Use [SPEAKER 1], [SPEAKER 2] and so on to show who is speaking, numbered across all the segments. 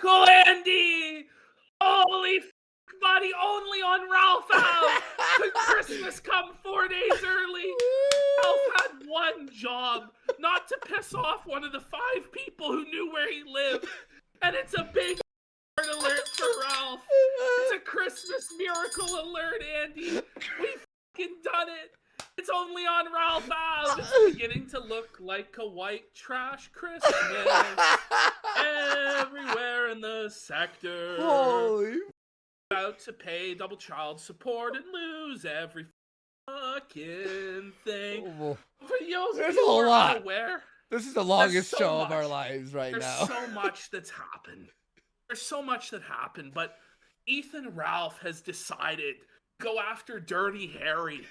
[SPEAKER 1] Miracle Andy! Holy f***, buddy, only on Ralph Out! Could Christmas come 4 days early? Ralph had one job, not to piss off one of the 5 people who knew where he lived. And it's a big alert for Ralph. It's a Christmas miracle alert, Andy. We've fucking done it. It's only on Ralph Out. It's beginning to look like a white trash Christmas everywhere in the sector.
[SPEAKER 2] Holy.
[SPEAKER 1] About to pay double child support and lose every fucking thing.
[SPEAKER 2] Oh,
[SPEAKER 1] For those
[SPEAKER 2] there's
[SPEAKER 1] who
[SPEAKER 2] a
[SPEAKER 1] are
[SPEAKER 2] lot.
[SPEAKER 1] unaware,
[SPEAKER 2] this is the longest
[SPEAKER 1] so
[SPEAKER 2] show
[SPEAKER 1] much.
[SPEAKER 2] of our lives right
[SPEAKER 1] There's
[SPEAKER 2] now.
[SPEAKER 1] so much that's happened. There's so much that happened, but Ethan Ralph has decided to go after Dirty Harry,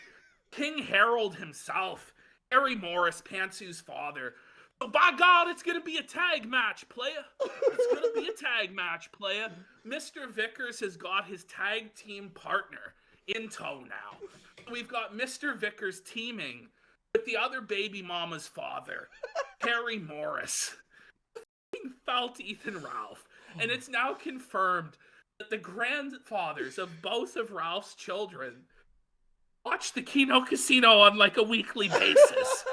[SPEAKER 1] King Harold himself, Harry Morris, Pantsu's father. So by God, it's gonna be a tag match, playa. It's gonna be a tag match, playa. Mr. Vickers has got his tag team partner in tow now. We've got Mr. Vickers teaming with the other baby mama's father, Harry Morris. Felt Ethan Ralph. And it's now confirmed that the grandfathers of both of Ralph's children watch the Kino Casino on like a weekly basis.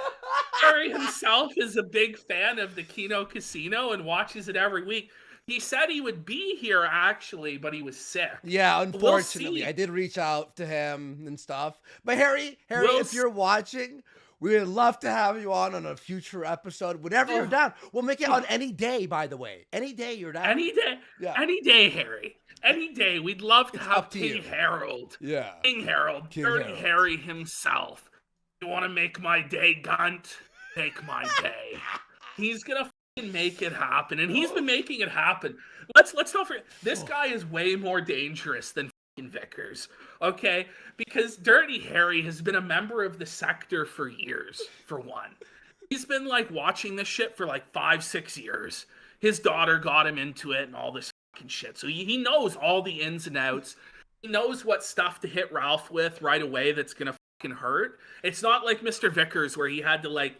[SPEAKER 1] Harry himself is a big fan of the Kino Casino and watches it every week. He said he would be here actually, but he was sick.
[SPEAKER 2] Yeah, unfortunately.
[SPEAKER 1] We'll
[SPEAKER 2] I did reach out to him and stuff. But Harry, if you're watching, we would love to have you on a future episode. Whenever you're down. We'll make it on any day, by the way. Any day you're down.
[SPEAKER 1] Any day.
[SPEAKER 2] Yeah.
[SPEAKER 1] Any day, Harry. Any day. We'd love to have
[SPEAKER 2] up to
[SPEAKER 1] King
[SPEAKER 2] you.
[SPEAKER 1] Harold.
[SPEAKER 2] Yeah.
[SPEAKER 1] King Harold. Dirty
[SPEAKER 2] Harold.
[SPEAKER 1] Harry himself. You want to make my day, Gunt? Make my day. He's going to fucking make it happen. And he's been making it happen. Let's not forget. This guy is way more dangerous than Vickers, okay? Because Dirty Harry has been a member of the sector for years, for one. He's been, like, watching this shit for, like, 5-6 years. His daughter got him into it and all this fucking shit. So he knows all the ins and outs. He knows what stuff to hit Ralph with right away that's gonna fucking hurt. It's not like Mr. Vickers where he had to, like,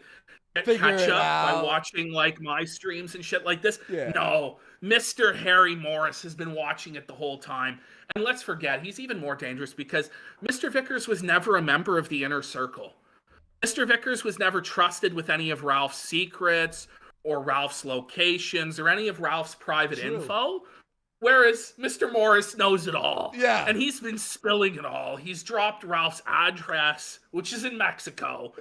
[SPEAKER 1] catch up by watching, like, my streams and shit like this.
[SPEAKER 2] Yeah.
[SPEAKER 1] No. Mr. Harry Morris has been watching it the whole time. And let's forget, he's even more dangerous because Mr. Vickers was never a member of the inner circle. Mr. Vickers was never trusted with any of Ralph's secrets or Ralph's locations or any of Ralph's private info. Whereas Mr. Morris knows it all.
[SPEAKER 2] Yeah.
[SPEAKER 1] And he's been spilling it all. He's dropped Ralph's address, which is in Mexico.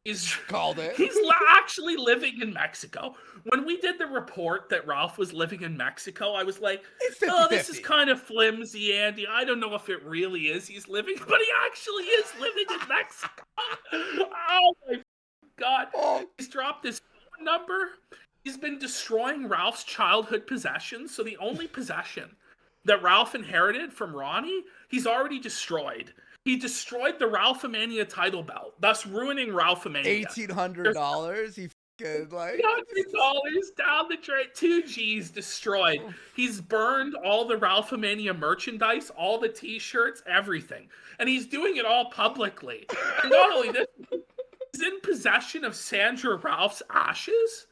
[SPEAKER 1] He's
[SPEAKER 2] called it.
[SPEAKER 1] He's actually living in Mexico. When we did the report that Ralph was living in Mexico, I was like, oh, this is kind of flimsy, Andy. I don't know if it really is he's living, but he actually is living in Mexico. Oh, my God. He's dropped his phone number. He's been destroying Ralph's childhood possessions. So the only possession that Ralph inherited from Ronnie, he's already destroyed. He destroyed the Ralphomania title belt, thus ruining Ralphomania.
[SPEAKER 2] $1,800. He fucking like
[SPEAKER 1] $100 down the drain. 2 G's destroyed. He's burned all the Ralphomania merchandise, all the T-shirts, everything, and he's doing it all publicly. And not only this, he's in possession of Sandra Ralph's ashes.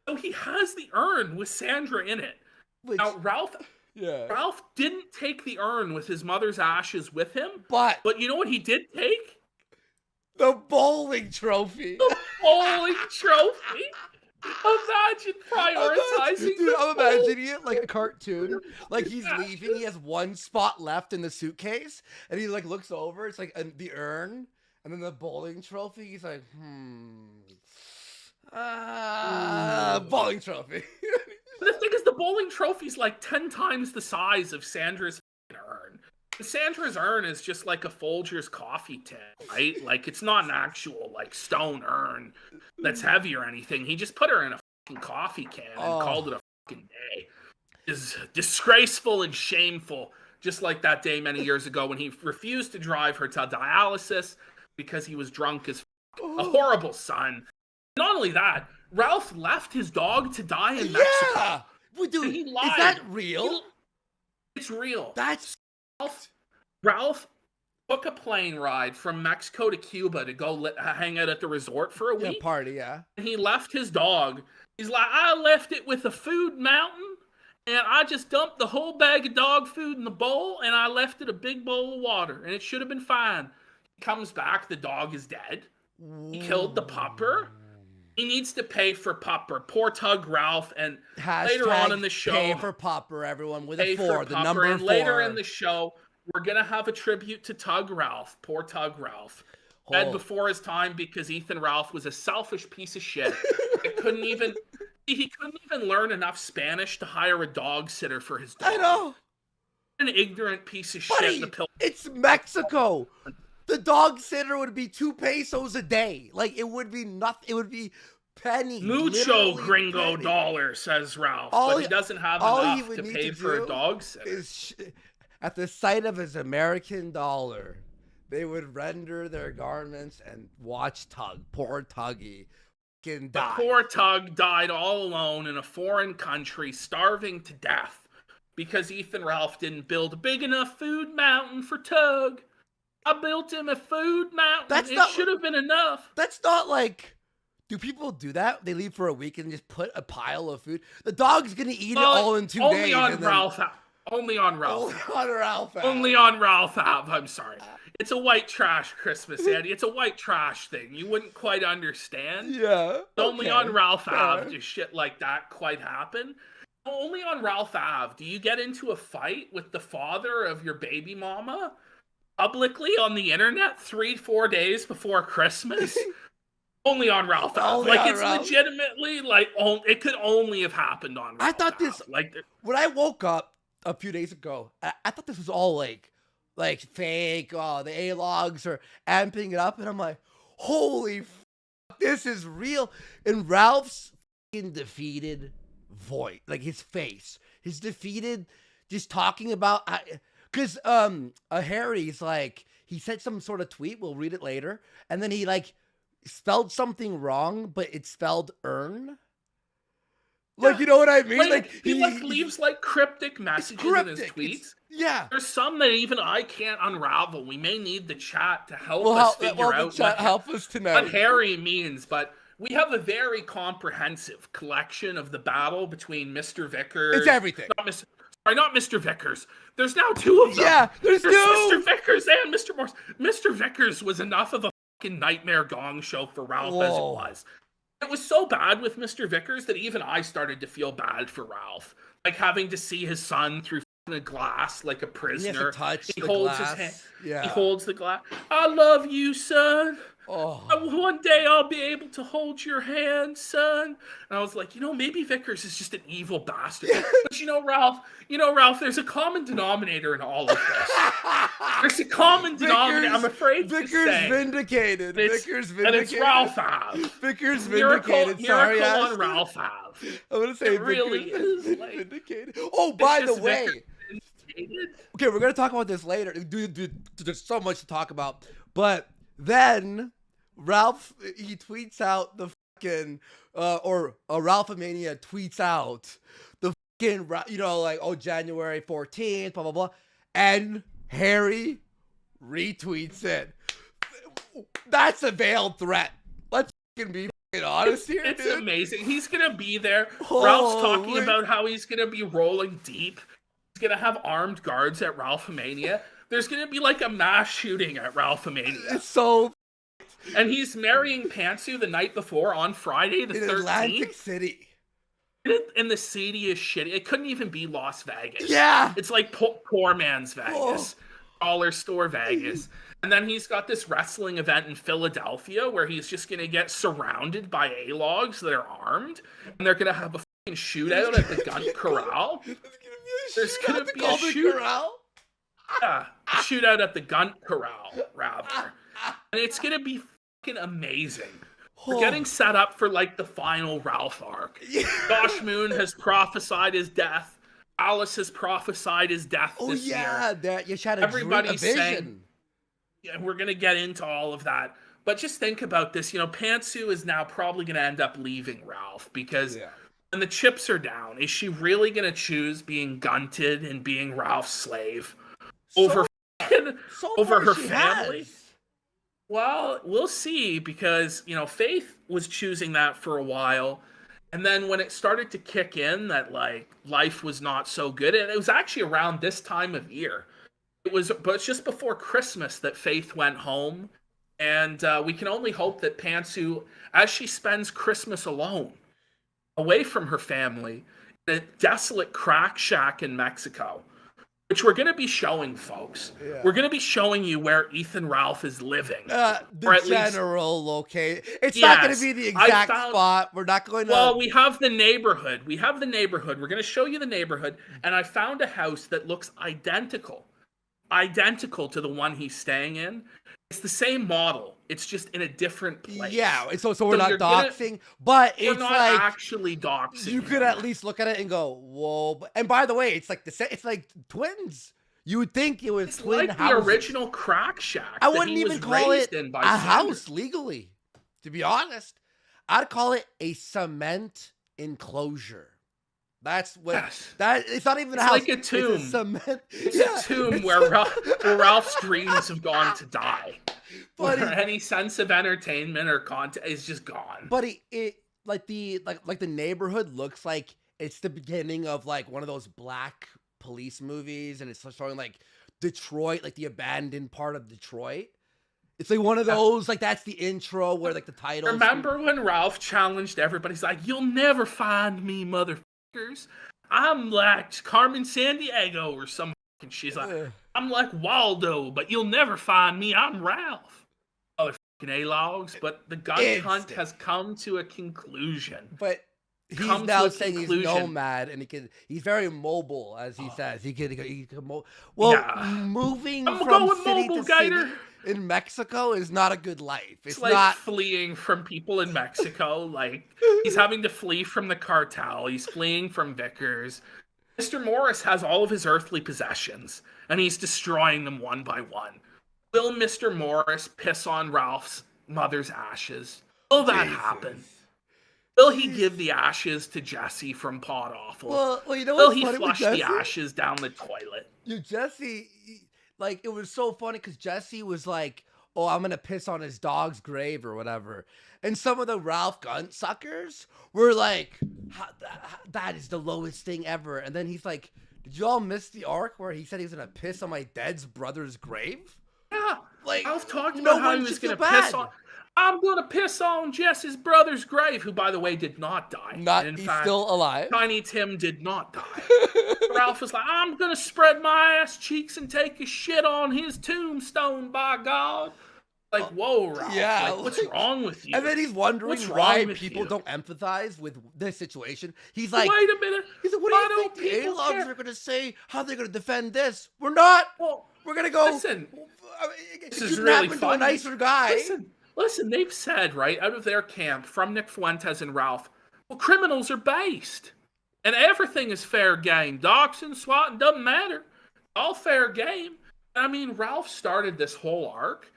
[SPEAKER 1] So he has the urn with Sandra in it. Now, Ralph didn't take the urn with his mother's ashes with him. But you know what he did take?
[SPEAKER 2] The bowling trophy.
[SPEAKER 1] The bowling trophy. Imagine prioritizing.
[SPEAKER 2] Dude, I'm imagining it like a cartoon. Like he's leaving. He has one spot left in the suitcase. And he like looks over. It's like the urn. And then the bowling trophy. He's like, bowling trophy.
[SPEAKER 1] The thing is, the bowling trophy's like 10 times the size of Sandra's urn. And Sandra's urn is just like a Folgers coffee tin, right? Like, it's not an actual, like, stone urn that's heavy or anything. He just put her in a fucking coffee can and called it a fucking day. It's disgraceful and shameful, just like that day many years ago when he refused to drive her to dialysis because he was drunk as a horrible son. Not only that, Ralph left his dog to die in Mexico.
[SPEAKER 2] Yeah! Well, dude,
[SPEAKER 1] he lied.
[SPEAKER 2] Is that real?
[SPEAKER 1] It's real.
[SPEAKER 2] That's...
[SPEAKER 1] Ralph took a plane ride from Mexico to Cuba to go hang out at the resort for a week.
[SPEAKER 2] Yeah, party, yeah.
[SPEAKER 1] And he left his dog. He's like, I left it with a food mountain, and I just dumped the whole bag of dog food in the bowl, and I left it a big bowl of water, and it should have been fine. He comes back, the dog is dead. He killed the pupper. He needs to pay for pupper. Poor Tug Ralph. And later on in the show,
[SPEAKER 2] pay for pupper, everyone, with a 4, the number 4. And
[SPEAKER 1] later in the show, we're going to have a tribute to Tug Ralph. Poor Tug Ralph. Dead before his time because Ethan Ralph was a selfish piece of shit. He couldn't even learn enough Spanish to hire a dog sitter for his dog.
[SPEAKER 2] I know.
[SPEAKER 1] An ignorant piece of shit.
[SPEAKER 2] It's Mexico. The dog sitter would be 2 pesos a day. Like, it would be nothing. It would be pennies.
[SPEAKER 1] Mucho gringo dollar, says Ralph. But he doesn't have enough to pay for a dog sitter.
[SPEAKER 2] At the sight of his American dollar, they would render their garments and watch Tug. Poor Tuggy. The
[SPEAKER 1] poor Tug died all alone in a foreign country, starving to death, because Ethan Ralph didn't build a big enough food mountain for Tug. I built him a food mountain. It should have been enough.
[SPEAKER 2] That's not like... Do people do that? They leave for a week and just put a pile of food? The dog's going to eat it all in 2 days.
[SPEAKER 1] Only on Ralph. Only on Ralph. I'm sorry. It's a white trash Christmas, Andy. It's a white trash thing. You wouldn't quite understand.
[SPEAKER 2] Yeah.
[SPEAKER 1] Only on Ralph Ave does shit like that quite happen. Only on Ralph Ave do you get into a fight with the father of your baby mama publicly on the internet 3-4 days before Christmas. Only on Ralph Ave. Legitimately, it could only have happened on Ralph
[SPEAKER 2] I thought this,
[SPEAKER 1] Ave.
[SPEAKER 2] When I woke up a few days ago, I thought this was all like fake. Oh, the A-logs are amping it up, and I'm like, holy this is real. And Ralph's fucking defeated voice, like his face, his defeated, just talking about, because Harry's like, he said some sort of tweet, we'll read it later, and then he like spelled something wrong, but it's spelled earn. Like, you know what I mean? Like
[SPEAKER 1] he leaves like cryptic messages in his tweets.
[SPEAKER 2] Yeah.
[SPEAKER 1] There's some that even I can't unravel. We may need the chat to help us figure out what Harry means, but we have a very comprehensive collection of the battle between Mr. Vickers.
[SPEAKER 2] It's everything.
[SPEAKER 1] Not Mr. Vickers. There's now 2 of them.
[SPEAKER 2] Yeah, there's 2.
[SPEAKER 1] Mr. Vickers and Mr. Morse. Mr. Vickers was enough of a fucking nightmare gong show for Ralph as it was. It was so bad with Mr. Vickers that even I started to feel bad for Ralph. Like having to see his son through a glass like a prisoner.
[SPEAKER 2] He holds his hand.
[SPEAKER 1] Yeah. He holds the glass. I love you, son.
[SPEAKER 2] Oh.
[SPEAKER 1] One day I'll be able to hold your hand, son. And I was like, maybe Vickers is just an evil bastard. But Ralph, there's a common denominator in all of this. There's a common denominator, I'm afraid
[SPEAKER 2] Vickers
[SPEAKER 1] to say.
[SPEAKER 2] Vindicated. Vickers vindicated.
[SPEAKER 1] And it's Ralph Ave.
[SPEAKER 2] Vickers vindicated.
[SPEAKER 1] Miracle on Ralph Ave.
[SPEAKER 2] I'm going to say
[SPEAKER 1] it really is
[SPEAKER 2] vindicated. Oh, by the way. Okay, we're going to talk about this later. Dude, there's so much to talk about. But then Ralph, he tweets out the fucking, Ralphomania tweets out the fucking, January 14th, blah, blah, blah. And Harry retweets it. That's a veiled threat. Let's fucking be fucking honest here,
[SPEAKER 1] It's
[SPEAKER 2] dude.
[SPEAKER 1] amazing. He's going to be there. Ralph's talking about how he's going to be rolling deep. He's going to have armed guards at Ralphomania. There's going to be like a mass shooting at Ralphomania.
[SPEAKER 2] It's so...
[SPEAKER 1] And he's marrying Pantsu the night before on Friday the 13th.
[SPEAKER 2] In Atlantic City.
[SPEAKER 1] In the seediest shit. It couldn't even be Las Vegas.
[SPEAKER 2] Yeah.
[SPEAKER 1] It's like poor man's Vegas. Dollar store Vegas. And then he's got this wrestling event in Philadelphia where he's just going to get surrounded by A-logs that are armed. And they're going to have a fucking shootout at the gun corral. There's going to be a shootout. Yeah, a shootout at the gun corral, rather. And it's going to be fucking amazing. We're getting set up for, like, the final Ralph arc. Yeah. Josh Moon has prophesied his death. Alice has prophesied his death this year. Everybody's saying... Yeah, we're going to get into all of that. But just think about this. Pantsu is now probably going to end up leaving Ralph because when the chips are down, is she really going to choose being gunted and being Ralph's slave over her family? Well, we'll see because, Faith was choosing that for a while. And then when it started to kick in that like life was not so good, and it was actually around this time of year. But it's just before Christmas that Faith went home, and we can only hope that Pantsu, as she spends Christmas alone, away from her family, in a desolate crack shack in Mexico, which we're going to be showing, folks.
[SPEAKER 2] Yeah.
[SPEAKER 1] We're going to be showing you where Ethan Ralph is living.
[SPEAKER 2] The general location. It's
[SPEAKER 1] Yes,
[SPEAKER 2] not going to be the exact spot. We're not going to.
[SPEAKER 1] Well, we have the neighborhood. We have the neighborhood. We're going to show you the neighborhood. And I found a house that looks identical to the one he's staying in. It's the same model. It's just in a different place.
[SPEAKER 2] Yeah, so we're not doxing, but it's
[SPEAKER 1] not
[SPEAKER 2] like
[SPEAKER 1] actually doxing.
[SPEAKER 2] You could at least look at it and go, "Whoa!" And by the way, it's like it's like twins. You would think it was twin
[SPEAKER 1] like
[SPEAKER 2] houses.
[SPEAKER 1] The original crack shack.
[SPEAKER 2] I wouldn't even call it a house legally. To be honest, I'd call it a cement enclosure. That's what it's not even a house.
[SPEAKER 1] Like a tomb.
[SPEAKER 2] It's a cement.
[SPEAKER 1] It's a tomb where Ralph's dreams have gone to die. Where any sense of entertainment or content is just gone.
[SPEAKER 2] But the neighborhood looks like it's the beginning of like one of those black police movies, and it's showing like Detroit, like the abandoned part of Detroit. It's like one of those, like that's the intro where like the title.
[SPEAKER 1] Remember when Ralph challenged everybody? He's like, "You'll never find me, motherfuckers. I'm like Carmen Sandiego or some." And she's like, "I'm like Waldo, but you'll never find me. I'm Ralph." Motherfucking A-logs. But the gun hunt has come to a conclusion.
[SPEAKER 2] But he's now saying he's nomad, and he's very mobile, as he says. He can moving from city to city in Mexico is not a good life. It's
[SPEAKER 1] like
[SPEAKER 2] not
[SPEAKER 1] fleeing from people in Mexico. Like he's having to flee from the cartel. He's fleeing from Vickers. Mr. Morris has all of his earthly possessions, and he's destroying them one by one. Will Mr. Morris piss on Ralph's mother's ashes? Will that happen? Will he give the ashes to Jesse from Pod Awful?
[SPEAKER 2] Well, you know
[SPEAKER 1] Will he flush the ashes down the toilet?
[SPEAKER 2] Jesse, like, it was so funny because Jesse was like, "Oh, I'm gonna piss on his dog's grave or whatever," and some of the Ralph gun suckers were like, "That is the lowest thing ever." And then he's like, "Did you all miss the arc where he said he was gonna piss on my dead brother's grave?"
[SPEAKER 1] Yeah,
[SPEAKER 2] like
[SPEAKER 1] Ralph talked about how he was gonna piss on. I'm gonna piss on Jesse's brother's grave, who, by the way, did not die.
[SPEAKER 2] He's still alive.
[SPEAKER 1] Tiny Tim did not die. Ralph was like, "I'm gonna spread my ass cheeks and take a shit on his tombstone, by God." Like, whoa, Ralph.
[SPEAKER 2] Yeah,
[SPEAKER 1] like, what's wrong with you?
[SPEAKER 2] And then he's wondering why people don't empathize with this situation. He's like,
[SPEAKER 1] wait a minute.
[SPEAKER 2] He's like, what do you think the A-logs are gonna say? How they're gonna defend this? We're not. Well, we're gonna go.
[SPEAKER 1] Listen,
[SPEAKER 2] this is really fun. To a nicer guy.
[SPEAKER 1] Listen, they've said, right, out of their camp, from Nick Fuentes and Ralph, well, criminals are based. And everything is fair game. Doxing, swatting, doesn't matter. All fair game. I mean, Ralph started this whole arc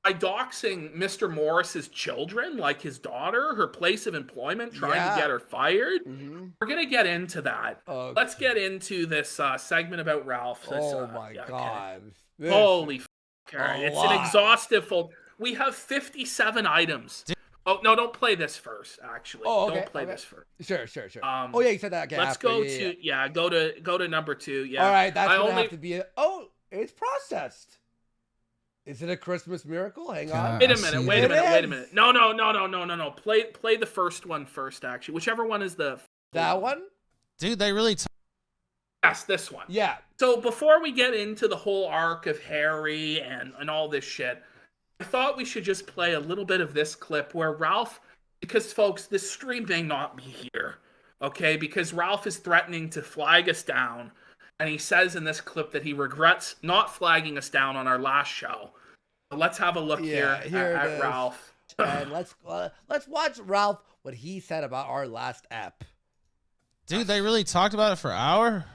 [SPEAKER 1] by doxing Mr. Morris's children, like his daughter, her place of employment, trying to get her fired. Mm-hmm. We're going to get into that. Okay. Let's get into this segment about Ralph.
[SPEAKER 2] Oh, my God.
[SPEAKER 1] Okay. Holy f***. It's an exhaustive full... We have 57 items. Oh, no, don't play this first, actually.
[SPEAKER 2] Oh, okay,
[SPEAKER 1] don't play this first.
[SPEAKER 2] Sure. Oh, yeah, you said that. Okay,
[SPEAKER 1] let's go to go to number 2. Yeah.
[SPEAKER 2] All right, that's going to have to be it's processed. Is it a Christmas miracle? Hang on.
[SPEAKER 1] Wait a minute. No. Play the first one first, actually. Whichever one is
[SPEAKER 2] that one?
[SPEAKER 3] Dude, they really
[SPEAKER 1] Yes, this one.
[SPEAKER 2] Yeah.
[SPEAKER 1] So before we get into the whole arc of Harry and all this shit, I thought we should just play a little bit of this clip where Ralph, because folks, this stream may not be here, okay? Because Ralph is threatening to flag us down, and he says in this clip that he regrets not flagging us down on our last show. So let's have a look here at Ralph.
[SPEAKER 2] And let's watch Ralph, what he said about our last ep.
[SPEAKER 3] Dude, they really talked about it for an hour?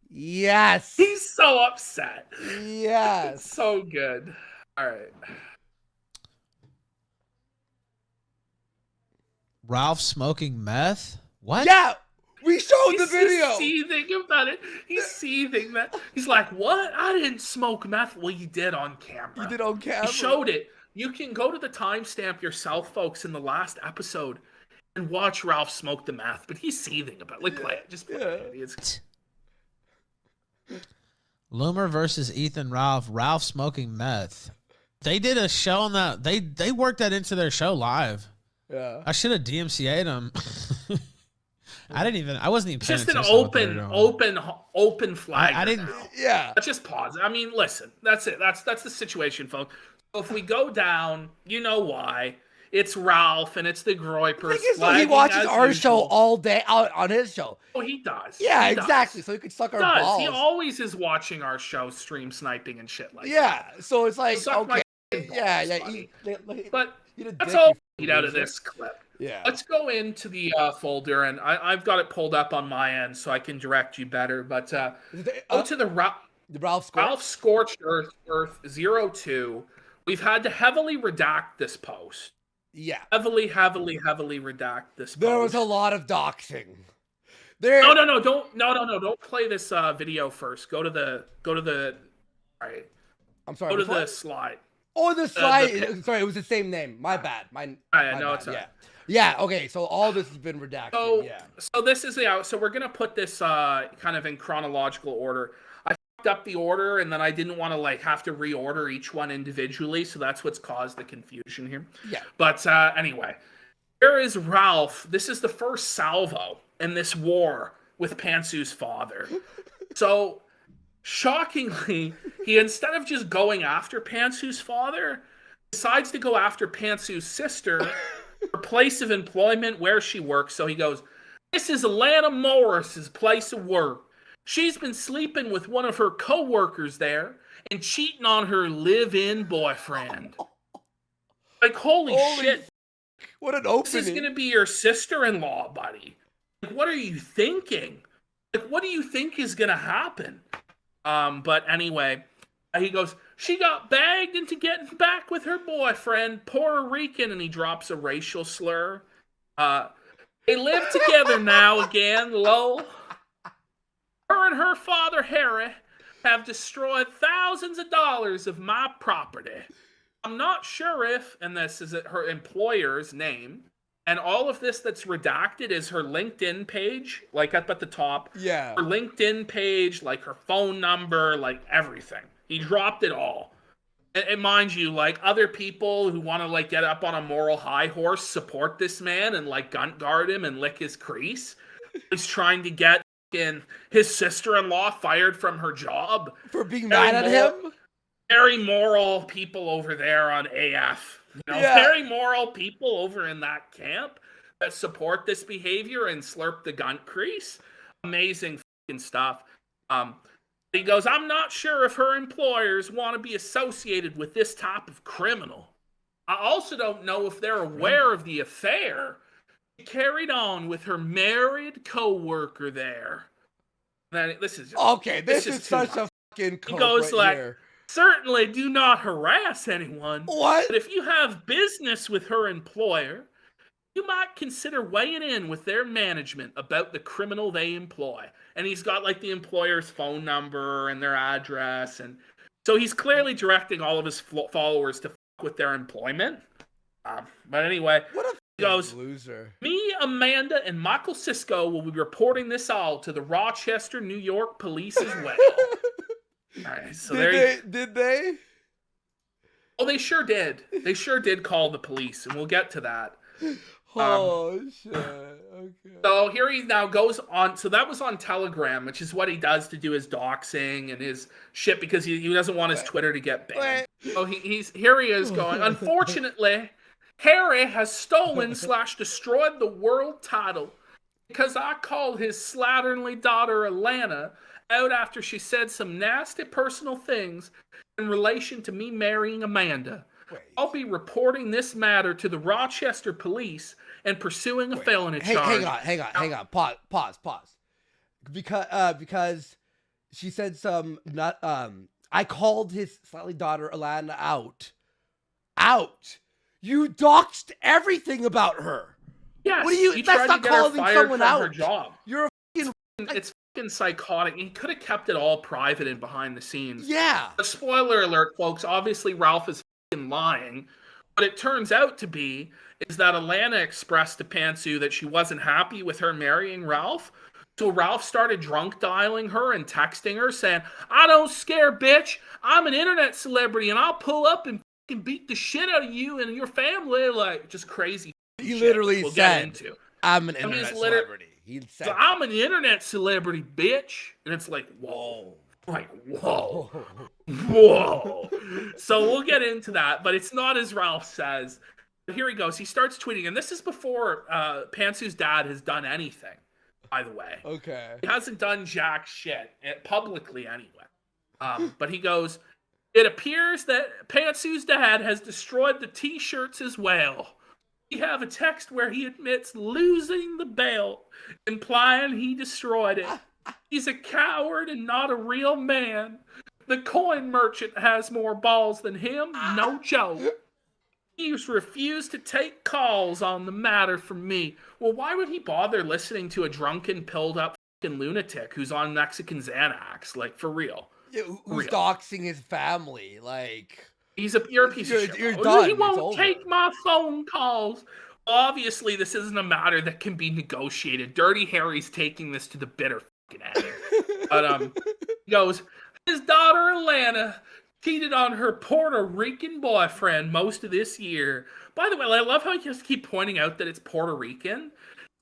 [SPEAKER 2] Yes.
[SPEAKER 1] He's so upset.
[SPEAKER 2] Yes.
[SPEAKER 1] It's so good. All right.
[SPEAKER 3] Ralph smoking meth? What?
[SPEAKER 2] Yeah, we showed the video.
[SPEAKER 1] He's seething about it. He's seething that. He's like, "What? I didn't smoke meth." Well, you did on camera.
[SPEAKER 2] You did on camera.
[SPEAKER 1] He showed it. You can go to the timestamp yourself, folks, in the last episode. and watch Ralph smoke the meth, but he's seething about it. Like, play it. Just play it. It's...
[SPEAKER 3] Loomer versus Ethan Ralph. Ralph smoking meth. They did a show on that. They worked that into their show live.
[SPEAKER 2] Yeah.
[SPEAKER 3] I should have DMCA'd them. I wasn't even paying
[SPEAKER 1] just an
[SPEAKER 3] attention
[SPEAKER 1] open flag.
[SPEAKER 3] I didn't.
[SPEAKER 1] Now.
[SPEAKER 2] Yeah.
[SPEAKER 1] Let's just pause. I mean, listen, that's it. That's the situation, folks. So if we go down, you know why. It's Ralph and it's the Groypers.
[SPEAKER 2] He watches our show all day out on his show.
[SPEAKER 1] Oh, he does.
[SPEAKER 2] Yeah,
[SPEAKER 1] he
[SPEAKER 2] exactly.
[SPEAKER 1] Does.
[SPEAKER 2] So he could suck our balls.
[SPEAKER 1] He always is watching our show, stream sniping and shit like that.
[SPEAKER 2] Yeah. So it's like,
[SPEAKER 1] Suck
[SPEAKER 2] okay.
[SPEAKER 1] balls,
[SPEAKER 2] Yeah.
[SPEAKER 1] But that's all we need out of this clip.
[SPEAKER 2] Yeah.
[SPEAKER 1] Let's go into the folder, and I've got it pulled up on my end so I can direct you better. But go to the Ralph Scorched Earth 02. We've had to heavily redact this post.
[SPEAKER 2] Yeah.
[SPEAKER 1] Heavily redact this post.
[SPEAKER 2] There was a lot of doxing.
[SPEAKER 1] No, don't play this video first. Go to the all right.
[SPEAKER 2] I'm sorry.
[SPEAKER 1] Go to the slide.
[SPEAKER 2] Oh, the slide. Sorry, it was the same name. My bad.
[SPEAKER 1] It's
[SPEAKER 2] yeah. Yeah, okay, so all this has been redacted.
[SPEAKER 1] So this is so we're gonna put this kind of in chronological order. I fucked up the order, and then I didn't want to like have to reorder each one individually, so that's what's caused the confusion here.
[SPEAKER 2] Yeah.
[SPEAKER 1] But anyway, here is Ralph. This is the first salvo in this war with Pantsu's father. So shockingly, he instead of just going after Pantsu's father, decides to go after Pantsu's sister. Her place of employment, where she works. So he goes, this is Alana Morris's place of work. She's been sleeping with one of her co-workers there and cheating on her live-in boyfriend. Like, holy shit.
[SPEAKER 2] What an opening.
[SPEAKER 1] This is going to be your sister-in-law, buddy. Like, what are you thinking? Like, what do you think is going to happen? But anyway, he goes, she got bagged into getting back with her boyfriend, Puerto Rican, and he drops a racial slur. They live together now again, lol. Her and her father, Harry, have destroyed thousands of dollars of my property. I'm not sure if, and this is her employer's name, and all of this that's redacted is her LinkedIn page, like up at the top.
[SPEAKER 2] Yeah.
[SPEAKER 1] Her LinkedIn page, like her phone number, like everything. He dropped it all. And mind you, like other people who want to like get up on a moral high horse support this man and like gun guard him and lick his crease. He's trying to get his sister-in-law fired from her job.
[SPEAKER 2] For being mad at him?
[SPEAKER 1] Very moral people over there on AF. You know, very moral people over in that camp that support this behavior and slurp the gun crease. Amazing fucking stuff. He goes, I'm not sure if her employers want to be associated with this type of criminal. I also don't know if they're aware of the affair she carried on with her married co-worker there. Then this is
[SPEAKER 2] this is such a fucking
[SPEAKER 1] he goes like, certainly do not harass anyone.
[SPEAKER 2] What?
[SPEAKER 1] But if you have business with her employer, you might consider weighing in with their management about the criminal they employ. And he's got like the employer's phone number and their address. And so he's clearly directing all of his followers to fuck with their employment. But anyway, he goes,
[SPEAKER 2] loser.
[SPEAKER 1] Me, Amanda, and Michael Cisco will be reporting this all to the Rochester, New York police as well. All right, so
[SPEAKER 2] did they?
[SPEAKER 1] Oh, they sure did. They sure did call the police, and we'll get to that.
[SPEAKER 2] Oh, shit. Okay.
[SPEAKER 1] So here he now goes on. So that was on Telegram, which is what he does to do his doxing and his shit because he doesn't want his Twitter to get banned. So here he is going, unfortunately, Harry has stolen / destroyed the world title because I called his slatternly daughter Alana out after she said some nasty personal things in relation to me marrying Amanda. I'll be reporting this matter to the Rochester police and pursuing a felony charge.
[SPEAKER 2] Hang on. Pause. Because she said I called his slightly daughter Alana out. You doxed everything about her.
[SPEAKER 1] Yes.
[SPEAKER 2] What do you? That's not calling someone out.
[SPEAKER 1] Her job.
[SPEAKER 2] You're a fucking.
[SPEAKER 1] It's fucking psychotic. He could have kept it all private and behind the scenes.
[SPEAKER 2] Yeah.
[SPEAKER 1] But spoiler alert, folks. Obviously, Ralph is lying What it turns out to be is that Alana expressed to Pantsu that she wasn't happy with her marrying Ralph. So Ralph started drunk dialing her and texting her saying, I don't scare, bitch. I'm an internet celebrity and I'll pull up and fucking beat the shit out of you and your family. Like, just crazy
[SPEAKER 2] He
[SPEAKER 1] shit,
[SPEAKER 2] literally
[SPEAKER 1] which we'll get
[SPEAKER 2] said,
[SPEAKER 1] into.
[SPEAKER 2] I'm an internet celebrity. He said,
[SPEAKER 1] I'm an internet celebrity, bitch. And it's like, whoa. Like, whoa. Whoa. So we'll get into that, but it's not as Ralph says. Here he goes. He starts tweeting, and this is before Pantsu's dad has done anything, by the way.
[SPEAKER 2] Okay.
[SPEAKER 1] He hasn't done jack shit, publicly anyway. But he goes, it appears that Pantsu's dad has destroyed the t-shirts as well. We have a text where he admits losing the belt, implying he destroyed it. He's a coward and not a real man. The coin merchant has more balls than him, no joke. He's refused to take calls on the matter from me. Well, why would he bother listening to a drunken, pilled-up fucking lunatic who's on Mexican Xanax? Like, for real.
[SPEAKER 2] Yeah, who's doxing his family? Like,
[SPEAKER 1] you're a piece of shit.
[SPEAKER 2] You're done.
[SPEAKER 1] He won't take my phone calls. Obviously, this isn't a matter that can be negotiated. Dirty Harry's taking this to the bitter fucking end. But he goes, his daughter Alana cheated on her Puerto Rican boyfriend most of this year. By the way, I love how you just keep pointing out that it's Puerto Rican.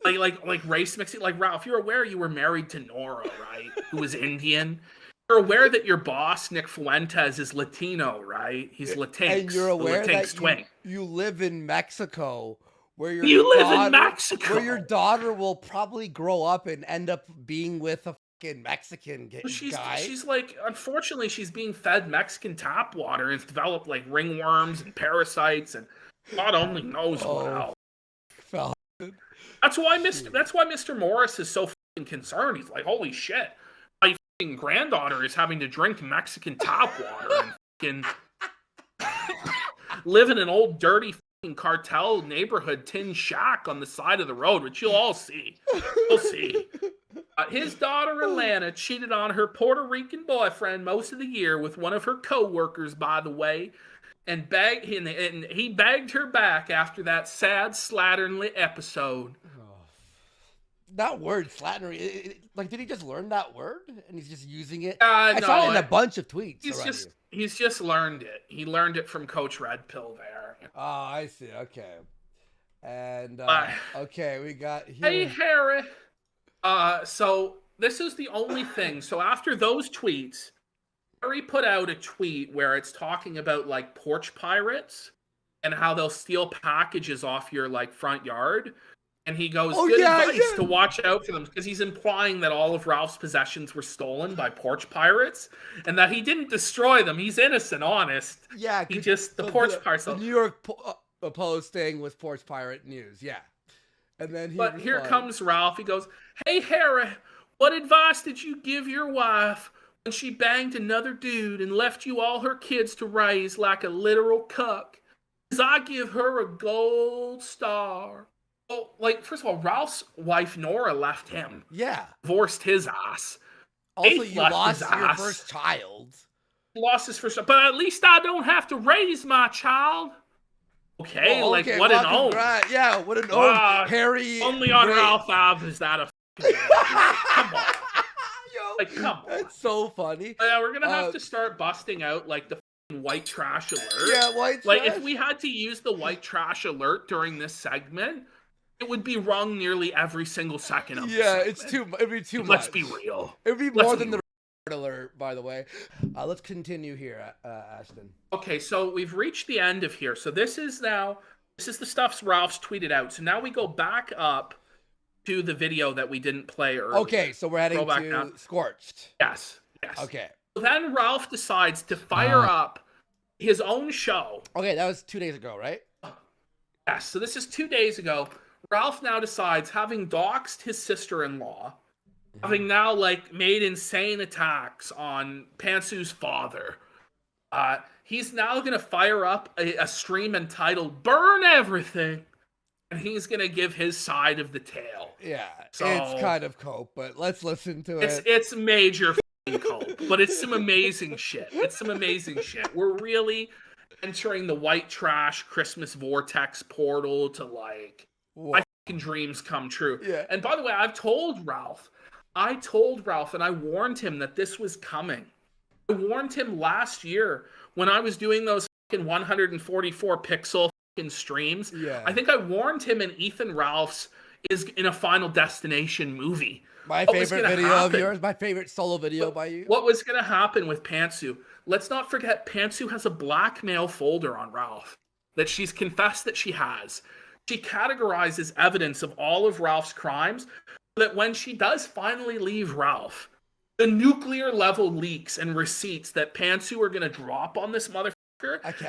[SPEAKER 1] Like race mixing. Like, Ralph, you're aware you were married to Nora, right? Who was Indian. You're aware that your boss, Nick Fuentes, is Latino, right? He's Latinx.
[SPEAKER 2] And you're aware
[SPEAKER 1] that
[SPEAKER 2] you live in Mexico, where your where your daughter will probably grow up and end up being with a fucking Mexican guy.
[SPEAKER 1] She's like, unfortunately, she's being fed Mexican tap water and it's developed like ringworms and parasites, and God only knows what else. That's why Mr. Morris is so fucking concerned. He's like, holy shit. Granddaughter is having to drink Mexican tap water and fucking live in an old dirty fucking cartel neighborhood tin shack on the side of the road, which you'll all see. You'll see. His daughter Alana cheated on her Puerto Rican boyfriend most of the year with one of her co-workers, by the way, and he begged her back after that sad slatternly episode.
[SPEAKER 2] That word, slatternly, like, did he just learn that word and he's just using it?
[SPEAKER 1] No,
[SPEAKER 2] I saw it in a bunch of tweets.
[SPEAKER 1] He's just learned it. He learned it from Coach Red Pill there.
[SPEAKER 2] Oh, I see. Okay. And okay, we got here.
[SPEAKER 1] Hey, Harry. So this is the only thing. So after those tweets, Harry put out a tweet where it's talking about like porch pirates and how they'll steal packages off your like front yard. And he goes, good advice to watch out for them, because he's implying that all of Ralph's possessions were stolen by porch pirates and that he didn't destroy them. He's innocent, honest.
[SPEAKER 2] Yeah.
[SPEAKER 1] He just, the porch pirates.
[SPEAKER 2] The New York Post thing was porch pirate news. Yeah. And then
[SPEAKER 1] here comes Ralph. He goes, hey, Harry, what advice did you give your wife when she banged another dude and left you all her kids to raise like a literal cuck? Because I give her a gold star. Well, like, first of all, Ralph's wife, Nora, left him.
[SPEAKER 2] Yeah.
[SPEAKER 1] Divorced his ass.
[SPEAKER 2] Also, you lost your first child.
[SPEAKER 1] Lost his first child. But at least I don't have to raise my child. Okay,
[SPEAKER 2] well,
[SPEAKER 1] like, what an own.
[SPEAKER 2] Yeah, what an own. Harry.
[SPEAKER 1] Only on Ralph Ave is that a come on.
[SPEAKER 2] Yo,
[SPEAKER 1] like, come on.
[SPEAKER 2] That's so funny.
[SPEAKER 1] We're going to have to start busting out, like, the white trash alert.
[SPEAKER 2] Yeah, white trash.
[SPEAKER 1] Like, if we had to use the white trash alert during this segment, it would be rung nearly every single second of
[SPEAKER 2] it'd be too much.
[SPEAKER 1] Let's be real.
[SPEAKER 2] It'd be more than the alert, by the way. Let's continue here, Ashton.
[SPEAKER 1] Okay, so we've reached the end of here. So this is the stuff Ralph's tweeted out. So now we go back up to the video that we didn't play earlier.
[SPEAKER 2] Okay, so we're heading to Scorched.
[SPEAKER 1] Yes.
[SPEAKER 2] Okay.
[SPEAKER 1] Then Ralph decides to fire up his own show.
[SPEAKER 2] Okay, that was 2 days ago, right?
[SPEAKER 1] Yes, so this is 2 days ago. Ralph now decides, having doxed his sister-in-law, having now, like, made insane attacks on Pantsu's father, he's now going to fire up a stream entitled Burn Everything, and he's going to give his side of the tale.
[SPEAKER 2] Yeah, so, it's kind of cope, but let's listen to it.
[SPEAKER 1] It's major cope, but it's some amazing shit. We're really entering the white trash Christmas vortex portal to like my fucking dreams come true.
[SPEAKER 2] Yeah.
[SPEAKER 1] And by the way, I told Ralph, and I warned him that this was coming. I warned him last year when I was doing those fucking 144 pixel fucking streams.
[SPEAKER 2] Yeah.
[SPEAKER 1] I think I warned him in Ethan Ralph's is in a Final Destination movie.
[SPEAKER 2] My favorite video of yours, my favorite solo video by you.
[SPEAKER 1] What was going to happen with Pantsu? Let's not forget Pantsu has a blackmail folder on Ralph that she's confessed that she has. She categorizes evidence of all of Ralph's crimes so that when she does finally leave Ralph, the nuclear level leaks and receipts that Pantsu are going to drop on this motherfucker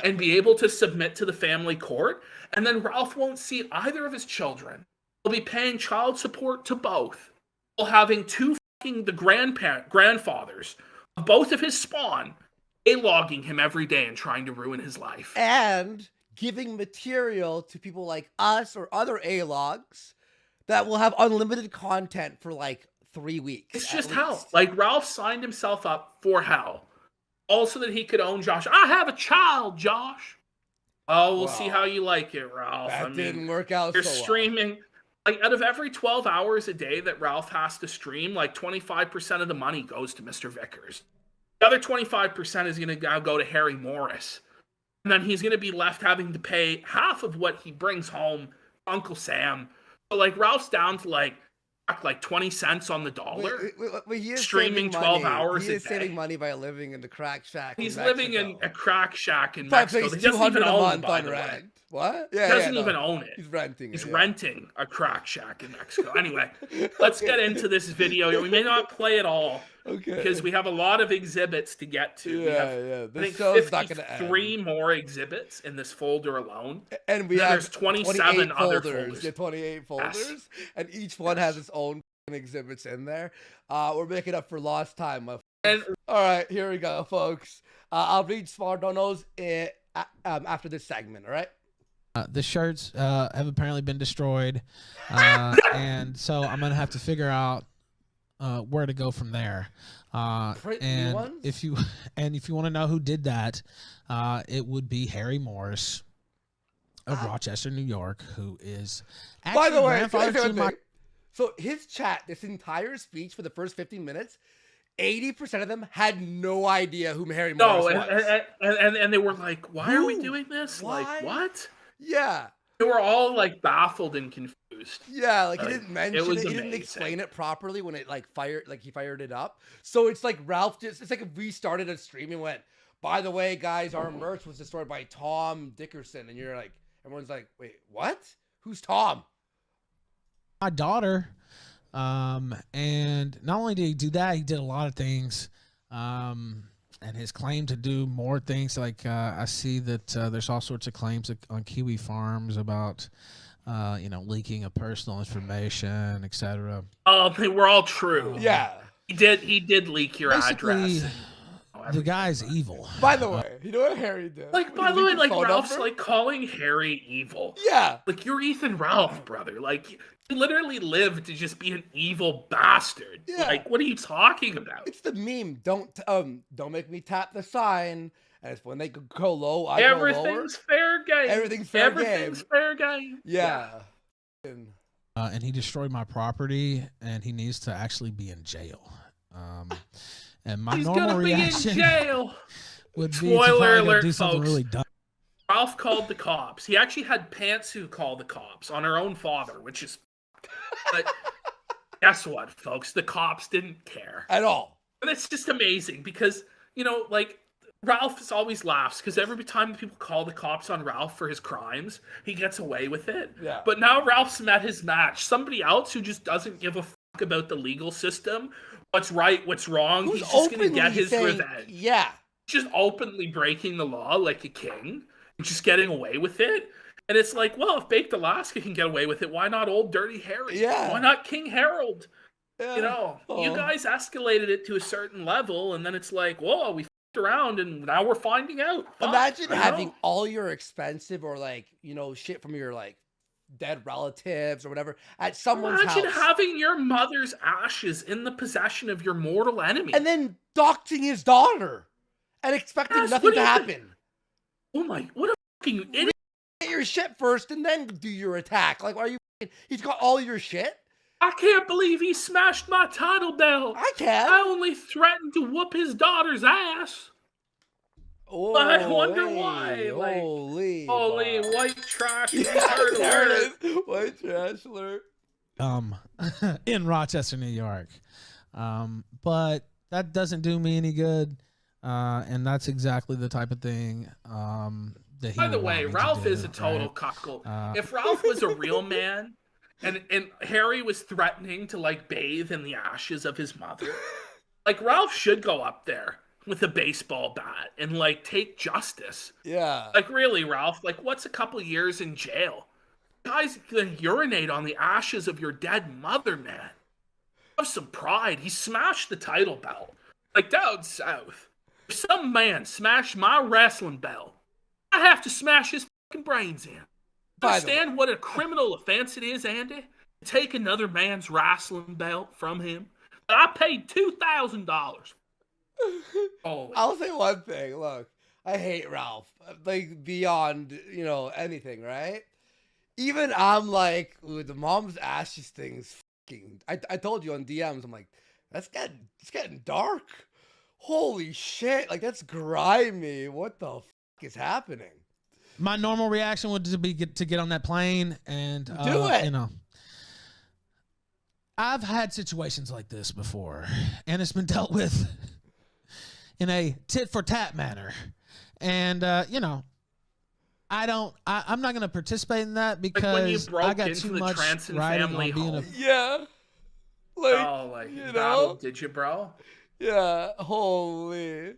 [SPEAKER 1] and be able to submit to the family court. And then Ralph won't see either of his children. He'll be paying child support to both, while having the grandfathers of both of his spawn logging him every day and trying to ruin his life.
[SPEAKER 2] And giving material to people like us or other A-logs that will have unlimited content for like 3 weeks.
[SPEAKER 1] It's just hell. Like, Ralph signed himself up for hell. Also that he could own Josh. I have a child, Josh. Oh, we'll see how you like it, Ralph.
[SPEAKER 2] That didn't work out
[SPEAKER 1] you're
[SPEAKER 2] so well.
[SPEAKER 1] streaming. Like, out of every 12 hours a day that Ralph has to stream, like 25% of the money goes to Mr. Vickers. The other 25% is going to go to Harry Morris. And then he's going to be left having to pay half of what he brings home to Uncle Sam. So, like, Ralph's down to, like 20 cents on the dollar.
[SPEAKER 2] He is
[SPEAKER 1] streaming 12 hours a day.
[SPEAKER 2] He is saving money by living in the crack shack.
[SPEAKER 1] He's living in a crack shack in Mexico. He doesn't even own it, by the way.
[SPEAKER 2] What?
[SPEAKER 1] Yeah, he doesn't even own it.
[SPEAKER 2] He's renting.
[SPEAKER 1] He's renting a crack shack in Mexico. Anyway, let's get into this video. We may not play it all because we have a lot of exhibits to get to.
[SPEAKER 2] This show's not going to end.
[SPEAKER 1] 53 more exhibits in this folder alone.
[SPEAKER 2] And there's
[SPEAKER 1] 27 other folders.
[SPEAKER 2] Yeah, 28 folders. And each one has its own exhibits in there. We're making up for lost time. All right, here we go, folks. I'll read Small Donos after this segment, all right?
[SPEAKER 3] The shirts have apparently been destroyed, and so I'm gonna have to figure out where to go from there. And if you want to know who did that, it would be Harry Morris of Rochester, New York, who is actually, by the way,
[SPEAKER 2] so his chat, this entire speech for the first 15 minutes, 80% of them had no idea who Harry Morris was.
[SPEAKER 1] And they were like, "Why are we doing this?
[SPEAKER 2] Why?
[SPEAKER 1] Like, what?"
[SPEAKER 2] Yeah.
[SPEAKER 1] They were all like baffled and confused.
[SPEAKER 2] Yeah, like he didn't mention it. He didn't explain it properly when it he fired it up. So it's like Ralph it's like if we started a stream and went, "By the way, guys, our merch was destroyed by Tom Dickerson." And you're like, everyone's like, "Wait, what? Who's Tom?"
[SPEAKER 3] My daughter. And not only did he do that, he did a lot of things. And his claim to do more things, like I see that there's all sorts of claims on Kiwi Farms about, leaking of personal information, etc.
[SPEAKER 1] Oh, they were all true.
[SPEAKER 2] Yeah,
[SPEAKER 1] he did leak your address.
[SPEAKER 3] The guy's evil.
[SPEAKER 2] By the way, you know what Harry did?
[SPEAKER 1] Like, by the way, like Ralph's like calling Harry evil.
[SPEAKER 2] Yeah,
[SPEAKER 1] like you're Ethan Ralph, brother. Like, you literally lived to just be an evil bastard. Yeah. Like, what are you talking about?
[SPEAKER 2] It's the meme. Don't make me tap the sign. And it's when they go low, I
[SPEAKER 1] go lower. Everything's fair game.
[SPEAKER 2] Everything's fair game.
[SPEAKER 1] Yeah.
[SPEAKER 3] And he destroyed my property, and he needs to actually be in jail. And my normal reaction
[SPEAKER 1] in jail.
[SPEAKER 3] would be
[SPEAKER 1] Spoiler
[SPEAKER 3] to
[SPEAKER 1] alert,
[SPEAKER 3] do something
[SPEAKER 1] folks.
[SPEAKER 3] really dumb.
[SPEAKER 1] Ralph called the cops. He actually had Pantsu call the cops on her own father, which is. But guess what, folks? The cops didn't care
[SPEAKER 2] at all.
[SPEAKER 1] And it's just amazing because, like, Ralph always laughs because every time people call the cops on Ralph for his crimes, he gets away with it.
[SPEAKER 2] Yeah.
[SPEAKER 1] But now Ralph's met his match. Somebody else who just doesn't give a fuck about the legal system, what's right, what's wrong. He's just going to get his revenge.
[SPEAKER 2] Yeah.
[SPEAKER 1] Just openly breaking the law like a king and just getting away with it. And it's like, well, if Baked Alaska can get away with it, why not old Dirty Harry?
[SPEAKER 2] Yeah.
[SPEAKER 1] Why not King Harold?
[SPEAKER 2] Yeah.
[SPEAKER 1] You guys escalated it to a certain level, and then it's like, whoa, we f***ed around, and now we're finding out.
[SPEAKER 2] Imagine having all your expensive or, like, shit from your, like, dead relatives or whatever at someone's house.
[SPEAKER 1] Imagine having your mother's ashes in the possession of your mortal enemy.
[SPEAKER 2] And then doxing his daughter and expecting nothing to happen.
[SPEAKER 1] Oh my, what a fucking idiot.
[SPEAKER 2] Get your shit first and then do your attack. Like, why are you? He's got all your shit.
[SPEAKER 1] I can't believe he smashed my title belt.
[SPEAKER 2] I can.
[SPEAKER 1] I only threatened to whoop his daughter's ass.
[SPEAKER 2] Oh,
[SPEAKER 1] but I wonder why.
[SPEAKER 2] Holy
[SPEAKER 1] white trash.
[SPEAKER 2] There it is. White trash alert.
[SPEAKER 3] In Rochester, New York. But that doesn't do me any good. And that's exactly the type of thing that he
[SPEAKER 1] By the way, Ralph is a
[SPEAKER 3] right?
[SPEAKER 1] total cuckold. If Ralph was a real man and Harry was threatening to like bathe in the ashes of his mother, like Ralph should go up there with a baseball bat and like take justice.
[SPEAKER 2] Yeah.
[SPEAKER 1] Like really, Ralph, like what's a couple years in jail? Guy's gonna urinate on the ashes of your dead mother, man. Have some pride. He smashed the title belt. Like down south. If some man smashed my wrestling belt, I have to smash his fucking brains in. Understand what a criminal offense it is, Andy? To take another man's wrestling belt from him? But I paid $2,000. Oh,
[SPEAKER 2] I'll say one thing. Look, I hate Ralph. Like beyond, anything, right? Even I'm like, ooh, the mom's ashes thing's fucking. I told you on DMs, I'm like, it's getting dark. Holy shit! Like that's grimy. What the fuck is happening?
[SPEAKER 3] My normal reaction would be to get on that plane and
[SPEAKER 2] do it.
[SPEAKER 3] I've had situations like this before, and it's been dealt with in a tit for tat manner, and I'm not going to participate in that because
[SPEAKER 1] like when you broke
[SPEAKER 3] I got
[SPEAKER 1] into
[SPEAKER 3] too
[SPEAKER 1] the
[SPEAKER 3] much
[SPEAKER 1] Transon
[SPEAKER 3] riding
[SPEAKER 1] family
[SPEAKER 3] on being
[SPEAKER 1] home.
[SPEAKER 2] Yeah.
[SPEAKER 1] Did you, bro?
[SPEAKER 2] Yeah. Holy.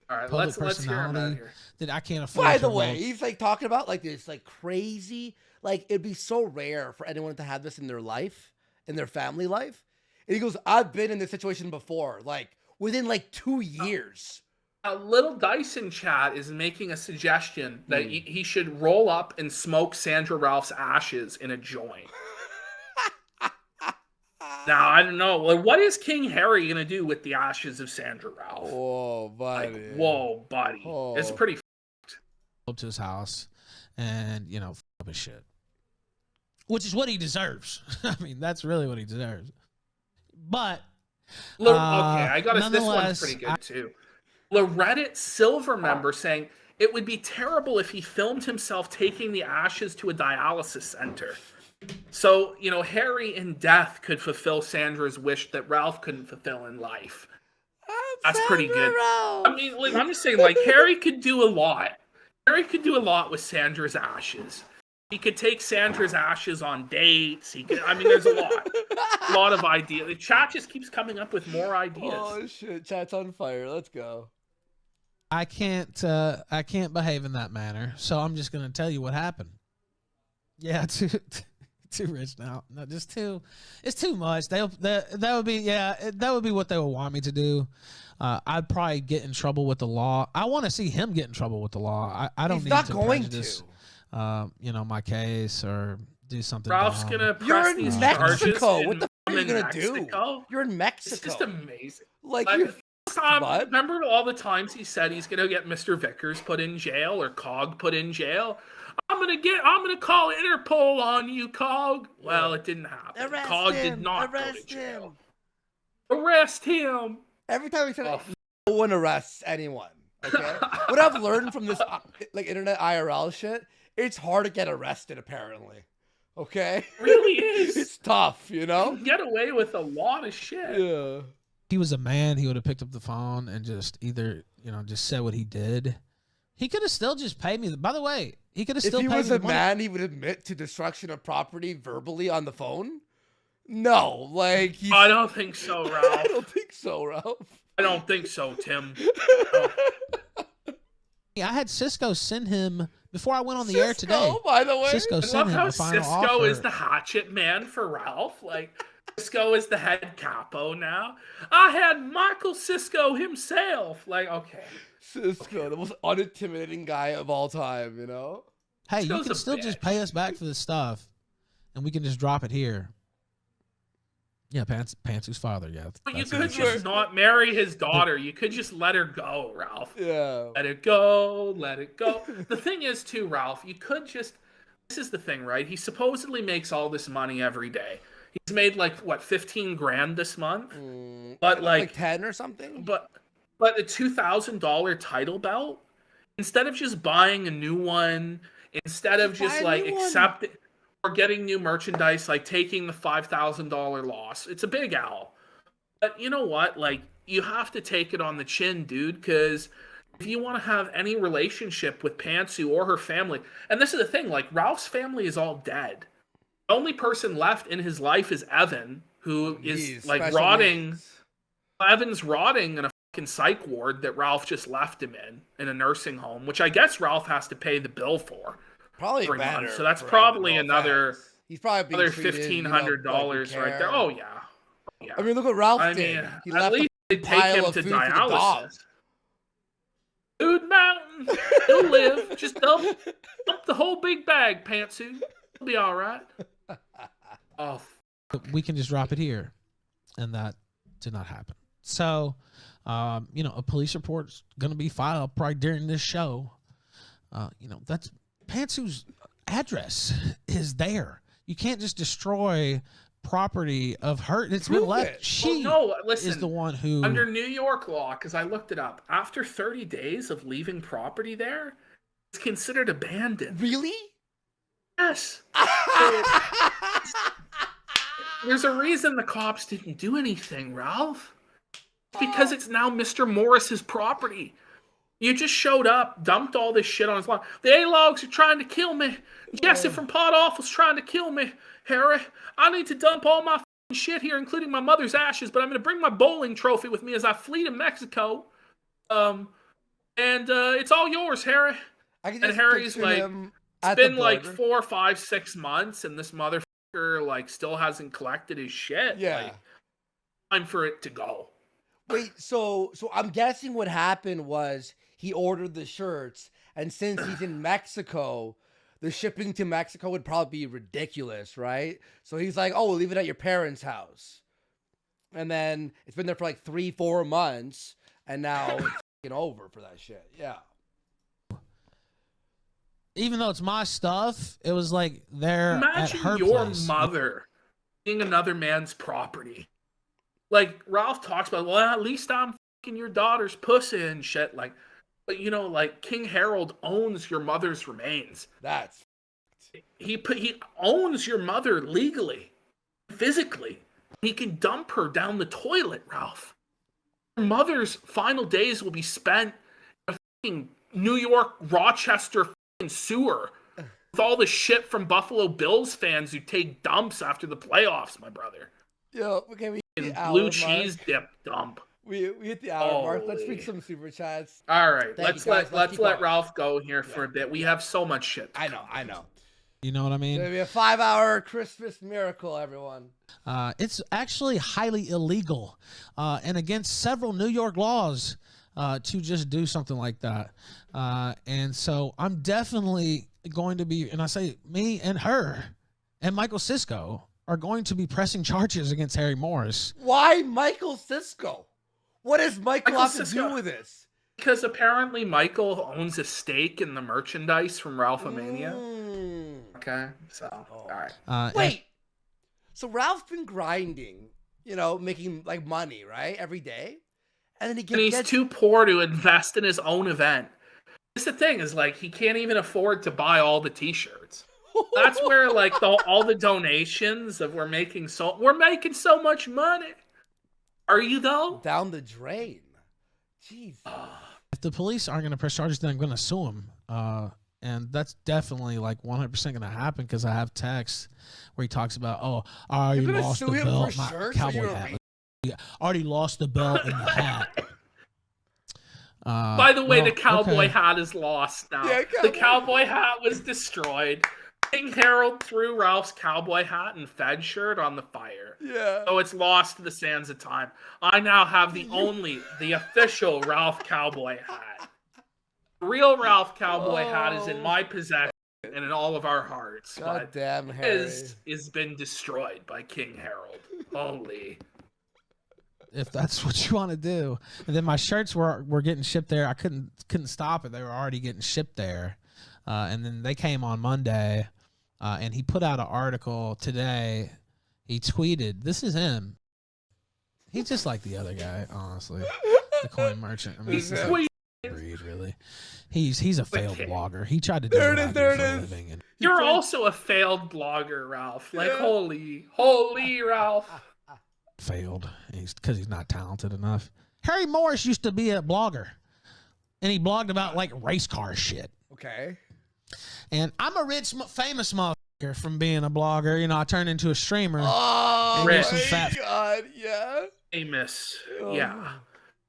[SPEAKER 1] All right, let's hear him out here.
[SPEAKER 3] That I can't afford.
[SPEAKER 2] By the way, he's like talking about like this like crazy, like it'd be so rare for anyone to have this in their life, in their family life. And he goes, I've been in this situation before, like within like 2 years.
[SPEAKER 1] Little Dyson chat is making a suggestion that he should roll up and smoke Sandra Ralph's ashes in a joint. Now, I don't know. Like, what is King Harry going to do with the ashes of Sandra Ralph?
[SPEAKER 2] Whoa, buddy.
[SPEAKER 1] Like, whoa, buddy.
[SPEAKER 2] Oh.
[SPEAKER 1] It's pretty f***ed.
[SPEAKER 3] Up to his house and, f*** up his shit. Which is what he deserves. I mean, that's really what he deserves. But,
[SPEAKER 1] okay, I got this one's pretty good, too. The Reddit Silver member saying, it would be terrible if he filmed himself taking the ashes to a dialysis center. So, Harry in death could fulfill Sandra's wish that Ralph couldn't fulfill in life. That's pretty good.
[SPEAKER 2] Ralph.
[SPEAKER 1] I mean, like, I'm just saying, like, Harry could do a lot. Harry could do a lot with Sandra's ashes. He could take Sandra's ashes on dates. There's a lot of ideas. The chat just keeps coming up with more ideas.
[SPEAKER 2] Oh, shit. Chat's on fire. Let's go.
[SPEAKER 3] I can't behave in that manner. So I'm just going to tell you what happened. Yeah, too rich now. No, just too. It's too much. That would be what they would want me to do. I'd probably get in trouble with the law. I want to see him get in trouble with the law. I don't
[SPEAKER 2] He's
[SPEAKER 3] need
[SPEAKER 2] not
[SPEAKER 3] to
[SPEAKER 2] going
[SPEAKER 3] prejudice, my case or do something.
[SPEAKER 1] Ralph's
[SPEAKER 3] dumb.
[SPEAKER 1] gonna press
[SPEAKER 2] You're in
[SPEAKER 1] these
[SPEAKER 2] Mexico.
[SPEAKER 1] charges.
[SPEAKER 2] What the fuck are you gonna do? You're in Mexico.
[SPEAKER 1] It's just amazing.
[SPEAKER 2] Like
[SPEAKER 1] remember all the times he said he's gonna get Mr. Vickers put in jail or Cog put in jail? I'm gonna call Interpol on you, Cog. Well, it didn't happen. Cog did not go to jail. Arrest him.
[SPEAKER 2] Every time he said it, no one arrests anyone. Okay? What I've learned from this like internet IRL shit, it's hard to get arrested apparently. Okay?
[SPEAKER 1] It really is.
[SPEAKER 2] It's tough,
[SPEAKER 1] You can get away with a lot of shit.
[SPEAKER 2] Yeah.
[SPEAKER 3] If he was a man, he would have picked up the phone and just either, just said what he did. He could have still just paid me. By the way, he could have still paid me.
[SPEAKER 2] If he was a man, he would admit to destruction of property verbally on the phone? No, like
[SPEAKER 1] I don't think so, Ralph.
[SPEAKER 2] I don't think so, Ralph.
[SPEAKER 1] I don't think so, Tim.
[SPEAKER 3] I had Cisco send him before I went on the air today.
[SPEAKER 2] By the way,
[SPEAKER 3] Cisco sent him a final
[SPEAKER 1] Cisco
[SPEAKER 3] offer.
[SPEAKER 1] is the hatchet man for Ralph. Like Cisco is the head capo now. I had Michael Cisco himself. Like, okay.
[SPEAKER 2] Cisco, the most unintimidating guy of all time,
[SPEAKER 3] Hey,
[SPEAKER 1] Cisco's
[SPEAKER 3] you can still just pay us back for this stuff, and we can just drop it here. Yeah, Pantsu's father. Yeah,
[SPEAKER 1] but you could just not marry his daughter. You could just let her go, Ralph.
[SPEAKER 2] Yeah.
[SPEAKER 1] Let it go. Let it go. The thing is, too, Ralph, you could just. This is the thing, right? He supposedly makes all this money every day. He's made like what, 15 grand this month? But like
[SPEAKER 2] 10 or something?
[SPEAKER 1] But the $2,000 title belt, instead of just buying a new one, instead of just like accepting or getting new merchandise, like taking the $5,000 loss, it's a big L. But you know what? Like, you have to take it on the chin, dude, because if you want to have any relationship with Pantsu or her family, and this is the thing, like, Ralph's family is all dead. The only person left in his life is Evan, who is like rotting. Evan's rotting in a fucking psych ward that Ralph just left him in a nursing home, which I guess Ralph has to pay the bill for.
[SPEAKER 2] Probably better.
[SPEAKER 1] Month. So that's probably another
[SPEAKER 2] He's probably
[SPEAKER 1] another $1,500 right there. Oh yeah.
[SPEAKER 2] I mean, look what Ralph did. He
[SPEAKER 1] at
[SPEAKER 2] left
[SPEAKER 1] least they take him to dialysis. Food Mountain, he'll live. Just dump the whole big bag, Pantsu. He'll be all right. Oh,
[SPEAKER 3] we can just drop it here, and that did not happen. So, a police report's going to be filed probably during this show. That's Pantsu's address is there. You can't just destroy property of her. It's been left. She is the one who,
[SPEAKER 1] under New York law, because I looked it up, after 30 days of leaving property there, it's considered abandoned.
[SPEAKER 2] Really?
[SPEAKER 1] Yes. There's a reason the cops didn't do anything, Ralph. Because it's now Mr. Morris's property. You just showed up, dumped all this shit on his lawn. The A-Logs are trying to kill me. Jesse from Pot Awful's trying to kill me. Harry, I need to dump all my shit here, including my mother's ashes, but I'm going to bring my bowling trophy with me as I flee to Mexico. And it's all yours, Harry. And Harry's like, it's been like 4, 5, 6 months, and this motherfucker like still hasn't collected his shit.
[SPEAKER 2] Yeah.
[SPEAKER 1] Like, time for it to go.
[SPEAKER 2] Wait, so I'm guessing what happened was he ordered the shirts, and since he's in Mexico, the shipping to Mexico would probably be ridiculous, right? So he's like, oh, we'll leave it at your parents' house. And then it's been there for like 3, 4 months, and now it's over for that shit. Yeah.
[SPEAKER 3] Even though it's my stuff, it was like there
[SPEAKER 1] Imagine
[SPEAKER 3] at her
[SPEAKER 1] your
[SPEAKER 3] place.
[SPEAKER 1] Mother being another man's property. Like, Ralph talks about, well, at least I'm fucking your daughter's pussy and shit. Like, but like King Harold owns your mother's remains.
[SPEAKER 2] That's
[SPEAKER 1] he owns your mother legally, physically. He can dump her down the toilet, Ralph. Your mother's final days will be spent in a fucking New York, Rochester fucking sewer with all the shit from Buffalo Bills fans who take dumps after the playoffs, my brother.
[SPEAKER 2] Yo, okay, we hit the
[SPEAKER 1] blue cheese dip dump.
[SPEAKER 2] We hit the hour mark. Let's read some super chats.
[SPEAKER 1] All right, let's let Ralph go here for a bit. We have so much shit.
[SPEAKER 2] I know.
[SPEAKER 3] You know what I mean?
[SPEAKER 2] It's gonna be a 5-hour Christmas miracle, everyone.
[SPEAKER 3] It's actually highly illegal and against several New York laws to just do something like that. And so I'm definitely going to be, and I say me and her and Michael Sisko are going to be pressing charges against Harry Morris.
[SPEAKER 2] Why Michael Sisko? What does Michael have to do with this?
[SPEAKER 1] Because apparently Michael owns a stake in the merchandise from Ralphomania. Okay, so, all right.
[SPEAKER 2] Wait, so Ralph's been grinding, making like money, right? Every day. And then
[SPEAKER 1] he's too poor to invest in his own event. That's the thing, is like, he can't even afford to buy all the t-shirts. That's where like all the donations of we're making so much money. Are you though?
[SPEAKER 2] Down the drain. Jeez.
[SPEAKER 3] If the police aren't going to press charges, then I'm going to sue him. And that's definitely like 100% going to happen because I have texts where he talks about, I already lost the belt, my cowboy hat. I already lost the belt and the hat.
[SPEAKER 1] By the way, the cowboy hat is lost now. Yeah, the cowboy hat was destroyed. King Harold threw Ralph's cowboy hat and Fed shirt on the fire.
[SPEAKER 2] Yeah.
[SPEAKER 1] So it's lost to the sands of time. I now have the official Ralph cowboy hat. The real Ralph cowboy hat is in my possession and in all of our hearts.
[SPEAKER 2] God damn, Harry.
[SPEAKER 1] Is been destroyed by King Harold. Holy.
[SPEAKER 3] If that's what you want to do. And then my shirts were getting shipped there. I couldn't stop it. They were already getting shipped there. And then they came on Monday. And he put out an article today. He tweeted, this is him. He's just like the other guy, honestly. The coin merchant. I mean, he's a breed, really. He's a failed blogger. He tried to do what I do for a living. And
[SPEAKER 1] you're also a failed blogger, Ralph. Like, holy Ralph.
[SPEAKER 3] Failed. Because he's not talented enough. Harry Morris used to be a blogger. And he blogged about, like, race car shit.
[SPEAKER 2] Okay.
[SPEAKER 3] And I'm a rich, famous motherfucker from being a blogger. You know, I turned into a streamer.
[SPEAKER 2] Oh,
[SPEAKER 3] my
[SPEAKER 2] God, yeah.
[SPEAKER 1] Famous, yeah.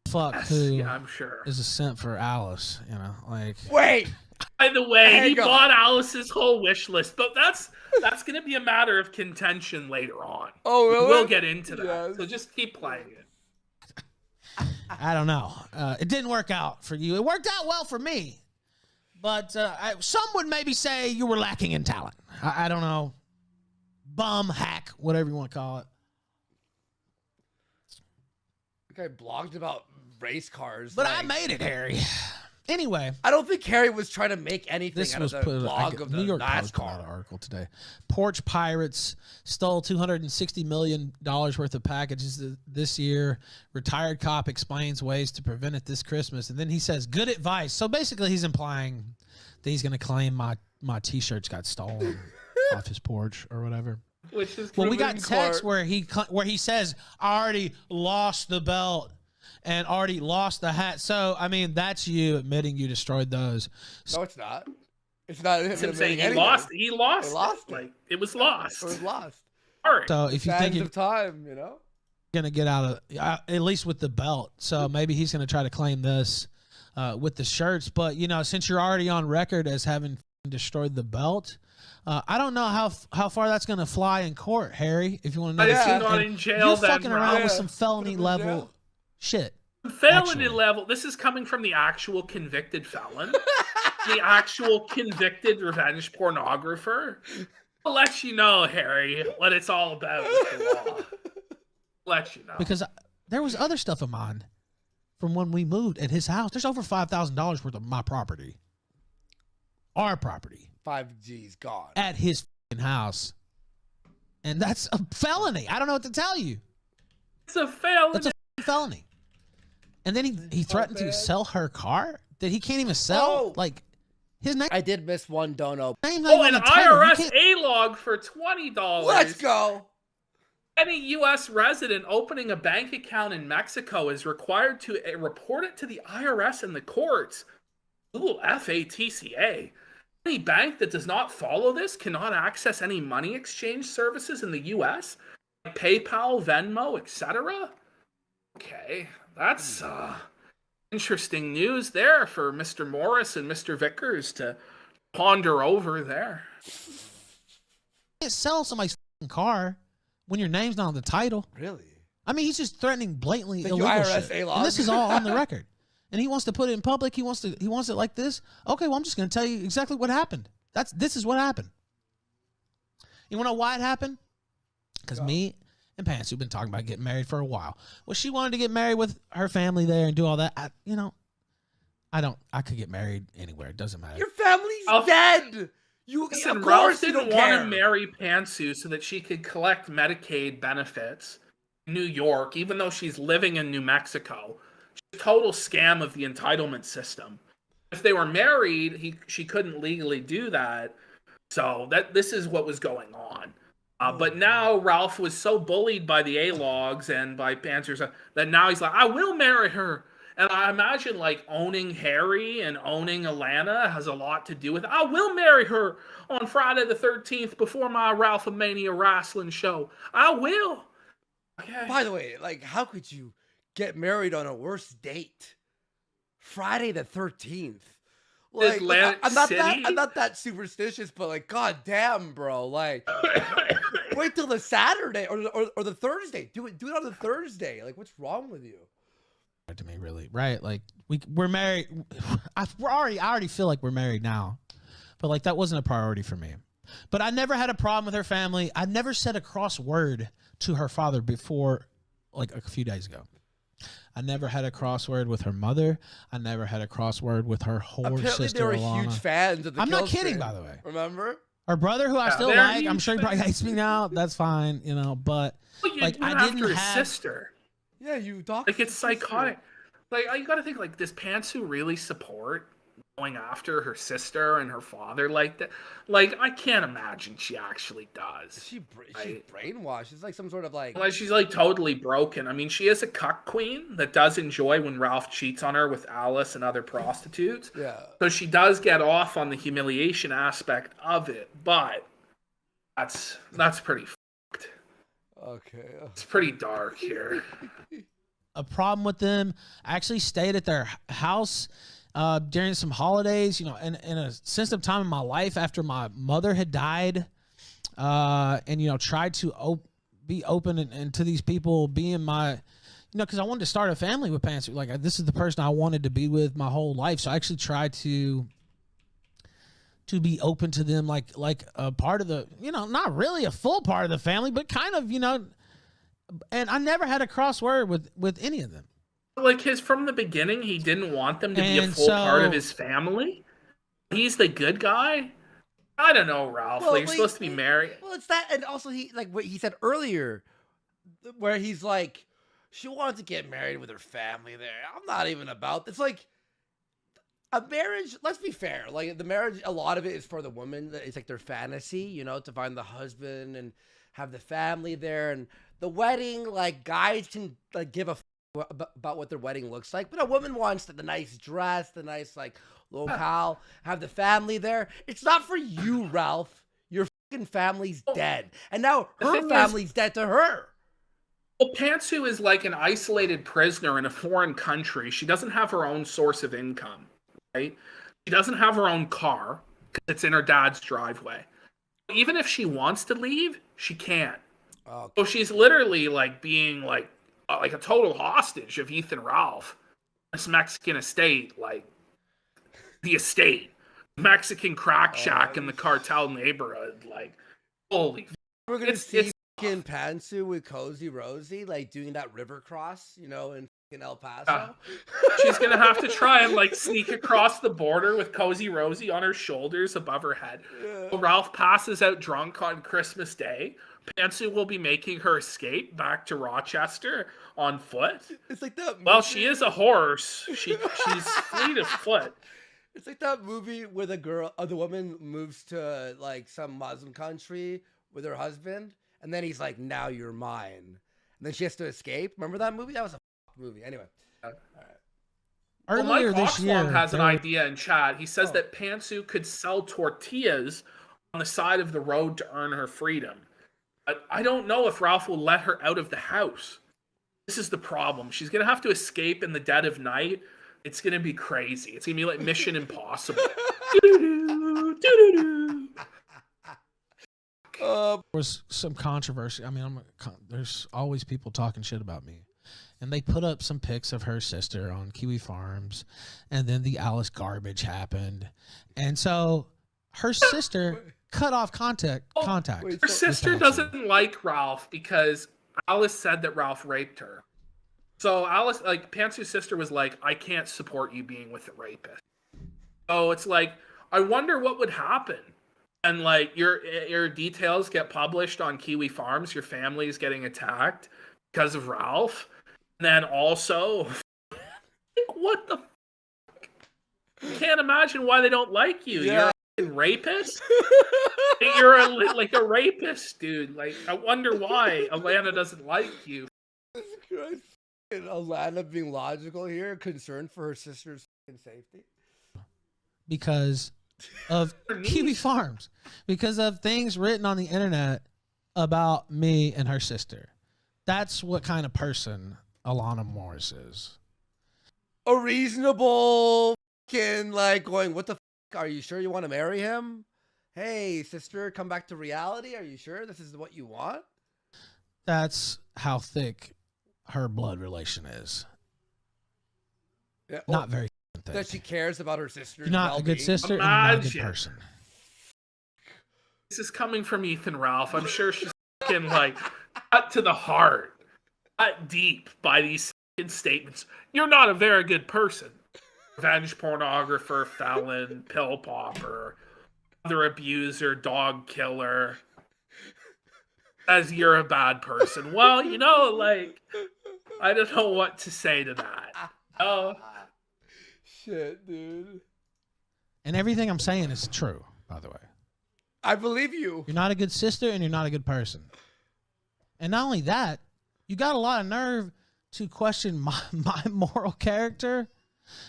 [SPEAKER 3] Fuck
[SPEAKER 1] yes,
[SPEAKER 3] who
[SPEAKER 1] yeah, I'm sure.
[SPEAKER 3] is a simp for Alice, you know, like.
[SPEAKER 2] Wait.
[SPEAKER 1] By the way, he bought Alice's whole wish list, but that's going to be a matter of contention later on.
[SPEAKER 2] Oh, really?
[SPEAKER 1] We'll get into that,
[SPEAKER 2] yes.
[SPEAKER 1] so just keep playing it.
[SPEAKER 3] I don't know. It didn't work out for you. It worked out well for me. But some would maybe say you were lacking in talent. I don't know. Bum, hack, whatever you want to call it.
[SPEAKER 2] I blogged about race cars.
[SPEAKER 3] But I made it, Harry. Anyway.
[SPEAKER 2] I don't think Harry was trying to make anything
[SPEAKER 3] This
[SPEAKER 2] out
[SPEAKER 3] was
[SPEAKER 2] of the
[SPEAKER 3] put
[SPEAKER 2] blog of the
[SPEAKER 3] New York Post put out an article today. Porch pirates stole $260 million worth of packages this year. Retired cop explains ways to prevent it this Christmas. And then he says, good advice. So basically he's implying that he's going to claim my T-shirts got stolen off his porch or whatever.
[SPEAKER 1] Which is
[SPEAKER 3] well, we got text where he says, I already lost the belt and already lost the hat. So, I mean, that's you admitting you destroyed those.
[SPEAKER 2] No, it's not. It's not him
[SPEAKER 1] saying
[SPEAKER 2] he
[SPEAKER 1] lost.
[SPEAKER 2] He lost
[SPEAKER 1] it. Like, it was lost.
[SPEAKER 2] It was lost.
[SPEAKER 1] All right.
[SPEAKER 3] So, if you think
[SPEAKER 2] of time, you know,
[SPEAKER 3] going to get out of at least with the belt. So, maybe he's going to try to claim this with the shirts. But, you know, since you're already on record as having destroyed the belt, I don't know how far that's going to fly in court, Harry, if you want to know.
[SPEAKER 1] You're not in jail.
[SPEAKER 3] You're fucking around with some felony level shit.
[SPEAKER 1] Felony level. This is coming from the actual convicted felon, the actual convicted revenge pornographer. I'll let you know, Harry, what it's all about with the law. Let you know.
[SPEAKER 3] Because there was other stuff of mine from when we moved at his house. There's over $5,000 worth of my property. Our property.
[SPEAKER 2] 5G's gone.
[SPEAKER 3] At his house. And that's a felony. I don't know what to tell you.
[SPEAKER 1] It's a felony.
[SPEAKER 3] That's a felony. And then he threatened to sell her car that he can't even sell. Like, his name.
[SPEAKER 2] I did miss one dono.
[SPEAKER 1] An IRS A-log for $20.
[SPEAKER 2] Let's go.
[SPEAKER 1] Any U.S. resident opening a bank account in Mexico is required to report it to the IRS and the courts. Ooh, FATCA. Any bank that does not follow this cannot access any money exchange services in the U.S., like PayPal, Venmo, etc. Okay, that's interesting news there for Mr. Morris and Mr. Vickers to ponder over there.
[SPEAKER 3] You can't sell somebody's car when your name's not on the title.
[SPEAKER 2] Really?
[SPEAKER 3] I mean, he's just threatening blatantly illegal
[SPEAKER 2] IRS
[SPEAKER 3] shit. And this is all on the record. And he wants to put it in public. He wants it like this. Okay, well, I'm just going to tell you exactly what happened. This is what happened. You want to know why it happened? Because me and Pants, who've been talking about getting married for a while. Well, she wanted to get married with her family there and do all that. I could get married anywhere. It doesn't matter.
[SPEAKER 2] Your family's dead.
[SPEAKER 1] Listen, Ralph didn't want to marry Pantsu so that she could collect Medicaid benefits in New York, even though she's living in New Mexico. Total scam of the entitlement system. If they were married, she couldn't legally do that. So this is what was going on. But now Ralph was so bullied by the A-logs and by Panzers that now he's like, I will marry her. And I imagine like owning Harry and owning Alana has a lot to do with it. I will marry her on Friday the 13th before my Ralph-a-Mania wrestling show. I will. Okay.
[SPEAKER 2] By the way, like, how could you get married on a worse date? Friday the 13th. Like, I'm not that superstitious, but like, god damn, bro. Like, wait till the Saturday or the Thursday. Do it on the Thursday. Like, what's wrong with you?
[SPEAKER 3] To me, really, right? Like, we're married. I already feel like we're married now, but like that wasn't a priority for me. But I never had a problem with her family. I never said a cross word to her father before, like a few days ago. I never had a crossword with her mother. I never had a crossword with her whore sister.
[SPEAKER 2] Apparently, they were
[SPEAKER 3] Alana.
[SPEAKER 2] Huge fans of the
[SPEAKER 3] I'm not
[SPEAKER 2] Kills
[SPEAKER 3] kidding,
[SPEAKER 2] stream.
[SPEAKER 3] by the way.
[SPEAKER 2] Remember?
[SPEAKER 3] Her brother, who I still like, I'm sure he probably
[SPEAKER 1] fans.
[SPEAKER 3] hates me now. That's fine, you know. But like, I didn't
[SPEAKER 1] after his
[SPEAKER 3] have.
[SPEAKER 1] sister.
[SPEAKER 2] Yeah, you talked.
[SPEAKER 1] Like, it's psychotic. Like, you gotta think, like, does Pantsu really support going after her sister and her father like that? Like, I can't imagine she actually does.
[SPEAKER 2] She's brainwashed. It's like some sort of like.
[SPEAKER 1] Like, she's like totally broken. I mean, she is a cuck queen that does enjoy when Ralph cheats on her with Alice and other prostitutes.
[SPEAKER 2] Yeah.
[SPEAKER 1] So she does get off on the humiliation aspect of it, but that's pretty fucked.
[SPEAKER 2] Okay.
[SPEAKER 1] It's pretty dark here.
[SPEAKER 3] A problem with them. I actually stayed at their house during some holidays, you know, in a sensitive time in my life after my mother had died, and, you know, tried to be open and to these people being my, you know, because I wanted to start a family with Pantsu. Like, this is the person I wanted to be with my whole life. So I actually tried to be open to them, like a part of the, you know, not really a full part of the family, but kind of, you know. And I never had a crossword with any of them.
[SPEAKER 1] Like, from the beginning, he didn't want them to be a full part of his family. He's the good guy. I don't know, Ralph.
[SPEAKER 2] Well,
[SPEAKER 1] like, you're supposed to be married.
[SPEAKER 2] Well, it's that, and also he, like what he said earlier, where he's like, she wanted to get married with her family there. I'm not even about. It's like a marriage. Let's be fair. Like, the marriage, a lot of it is for the woman. It's like their fantasy, you know, to find the husband and have the family there, and the wedding. Like, guys can like give a about what their wedding looks like, but a woman wants the nice dress, the nice like locale, have the family there. It's not for you, Ralph. Your fucking family's dead, and now her family's dead to her.
[SPEAKER 1] Well, Pantsu is like an isolated prisoner in a foreign country. She doesn't have her own source of income, right? She doesn't have her own car because it's in her dad's driveway. Even if she wants to leave, she can't.
[SPEAKER 2] Okay.
[SPEAKER 1] So she's literally like being like a total hostage of Ethan Ralph, this Mexican estate, like the estate, Mexican crack shack in the cartel neighborhood. Like, holy,
[SPEAKER 2] we're gonna see fucking Pantsu with Cozy Rosie like doing that river cross, you know, in El Paso.
[SPEAKER 1] She's gonna have to try and like sneak across the border with Cozy Rosie on her shoulders above her head. Yeah. Ralph passes out drunk on Christmas Day. Pantsu will be making her escape back to Rochester on foot.
[SPEAKER 2] It's like that movie.
[SPEAKER 1] Well, she is a horse. She's fleet of foot.
[SPEAKER 2] It's like that movie where the woman moves to like some Muslim country with her husband, and then he's like, "Now you're mine," and then she has to escape. Remember that movie? That was a movie. Anyway. All right.
[SPEAKER 3] Earlier
[SPEAKER 1] Mike
[SPEAKER 3] this year,
[SPEAKER 1] Hawksworm has an idea in chat. He says that Pantsu could sell tortillas on the side of the road to earn her freedom. But I don't know if Ralph will let her out of the house. This is the problem. She's going to have to escape in the dead of night. It's going to be crazy. It's going to be like Mission Impossible.
[SPEAKER 3] There was some controversy. I mean, there's always people talking shit about me. And they put up some pics of her sister on Kiwi Farms. And then the Alice garbage happened. And so her sister cut off contact.
[SPEAKER 1] Her sister doesn't like Ralph because Alice said that Ralph raped her. So Alice, like, Pantsu's sister was like, I can't support you being with a rapist. So it's like, I wonder what would happen. And like your details get published on Kiwi Farms, your family is getting attacked because of Ralph. And then also, like, what the fuck? I can't imagine why they don't like you.
[SPEAKER 2] Yeah.
[SPEAKER 1] You're a rapist? You're like a rapist, dude. Like, I wonder why Alana doesn't like you.
[SPEAKER 2] And Alana being logical here, concerned for her sister's safety.
[SPEAKER 3] Because of Kiwi Farms. Because of things written on the internet about me and her sister. That's what kind of person Alana Morris is.
[SPEAKER 2] A reasonable like going, what the fuck? Are you sure you want to marry him? Hey, sister, come back to reality. Are you sure this is what you want?
[SPEAKER 3] That's how thick her blood relation is.
[SPEAKER 2] Yeah,
[SPEAKER 3] not very thick.
[SPEAKER 2] That she cares about her sister.
[SPEAKER 3] You're not a good sister and you're not a good person.
[SPEAKER 1] This is coming from Ethan Ralph. I'm sure she's fucking like cut to the heart, cut deep by these statements. You're not a very good person. Revenge pornographer, felon, pill popper, other abuser, dog killer. As you're a bad person. Well, you know, like, I don't know what to say to that. Oh,
[SPEAKER 2] shit, dude.
[SPEAKER 3] And everything I'm saying is true, by the way.
[SPEAKER 2] I believe you.
[SPEAKER 3] You're not a good sister and you're not a good person. And not only that, you got a lot of nerve to question my moral character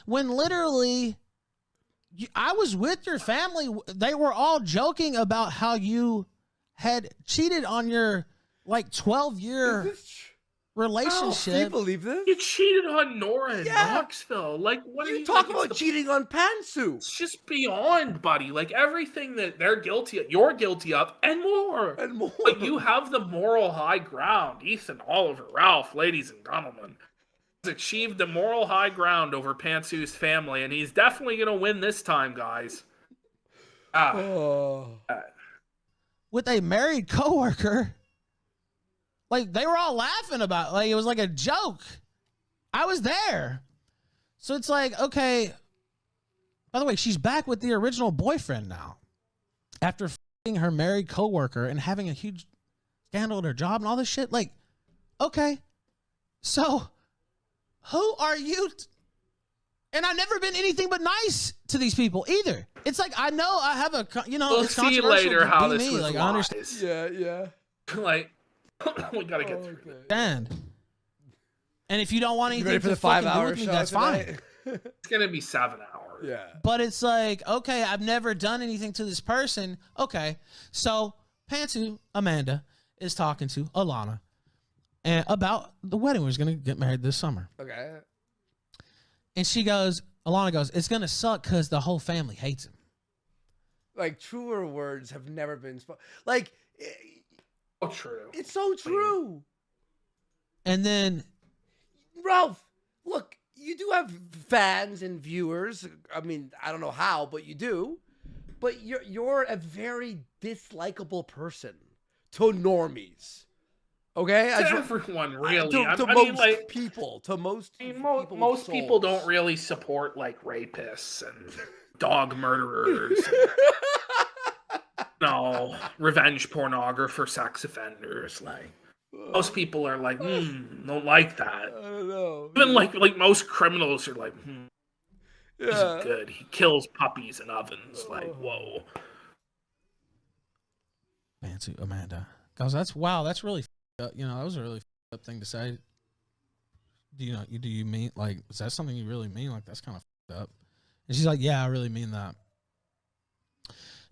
[SPEAKER 3] when literally I was with your family. They were all joking about how you had cheated on your like 12-year relationship.
[SPEAKER 2] Do you believe this?
[SPEAKER 1] You cheated on Nora in Knoxville. Like, what are you
[SPEAKER 2] talking about? Cheating on Pantsu?
[SPEAKER 1] It's just beyond, buddy. Like, everything that they're guilty of, you're guilty of, and more.
[SPEAKER 2] And more.
[SPEAKER 1] But you have the moral high ground. Ethan, Oliver, Ralph, ladies and gentlemen, has achieved the moral high ground over Pantsu's family, and he's definitely going to win this time, guys.
[SPEAKER 3] With a married coworker. Like, they were all laughing about it. Like, it was like a joke. I was there. So it's like, okay. By the way, she's back with the original boyfriend now. After f***ing her married coworker and having a huge scandal at her job and all this shit. Like, okay. So, who are you? And I've never been anything but nice to these people either. It's like, I know I have a, you know,
[SPEAKER 1] we'll
[SPEAKER 3] it's
[SPEAKER 1] see
[SPEAKER 3] controversial
[SPEAKER 1] later how
[SPEAKER 3] to
[SPEAKER 1] this
[SPEAKER 3] me.
[SPEAKER 1] was
[SPEAKER 3] Like,
[SPEAKER 1] lies.
[SPEAKER 3] I understand.
[SPEAKER 2] Yeah.
[SPEAKER 1] Like, we gotta get through this.
[SPEAKER 3] And if you don't want anything
[SPEAKER 2] ready for
[SPEAKER 3] to
[SPEAKER 2] the
[SPEAKER 3] fucking
[SPEAKER 2] 5-hour
[SPEAKER 3] do with me,
[SPEAKER 2] show
[SPEAKER 3] that's
[SPEAKER 2] tonight?
[SPEAKER 3] fine.
[SPEAKER 1] It's gonna be 7 hours.
[SPEAKER 2] Yeah.
[SPEAKER 3] But it's like, okay, I've never done anything to this person. Okay. So Pantsu, Amanda, is talking to Alana and about the wedding. We're going to get married this summer.
[SPEAKER 2] Okay.
[SPEAKER 3] And Alana goes, it's going to suck because the whole family hates him.
[SPEAKER 2] Like, truer words have never been spoken. Like,
[SPEAKER 1] So true.
[SPEAKER 2] it's so true.
[SPEAKER 3] And then,
[SPEAKER 2] Ralph, look, you do have fans and viewers. I mean, I don't know how, but you do. But you're a very dislikable person to normies. Okay?
[SPEAKER 1] To everyone, really.
[SPEAKER 2] To most people. To most people.
[SPEAKER 1] Most people don't really support, like, rapists and dog murderers. No, revenge pornographer, sex offenders. Like, most people are like, don't like that.
[SPEAKER 2] I don't know.
[SPEAKER 1] Even like most criminals are like, this
[SPEAKER 2] Yeah.
[SPEAKER 1] is good. He kills puppies in ovens. Like, whoa.
[SPEAKER 3] Pantsu, Amanda goes, that's really, that was a really up thing to say. Do you mean, like, is that something you really mean? Like, that's kind of up. And she's like, yeah, I really mean that.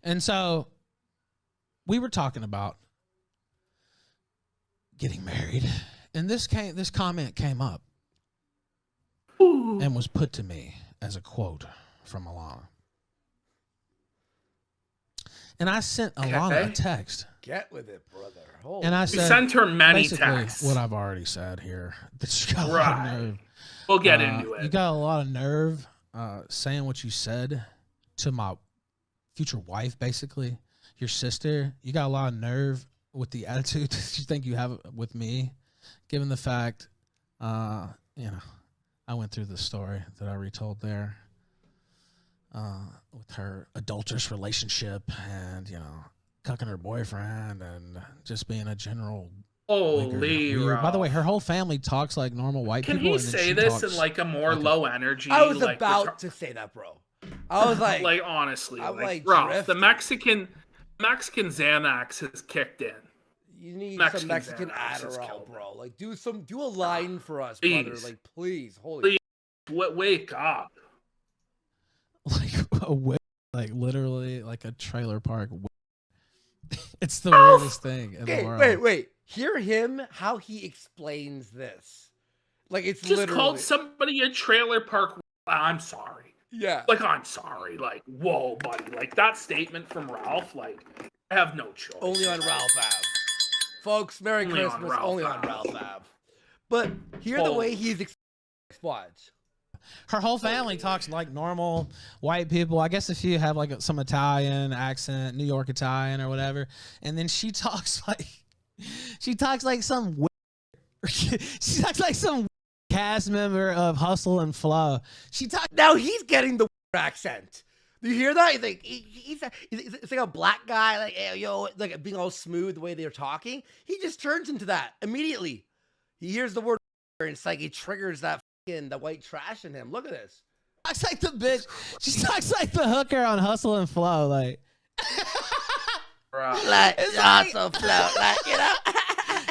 [SPEAKER 3] And so we were talking about getting married, and this comment came up and was put to me as a quote from Alana. And I sent Alana a text.
[SPEAKER 2] Get with it, brother.
[SPEAKER 3] And I said,
[SPEAKER 1] sent her many
[SPEAKER 3] basically
[SPEAKER 1] texts.
[SPEAKER 3] what I've already said here. That you got a lot of nerve.
[SPEAKER 1] We'll get into it.
[SPEAKER 3] You got a lot of nerve saying what you said to my future wife, basically, your sister. You got a lot of nerve with the attitude that you think you have with me, given the fact, I went through the story that I retold there with her adulterous relationship and, cucking her boyfriend and just being a general.
[SPEAKER 1] Holy Ralph.
[SPEAKER 3] By the way, her whole family talks like normal white
[SPEAKER 1] Can
[SPEAKER 3] people.
[SPEAKER 1] he say this in like a more low energy?
[SPEAKER 2] I was about to say that, bro. I was like,
[SPEAKER 1] like honestly,
[SPEAKER 2] I'm like
[SPEAKER 1] Ralph,
[SPEAKER 2] drifting.
[SPEAKER 1] the Mexican Xanax has kicked in.
[SPEAKER 2] You need
[SPEAKER 1] Mexican
[SPEAKER 2] some Mexican
[SPEAKER 1] Xanax has
[SPEAKER 2] Adderall,
[SPEAKER 1] killed
[SPEAKER 2] bro. Like, do a line for us,
[SPEAKER 1] Please.
[SPEAKER 2] brother. Like, please, holy.
[SPEAKER 1] Wake up.
[SPEAKER 3] Like a whip, like literally like a trailer park whip. It's the weirdest thing in the world.
[SPEAKER 2] Wait. Hear him, how he explains this. Like, it's
[SPEAKER 1] Just
[SPEAKER 2] literally.
[SPEAKER 1] called somebody a trailer park. I'm sorry.
[SPEAKER 2] Yeah.
[SPEAKER 1] Like, I'm sorry. Like, whoa, buddy. Like, that statement from Ralph, like, I have no choice.
[SPEAKER 2] Only on Ralph Ave. Folks, Merry Christmas. Only on Ralph Ave. But hear the way he's watch.
[SPEAKER 3] Her whole family talks like normal white people. I guess if you have like some Italian accent, New York Italian or whatever, and then she talks like some she talks like some cast member of Hustle and Flow.
[SPEAKER 2] Now he's getting the accent. Do you hear that? He's like, it's like a black guy, like, hey, yo, like being all smooth the way they're talking. He just turns into that immediately. He hears the word and it's like he triggers that the white trash in him. Look at this.
[SPEAKER 3] Talks like the bitch. She talks like the hooker on Hustle and Flow, like.
[SPEAKER 2] Like Hustle Flow, like, you know.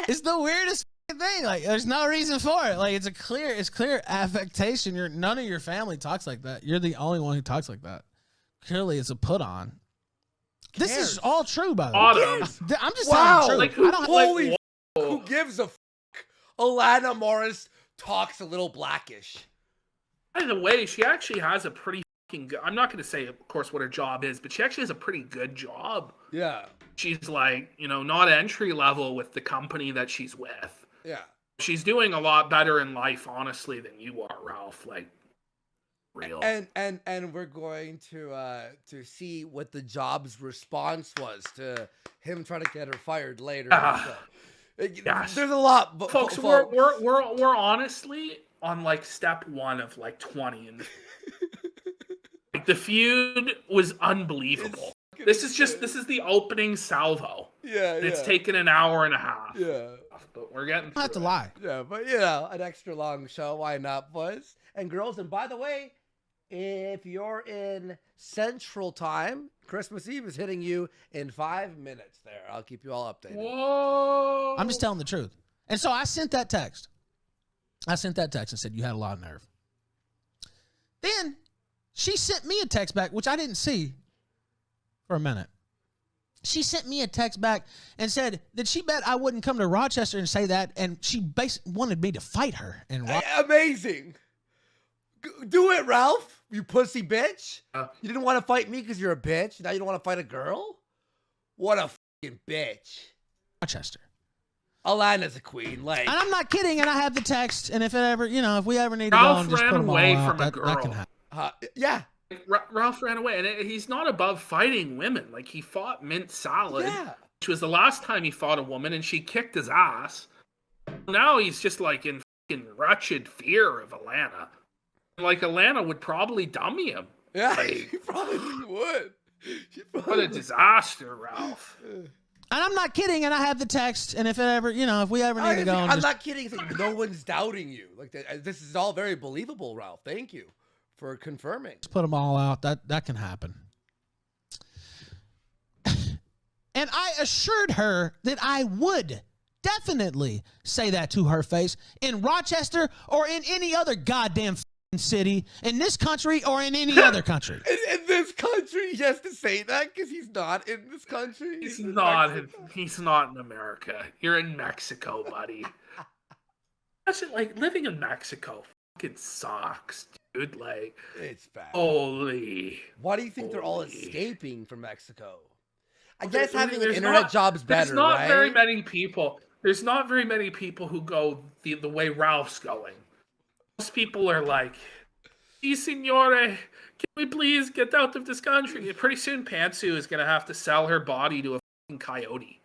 [SPEAKER 3] It's the weirdest thing. Like, there's no reason for it. Like, it's clear affectation. None of your family talks like that. You're the only one who talks like that. Clearly, it's a put on. This is all true, by the way. I'm just telling the truth.
[SPEAKER 2] Like, holy who gives a Alana Morris talks a little blackish.
[SPEAKER 1] By the way, she actually has a pretty fucking good, I'm not going to say, of course, what her job is, but she actually has a pretty good job.
[SPEAKER 2] Yeah.
[SPEAKER 1] She's like, you know, not entry level with the company that she's with.
[SPEAKER 2] Yeah.
[SPEAKER 1] She's doing a lot better in life, honestly, than you are, Ralph. Like, real.
[SPEAKER 2] And we're going to see what the job's response was to him trying to get her fired later.
[SPEAKER 1] Yes.
[SPEAKER 2] There's a lot, but
[SPEAKER 1] folks, we're honestly on like step 1 of like 20, and like the feud was unbelievable. This is the opening salvo.
[SPEAKER 2] Yeah,
[SPEAKER 1] it's taken an hour and a half.
[SPEAKER 2] Yeah,
[SPEAKER 1] but we're getting.
[SPEAKER 3] I have to lie.
[SPEAKER 2] Yeah, but you know, an extra long show. Why not, boys and girls? And by the way, if you're in Central Time, Christmas Eve is hitting you in 5 minutes. There, I'll keep you all updated.
[SPEAKER 1] Whoa!
[SPEAKER 3] I'm just telling the truth. And so I sent that text. And said you had a lot of nerve. Then she sent me a text back, which I didn't see for a minute. She sent me a text back and said that she bet I wouldn't come to Rochester and say that, and she basically wanted me to fight her.
[SPEAKER 2] Amazing. Do it, Ralph, you pussy bitch. You didn't want to fight me because you're a bitch. Now you don't want to fight a girl? What a fucking bitch.
[SPEAKER 3] Rochester.
[SPEAKER 2] Alana's a queen. Like,
[SPEAKER 3] and I'm not kidding, and I have the text, and if we ever need to
[SPEAKER 1] Ralph
[SPEAKER 3] go and just
[SPEAKER 1] ran
[SPEAKER 3] put them
[SPEAKER 1] away
[SPEAKER 3] all
[SPEAKER 1] from
[SPEAKER 3] out,
[SPEAKER 1] a girl.
[SPEAKER 3] that can happen.
[SPEAKER 2] Yeah.
[SPEAKER 1] Ralph ran away, and he's not above fighting women. Like, he fought Mint Salad, which was the last time he fought a woman, and she kicked his ass. Now he's just like in fucking wretched fear of Alana. Like, Alana would probably dummy him.
[SPEAKER 2] Yeah,
[SPEAKER 1] like,
[SPEAKER 2] she probably would.
[SPEAKER 1] What a disaster, Ralph.
[SPEAKER 3] And I'm not kidding, and I have the text, and if we ever need to go.
[SPEAKER 2] I'm not kidding. Like, no one's doubting you. Like, this is all very believable, Ralph. Thank you for confirming.
[SPEAKER 3] Let's put them all out. That can happen. And I assured her that I would definitely say that to her face in Rochester or in any other goddamn city in this country or in any other country.
[SPEAKER 2] In this country, he has to say that because he's not in this country.
[SPEAKER 1] He's not in America. You're in Mexico, buddy. That's it. Like, living in Mexico fucking sucks, dude. Like,
[SPEAKER 2] it's bad.
[SPEAKER 1] Holy.
[SPEAKER 2] Why do you think they're all escaping from Mexico? I guess having an internet job's better,
[SPEAKER 1] There's not
[SPEAKER 2] right?
[SPEAKER 1] very many people. There's not very many people who go the way Ralph's going. Most people are like, "Sí, signore, can we please get out of this country?" Pretty soon, Pantsu is gonna have to sell her body to a fucking coyote.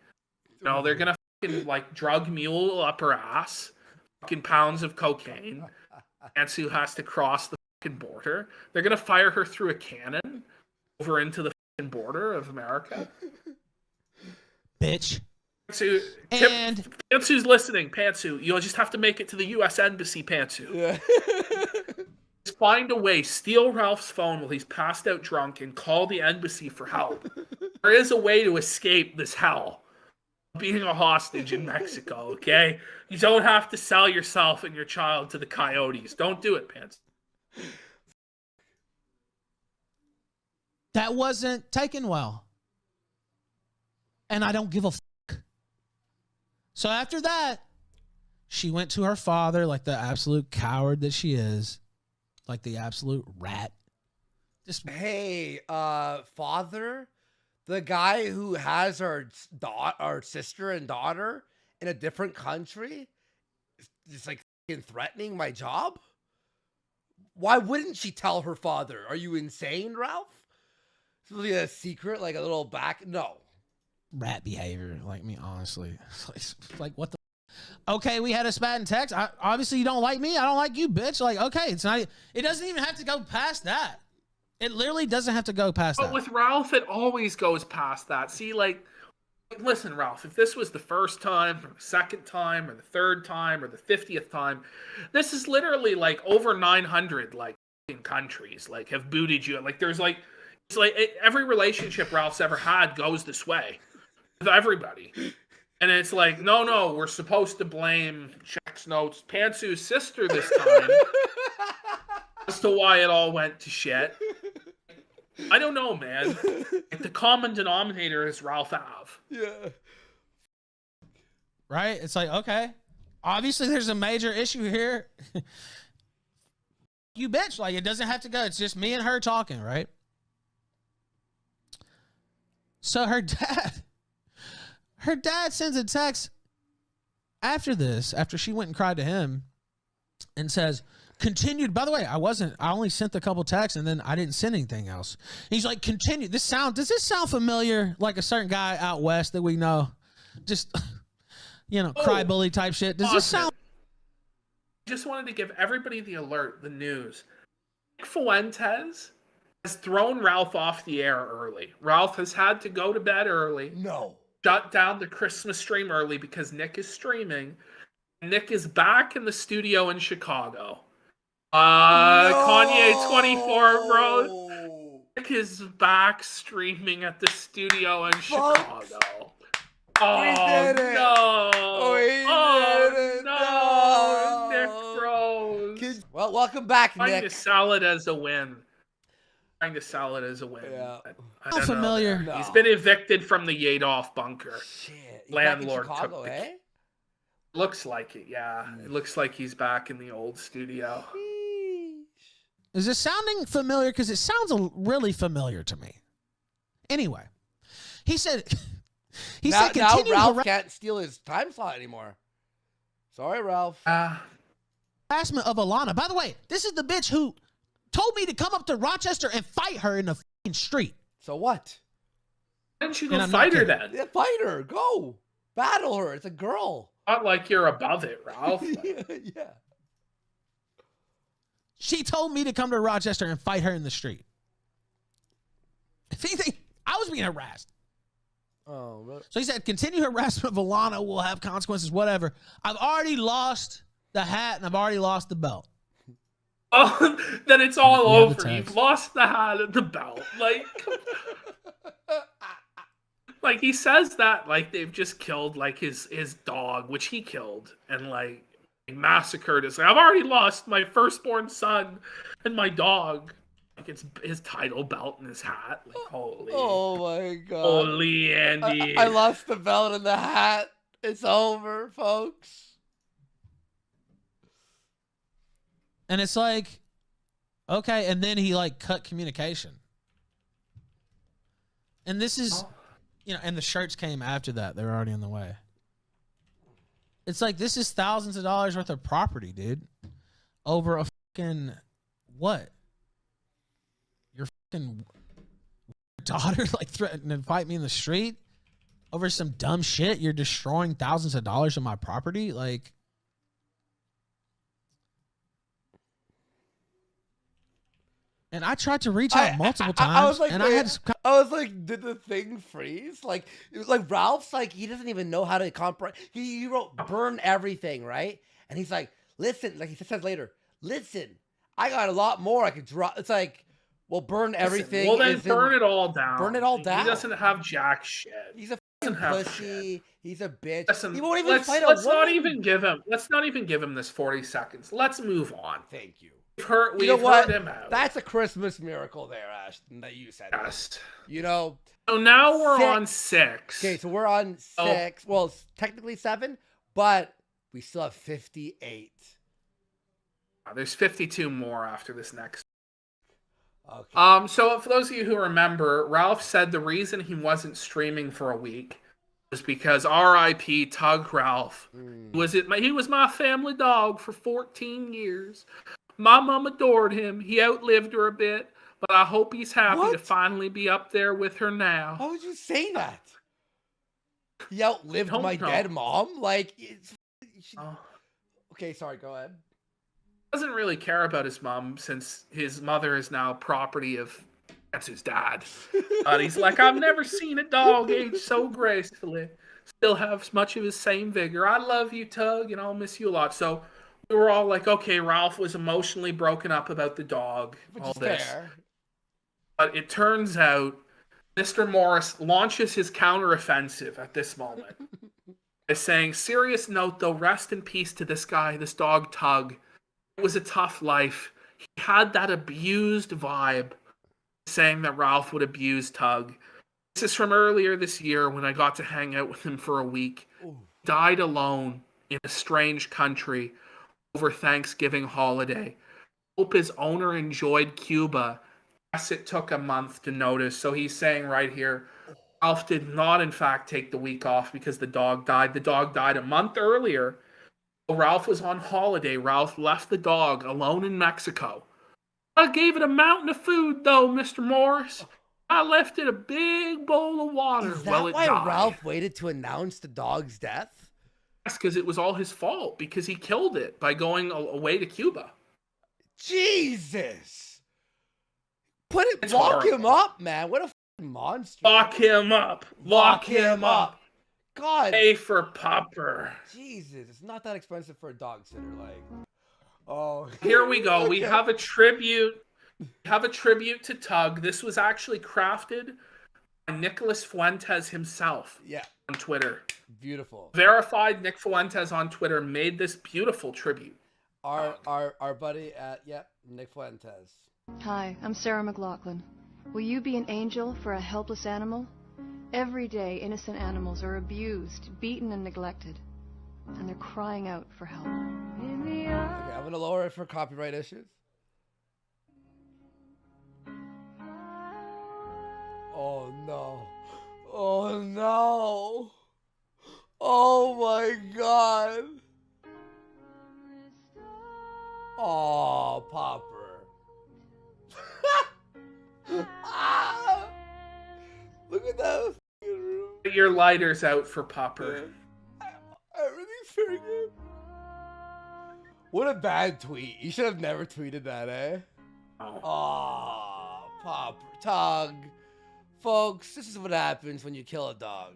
[SPEAKER 1] You know, they're gonna fucking like drug mule up her ass, fucking pounds of cocaine. Pantsu has to cross the fucking border. They're gonna fire her through a cannon over into the fucking border of America.
[SPEAKER 3] Bitch.
[SPEAKER 1] Pantsu's listening. Pantsu, you'll just have to make it to the U.S. Embassy, Pantsu.
[SPEAKER 2] Yeah.
[SPEAKER 1] Just find a way, steal Ralph's phone while he's passed out drunk, and call the embassy for help. There is a way to escape this hell. Being a hostage in Mexico, okay? You don't have to sell yourself and your child to the coyotes. Don't do it, Pantsu.
[SPEAKER 3] That wasn't taken well. And I don't give a fuck. So after that, she went to her father like the absolute coward that she is. Like the absolute rat. Just,
[SPEAKER 2] hey, father, the guy who has our sister and daughter in a different country is just like fucking threatening my job. why wouldn't she tell her father? Are you insane, Ralph? It's really a secret, like a little back. No.
[SPEAKER 3] Rat behavior, like me, honestly. Like what the? Okay, we had a spat in text. Obviously, you don't like me. I don't like you, bitch. Like, okay, it's not. It doesn't even have to go past that. It literally doesn't have to go past that.
[SPEAKER 1] But with Ralph, it always goes past that. See, like, listen, Ralph, if this was the first time, or the second time, or the third time, or the 50th time, this is literally like over 900 like countries like have booted you. Like, there's like, it's like every relationship Ralph's ever had goes this way with everybody. And it's like, no, we're supposed to blame Chex Notes Pantsu's sister this time as to why it all went to shit. I don't know, man. Like, the common denominator is Ralph Ave.
[SPEAKER 2] Yeah.
[SPEAKER 3] Right? It's like, okay, obviously there's a major issue here. You bitch, like it doesn't have to go. It's just me and her talking, right? So her dad sends a text after this, after she went and cried to him and says, continued. By the way, I only sent a couple texts and then I didn't send anything else. He's like, continue. Does this sound familiar? Like a certain guy out west that we know, just, cry bully type shit. Does this sound?
[SPEAKER 1] Just wanted to give everybody the alert, the news. Nick Fuentes has thrown Ralph off the air early. Ralph has had to go to bed early.
[SPEAKER 2] No.
[SPEAKER 1] Shut down the Christmas stream early because Nick is streaming. Nick is back in the studio in Chicago. Kanye 24, bro. Nick is back streaming at the studio in Chicago. Oh,
[SPEAKER 2] he did it.
[SPEAKER 1] No.
[SPEAKER 2] Oh, he did it.
[SPEAKER 1] No. Nick Bros.
[SPEAKER 2] Well, welcome back, Nick.
[SPEAKER 1] Trying to sell it as a win. Yeah. I don't
[SPEAKER 3] familiar.
[SPEAKER 1] Know. No. He's been evicted from the Yadoff bunker.
[SPEAKER 2] Shit.
[SPEAKER 1] Landlord
[SPEAKER 2] back in Chicago,
[SPEAKER 1] took
[SPEAKER 2] eh?
[SPEAKER 1] Looks like it, yeah. It looks like he's back in the old studio.
[SPEAKER 3] Is this sounding familiar? Because it sounds really familiar to me. Anyway, he said,
[SPEAKER 2] now Ralph can't steal his time slot anymore. Sorry, Ralph.
[SPEAKER 3] Harassment of Alana. By the way, this is the bitch who told me to come up to Rochester and fight her in the fucking street.
[SPEAKER 2] So what?
[SPEAKER 1] Why didn't you go fight her then?
[SPEAKER 2] Yeah, fight her. Go. Battle her. It's a girl.
[SPEAKER 1] Not like you're above it, Ralph.
[SPEAKER 2] Yeah.
[SPEAKER 3] She told me to come to Rochester and fight her in the street. If anything, I was being harassed.
[SPEAKER 2] Oh, really?
[SPEAKER 3] So he said, continue harassment of Alana will have consequences, whatever. I've already lost the hat and I've already lost the belt.
[SPEAKER 1] Oh, then it's all over. You've lost the hat and the belt. Like he says that like they've just killed like his dog, which he killed, and like massacred. It's like, I've already lost my firstborn son and my dog. Like it's his title belt and his hat. Like holy.
[SPEAKER 2] Oh my god.
[SPEAKER 1] Holy Andy.
[SPEAKER 2] I lost the belt and the hat. It's over, folks.
[SPEAKER 3] And it's like, okay, and then he like cut communication. And this is, and the shirts came after that. They were already on the way. It's like, this is thousands of dollars worth of property, dude. Over a fucking, what? Your fucking daughter like threatened to fight me in the street? Over some dumb shit? You're destroying thousands of dollars of my property? Like, and I tried to reach out multiple times.
[SPEAKER 2] I was like,
[SPEAKER 3] and
[SPEAKER 2] I was like, did the thing freeze? Like Ralph's like, he doesn't even know how to comprehend. He wrote burn everything, right? And he's like, listen, like he says later, listen, I got a lot more I could drop. It's like, well, burn everything.
[SPEAKER 1] Well, then burn it all down.
[SPEAKER 2] Burn it all down.
[SPEAKER 1] He doesn't have jack shit.
[SPEAKER 2] He's a pussy. He's a bitch.
[SPEAKER 1] Listen,
[SPEAKER 2] he won't even fight a
[SPEAKER 1] let's
[SPEAKER 2] woman.
[SPEAKER 1] Let's not even give him this 40 seconds. Let's move on.
[SPEAKER 2] Thank you.
[SPEAKER 1] We've heard him out.
[SPEAKER 2] That's a Christmas miracle there, Ashton, that you said.
[SPEAKER 1] Yes.
[SPEAKER 2] So
[SPEAKER 1] now we're on 6.
[SPEAKER 2] Okay, so we're on 6. Well, it's technically 7, but we still have 58.
[SPEAKER 1] There's 52 more after this next.
[SPEAKER 2] Okay.
[SPEAKER 1] So for those of you who remember, Ralph said the reason he wasn't streaming for a week was because R.I.P. Tug Ralph he was my family dog for 14 years. My mom adored him. He outlived her a bit, but I hope he's happy to finally be up there with her now.
[SPEAKER 2] Why would you say that? He outlived my dead mom? Like, okay, sorry, go ahead.
[SPEAKER 1] Doesn't really care about his mom since his mother is now property of, that's his dad. But he's like, I've never seen a dog age so gracefully. Still have much of his same vigor. I love you, Tug, and I'll miss you a lot. So we were all like, okay, Ralph was emotionally broken up about the dog.
[SPEAKER 2] Which
[SPEAKER 1] all
[SPEAKER 2] is
[SPEAKER 1] this.
[SPEAKER 2] fair.
[SPEAKER 1] But it turns out Mr. Morris launches his counteroffensive at this moment. By saying, serious note though, rest in peace to this guy, this dog Tug. It was a tough life. He had that abused vibe, saying that Ralph would abuse Tug. This is from earlier this year when I got to hang out with him for a week.
[SPEAKER 2] Ooh.
[SPEAKER 1] Died alone in a strange country over Thanksgiving holiday. Hope his owner enjoyed Cuba. Yes, it took a month to notice. So he's saying right here, Ralph did not in fact take the week off because the dog died. The dog died a month earlier. Ralph was on holiday. Ralph left the dog alone in Mexico. I gave it a mountain of food, though, Mr. Morris. I left it a big bowl of water.
[SPEAKER 2] Is that why Ralph waited to announce the dog's death?
[SPEAKER 1] Yes, because it was all his fault, because he killed it by going away to Cuba.
[SPEAKER 2] Jesus! Lock him up, man. What a fucking monster.
[SPEAKER 1] Lock him up. Lock him up.
[SPEAKER 2] God.
[SPEAKER 1] Pay for Popper.
[SPEAKER 2] Jesus, it's not that expensive for a dog sitter. Like, oh.
[SPEAKER 1] Here we go. Okay. We have a tribute. To Tug. This was actually crafted by Nicholas Fuentes himself.
[SPEAKER 2] Yeah.
[SPEAKER 1] On Twitter.
[SPEAKER 2] Beautiful.
[SPEAKER 1] Verified Nick Fuentes on Twitter made this beautiful tribute.
[SPEAKER 2] Our buddy at Nick Fuentes.
[SPEAKER 4] Hi, I'm Sarah McLaughlin. Will you be an angel for a helpless animal? Every day, innocent animals are abused, beaten, and neglected. And they're crying out for help.
[SPEAKER 2] Okay, I'm going to lower it for copyright issues. Oh, no. Oh, no. Oh, my God. Oh, Popper. Look at that.
[SPEAKER 1] Get your lighters out for Popper.
[SPEAKER 2] Everything's very good. What a bad tweet. You should have never tweeted that, eh? Oh, Popper. Tug. Folks, this is what happens when you kill a dog.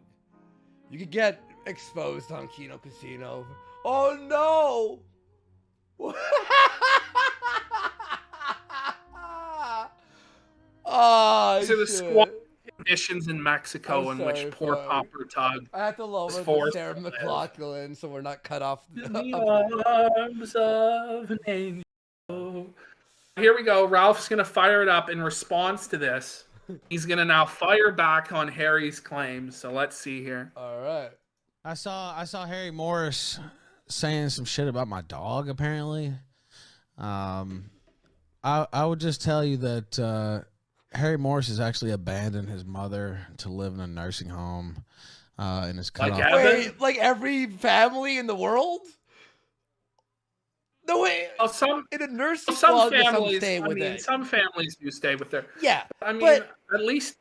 [SPEAKER 2] You could get exposed on Kino Casino. Oh, no. Oh,
[SPEAKER 1] these are the squad conditions in Mexico in which poor Popper Tug.
[SPEAKER 2] I have to lower the Sarah McLaughlin so we're not cut off.
[SPEAKER 1] In the arms of an angel. Here we go. Ralph's gonna fire it up in response to this. He's gonna now fire back on Harry's claims. So let's see here.
[SPEAKER 2] All right.
[SPEAKER 3] I saw Harry Morris saying some shit about my dog. Apparently, I would just tell you that Harry Morris has actually abandoned his mother to live in a nursing home, and is cut off.
[SPEAKER 2] Wait, like every family in the world? No way.
[SPEAKER 1] Well, some
[SPEAKER 2] in a nursing
[SPEAKER 1] some families. Some families do stay with their.
[SPEAKER 2] Yeah,
[SPEAKER 1] I mean, at least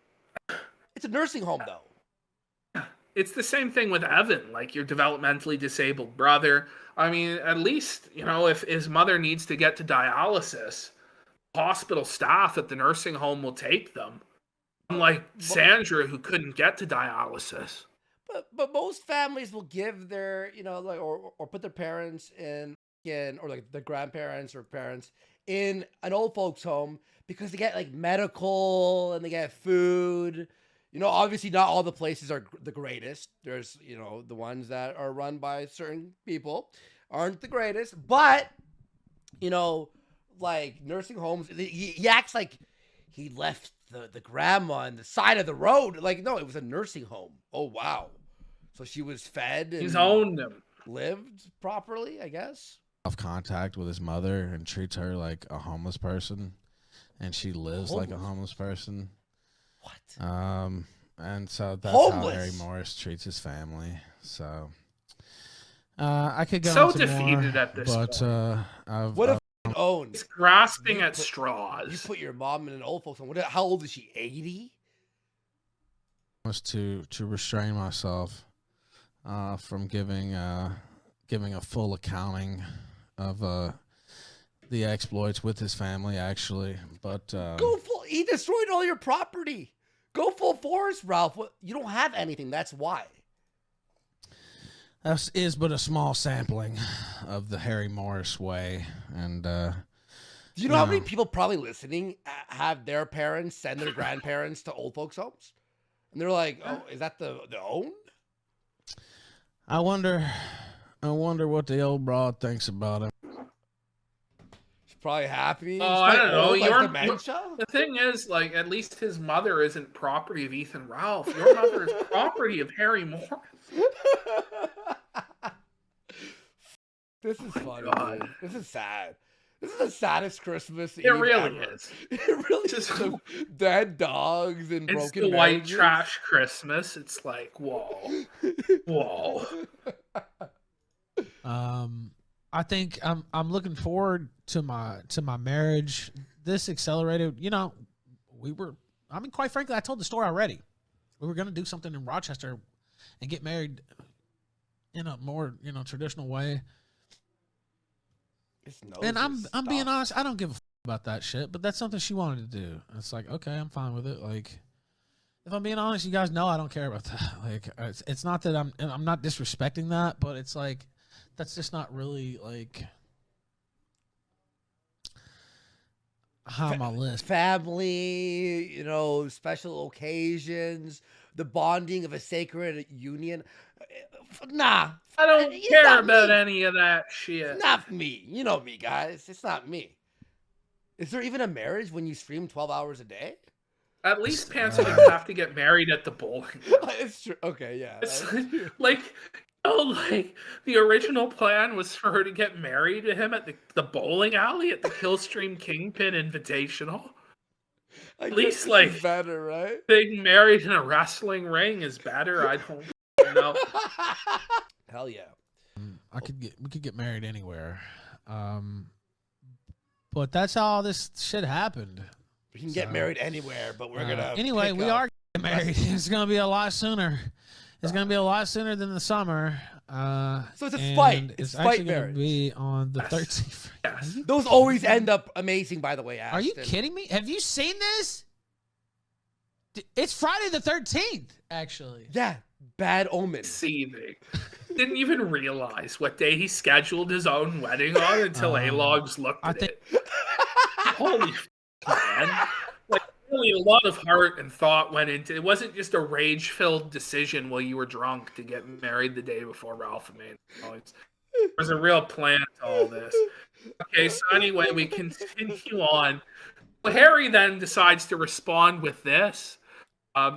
[SPEAKER 2] it's a nursing home, though.
[SPEAKER 1] It's the same thing with Evan, like your developmentally disabled brother. I mean, at least, you know, if his mother needs to get to dialysis, hospital staff at the nursing home will take them. Unlike Sandra, who couldn't get to dialysis.
[SPEAKER 2] But most families will give their, you know, like or put their parents in, or like the grandparents or parents in an old folks home because they get like medical and they get food. You know, obviously not all the places are the greatest. There's, you know, the ones that are run by certain people aren't the greatest. But, you know, like nursing homes, he acts like he left the grandma on the side of the road. Like, no, it was a nursing home. Oh, wow. So she was fed and
[SPEAKER 1] he's owned them.
[SPEAKER 2] Lived properly, I guess.
[SPEAKER 3] Off contact with his mother and treats her like a homeless person. And she lives like a homeless person.
[SPEAKER 2] What?
[SPEAKER 3] And so that's how Harry Morris treats his family. So I could go
[SPEAKER 1] so
[SPEAKER 3] into
[SPEAKER 1] defeated
[SPEAKER 3] more,
[SPEAKER 1] at this
[SPEAKER 3] but
[SPEAKER 1] point.
[SPEAKER 3] I've
[SPEAKER 2] own.
[SPEAKER 1] He's grasping at straws.
[SPEAKER 2] You put your mom in an old folks home. How old is she? 80?
[SPEAKER 3] Was to restrain myself from giving a full accounting of the exploits with his family, actually. But
[SPEAKER 2] go full. He destroyed all your property. Go full force, Ralph. You don't have anything. That's why.
[SPEAKER 3] That is but a small sampling of the Harry Morris way, and
[SPEAKER 2] do you know how many people probably listening have their parents send their grandparents to old folks' homes? And they're like, "Oh, is that the own?"
[SPEAKER 3] I wonder what the old broad thinks about him.
[SPEAKER 2] She's probably happy.
[SPEAKER 1] Oh, I don't know.
[SPEAKER 2] Dementia?
[SPEAKER 1] The thing is, like, at least his mother isn't property of Ethan Ralph. Your mother is property of Harry Morris.
[SPEAKER 2] This is funny. Dude. This is sad. This is the saddest Christmas Eve
[SPEAKER 1] really
[SPEAKER 2] ever.
[SPEAKER 1] is.
[SPEAKER 2] It really is. Dead dogs and broken
[SPEAKER 1] It's the white trash Christmas. It's like, whoa. Whoa.
[SPEAKER 3] I think I'm looking forward to my marriage. This accelerated, quite frankly, I told the story already. We were going to do something in Rochester and get married in a more, traditional way. And I'm being honest, I don't give a about that shit, but that's something she wanted to do. It's like, okay, I'm fine with it. Like, if I'm being honest, you guys know I don't care about that. Like, it's not that I'm not disrespecting that, but it's like, that's just not really like high on my list.
[SPEAKER 2] Family, special occasions, the bonding of a sacred union. Nah.
[SPEAKER 1] I don't care about any of that shit.
[SPEAKER 2] It's not me. You know me, guys. It's not me. Is there even a marriage when you stream 12 hours a day?
[SPEAKER 1] At least Pants didn't have to get married at the bowling.
[SPEAKER 2] It's true. Okay, yeah.
[SPEAKER 1] It's like the original plan was for her to get married to him at the bowling alley at the Killstream Kingpin Invitational. At least, like,
[SPEAKER 2] better, right?
[SPEAKER 1] Being married in a wrestling ring is better. I don't know.
[SPEAKER 2] Hell yeah.
[SPEAKER 3] We could get married anywhere. But that's how all this shit happened.
[SPEAKER 2] We can get married anywhere, but we're gonna
[SPEAKER 3] anyway, we are getting married. It's gonna be a lot sooner. It's gonna be a lot sooner than the summer.
[SPEAKER 2] So it's a fight. It's
[SPEAKER 3] actually
[SPEAKER 2] fight
[SPEAKER 3] gonna be on the 13th.
[SPEAKER 1] Yes.
[SPEAKER 2] Those always end up amazing, by the way, Ashton.
[SPEAKER 3] Are you kidding me? Have you seen this? It's Friday the 13th, actually.
[SPEAKER 2] Yeah, bad omen.
[SPEAKER 1] Seething. Didn't even realize what day he scheduled his own wedding on until Alogg's looked at it. Holy man. Like, really a lot of heart and thought went into it. It wasn't just a rage-filled decision while you were drunk to get married the day before Ralph and Maine. There was a real plan to all this. Okay, so anyway, we continue on. Well, Harry then decides to respond with this.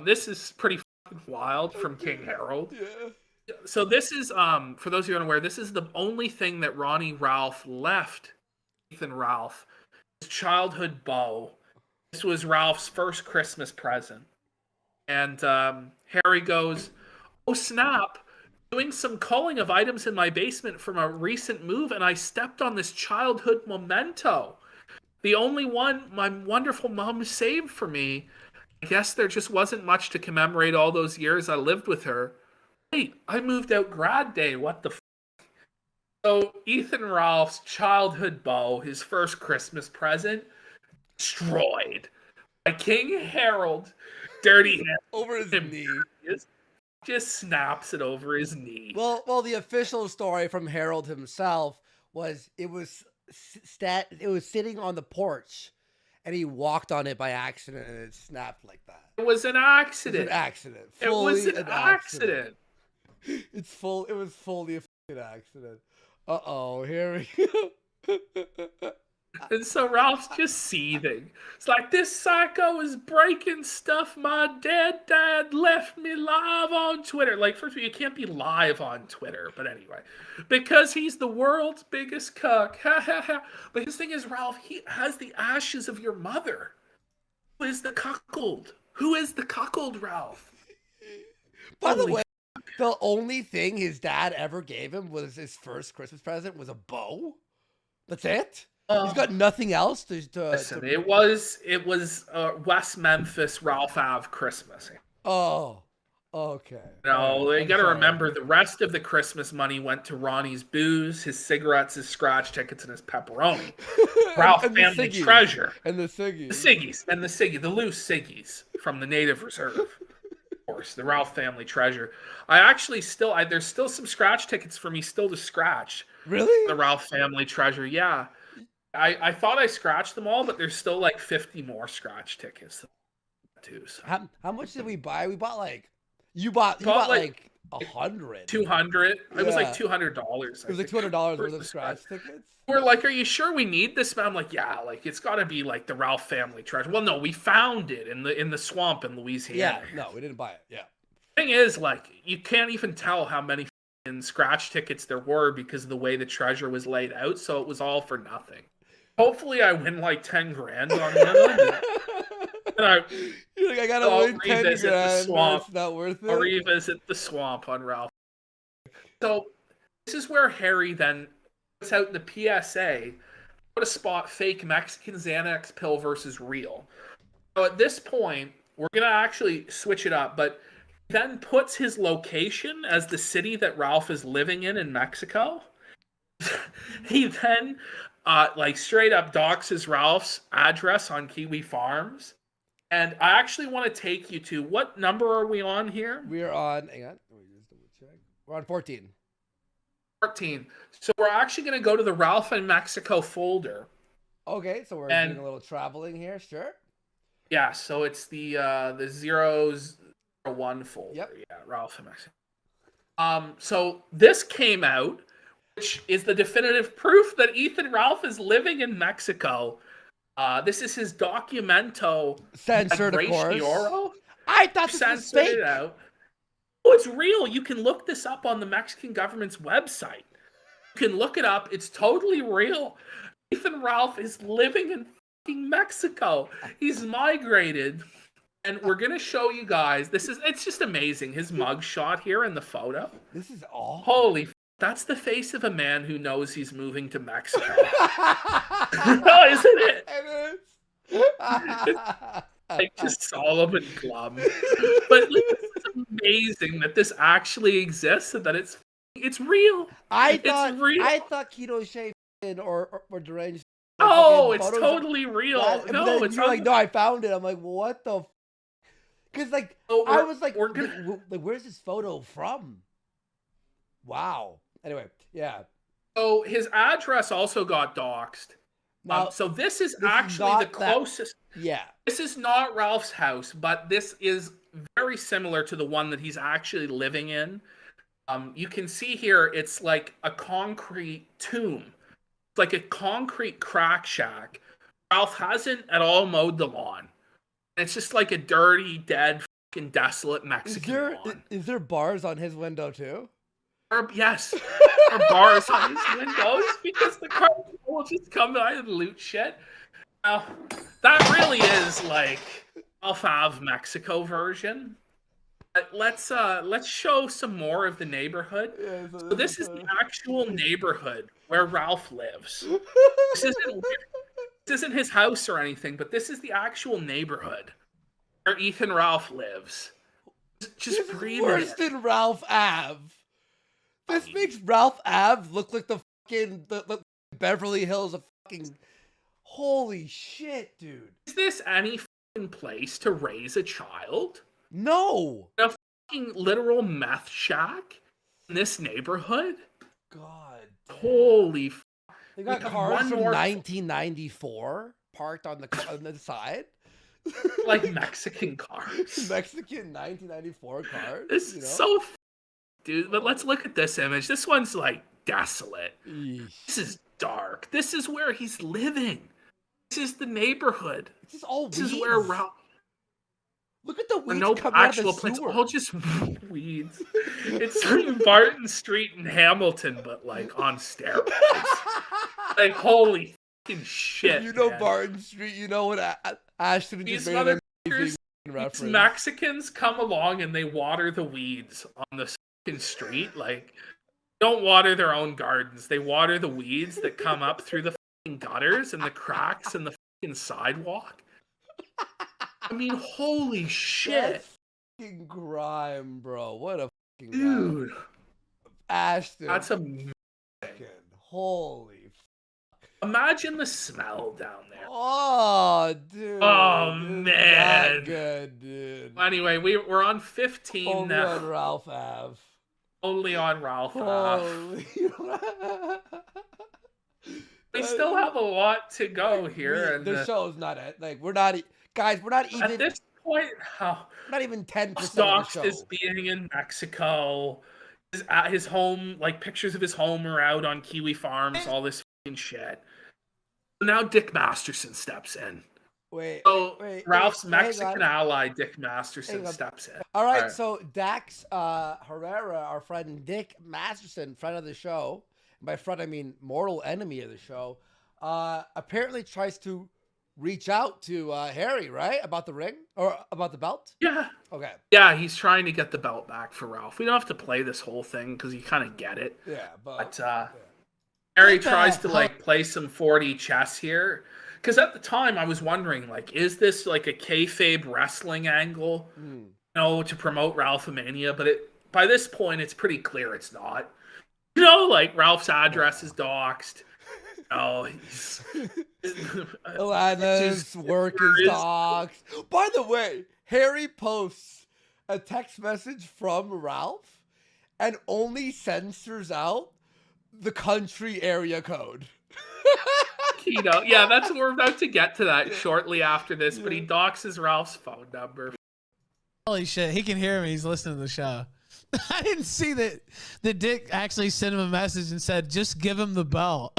[SPEAKER 1] This is pretty wild from King Harold.
[SPEAKER 2] Yeah.
[SPEAKER 1] So this is, for those of you unaware, this is the only thing that Ronnie Ralph left Ethan Ralph. His childhood bow. This was Ralph's first Christmas present. And Harry goes, "Oh snap, doing some culling of items in my basement from a recent move, and I stepped on this childhood memento. The only one my wonderful mom saved for me. I guess there just wasn't much to commemorate all those years I lived with her. Wait, I moved out grad day, what the f***?" So Ethan Ralph's childhood bow, his first Christmas present, destroyed by King Harold. Dirty hand
[SPEAKER 2] over his knee.
[SPEAKER 1] Just snaps it over his knee.
[SPEAKER 2] Well, the official story from Harold himself was it was sitting on the porch, and he walked on it by accident, and it snapped like that.
[SPEAKER 1] It was an accident.
[SPEAKER 2] It was an accident.
[SPEAKER 1] It was an accident.
[SPEAKER 2] It was fully a fucking accident. Uh-oh, here we go.
[SPEAKER 1] And so Ralph's just seething. It's like, this psycho is breaking stuff my dead dad left me live on Twitter. Like, first of all, you can't be live on Twitter, but anyway. Because he's the world's biggest cuck. But his thing is, Ralph, he has the ashes of your mother. Who is the cuckold? Who is the cuckold, Ralph?
[SPEAKER 2] By the way, the only thing his dad ever gave him was his first Christmas present was a bow. That's it? He's got nothing else
[SPEAKER 1] Listen, it was West Memphis Ralph Ave Christmas.
[SPEAKER 2] Oh, okay.
[SPEAKER 1] No, you got to remember the rest of the Christmas money went to Ronnie's booze, his cigarettes, his scratch tickets, and his pepperoni. Ralph family treasure.
[SPEAKER 2] And the ciggies.
[SPEAKER 1] The ciggies. And the ciggies. The loose ciggies from the native reserve. Of course, the Ralph family treasure. I actually still, there's still some scratch tickets for me still to scratch.
[SPEAKER 2] Really?
[SPEAKER 1] The Ralph family treasure, yeah. I thought I scratched them all, but there's still like 50 more scratch tickets too. So.
[SPEAKER 2] How much did we buy? We bought like you bought like 100.
[SPEAKER 1] 200. It was like $200.
[SPEAKER 2] It was like $200 worth of scratch tickets.
[SPEAKER 1] We're like, are you sure we need this? I'm like, yeah, like it's got to be like the Ralph family treasure. Well, no, we found it in the swamp in Louisiana.
[SPEAKER 2] Yeah, no, we didn't buy it. Yeah.
[SPEAKER 1] Thing is, like, you can't even tell how many scratch tickets there were because of the way the treasure was laid out. So it was all for nothing. Hopefully, I win like 10 grand on that. And
[SPEAKER 2] you're like, I gotta win 10 grand. The swamp. It's not worth it.
[SPEAKER 1] I'll revisit the swamp on Ralph. So this is where Harry then puts out the PSA to spot fake Mexican Xanax pill versus real. So at this point, we're gonna actually switch it up, but then puts his location as the city that Ralph is living in Mexico. He then like straight up doxes Ralph's address on Kiwi Farms. And I actually want to take you to, what number are we on here?
[SPEAKER 2] We're on, hang on, let me just double check. We're on 14.
[SPEAKER 1] 14. So we're actually going to go to the Ralph in Mexico folder.
[SPEAKER 2] Okay, so we're doing a little traveling here, sure.
[SPEAKER 1] Yeah, so it's the 001 folder.
[SPEAKER 2] Yep.
[SPEAKER 1] Yeah, Ralph in Mexico. So this came out, which is the definitive proof that Ethan Ralph is living in Mexico. This is his documento.
[SPEAKER 2] Censored, of course. I thought this was fake.
[SPEAKER 1] It out. Oh, it's real. You can look this up on the Mexican government's website. You can look it up. It's totally real. Ethan Ralph is living in fucking Mexico. He's migrated. And we're going to show you guys. It's just amazing. His mugshot here in the photo.
[SPEAKER 2] This is all.
[SPEAKER 1] Holy that's the face of a man who knows he's moving to Mexico. Oh, isn't it?
[SPEAKER 2] It is.
[SPEAKER 1] Like just Solomon Glum. But like, it's amazing that this actually exists and that it's real.
[SPEAKER 2] I thought Kino Shay or deranged.
[SPEAKER 1] Oh, it's totally real. No, it's
[SPEAKER 2] like, no, I found it. I'm like, what the? Because like, I was like, where's this photo from? Wow. Anyway, yeah.
[SPEAKER 1] So his address also got doxxed. So this is actually the closest.
[SPEAKER 2] Yeah.
[SPEAKER 1] This is not Ralph's house, but this is very similar to the one that he's actually living in. You can see here, it's like a concrete tomb. It's like a concrete crack shack. Ralph hasn't at all mowed the lawn. It's just like a dirty, dead, fucking desolate Mexican lawn.
[SPEAKER 2] Is there bars on his window too?
[SPEAKER 1] Yes, there are bars on his windows because the cartel will just come by and loot shit. Now, that really is like Ralph Ave Mexico version. Let's show some more of the neighborhood. Yeah, so this is the actual neighborhood where Ralph lives. This isn't his house or anything, but this is the actual neighborhood where Ethan Ralph lives. Just breathe.
[SPEAKER 2] Worse than Ralph Ave. This makes Ralph Ave look like the fucking the Beverly Hills of fucking. Holy shit, dude!
[SPEAKER 1] Is this any fucking place to raise a child?
[SPEAKER 2] No.
[SPEAKER 1] A fucking literal meth shack in this neighborhood?
[SPEAKER 2] God.
[SPEAKER 1] Damn. Holy.
[SPEAKER 2] They got cars from 1994 parked on the side.
[SPEAKER 1] Like Mexican cars.
[SPEAKER 2] Mexican 1994 cars.
[SPEAKER 1] This is so. Dude, but let's look at this image. This one's like desolate. Eesh. This is dark. This is where he's living. This is the neighborhood.
[SPEAKER 2] This is all weeds.
[SPEAKER 1] This is where Ralph.
[SPEAKER 2] Look at the weeds coming out of the
[SPEAKER 1] plants.
[SPEAKER 2] sewer.
[SPEAKER 1] All just weeds. It's like Barton Street in Hamilton, but like on steroids. Like holy fucking shit.
[SPEAKER 2] If you know
[SPEAKER 1] man.
[SPEAKER 2] Barton Street, you know what Ashton just made an amazing reference.
[SPEAKER 1] These Mexicans come along and they water the weeds on the street. Like, don't water their own gardens. They water the weeds that come up through the gutters and the cracks in the fucking sidewalk. I mean, holy shit.
[SPEAKER 2] That's fucking grime, bro. What a fucking
[SPEAKER 1] dude.
[SPEAKER 2] Ashton.
[SPEAKER 1] That's a
[SPEAKER 2] holy.
[SPEAKER 1] Imagine the smell down there.
[SPEAKER 2] Oh, dude.
[SPEAKER 1] Oh, man.
[SPEAKER 2] Not good, dude.
[SPEAKER 1] Anyway, we're on 15
[SPEAKER 2] Only
[SPEAKER 1] now.
[SPEAKER 2] on Ralph Ave.
[SPEAKER 1] Only on Ralph
[SPEAKER 2] Holy.
[SPEAKER 1] We still have a lot to go here.
[SPEAKER 2] The show's not like we're not guys. We're not even
[SPEAKER 1] at this point.
[SPEAKER 2] Not even 10% of the
[SPEAKER 1] Docs
[SPEAKER 2] show.
[SPEAKER 1] is being in Mexico. At his home, like pictures of his home are out on Kiwi Farms. All this fucking shit. Now Dick Masterson steps in.
[SPEAKER 2] Wait.
[SPEAKER 1] Ralph's Mexican ally, Dick Masterson, steps in.
[SPEAKER 2] All right, so Dax Herrera, our friend Dick Masterson, friend of the show. By friend, I mean mortal enemy of the show. Apparently tries to reach out to Harry, right? About the ring or about the belt?
[SPEAKER 1] Yeah.
[SPEAKER 2] Okay.
[SPEAKER 1] Yeah, he's trying to get the belt back for Ralph. We don't have to play this whole thing because you kind of get it.
[SPEAKER 2] Yeah, but
[SPEAKER 1] Harry tries to like play some 4D chess here. Because at the time I was wondering, like, is this like a kayfabe wrestling angle? You know, to promote Ralphomania, but by this point it's pretty clear it's not. You know, like Ralph's address is doxed. Oh,
[SPEAKER 2] Alana's work is doxed. By the way, Harry posts a text message from Ralph and only censors out the country area code.
[SPEAKER 1] Kino, yeah, we're about to get to that shortly after this, but he doxes Ralph's phone number.
[SPEAKER 3] Holy shit, he can hear me. He's listening to the show. I didn't see that Dick actually sent him a message and said, just give him the belt.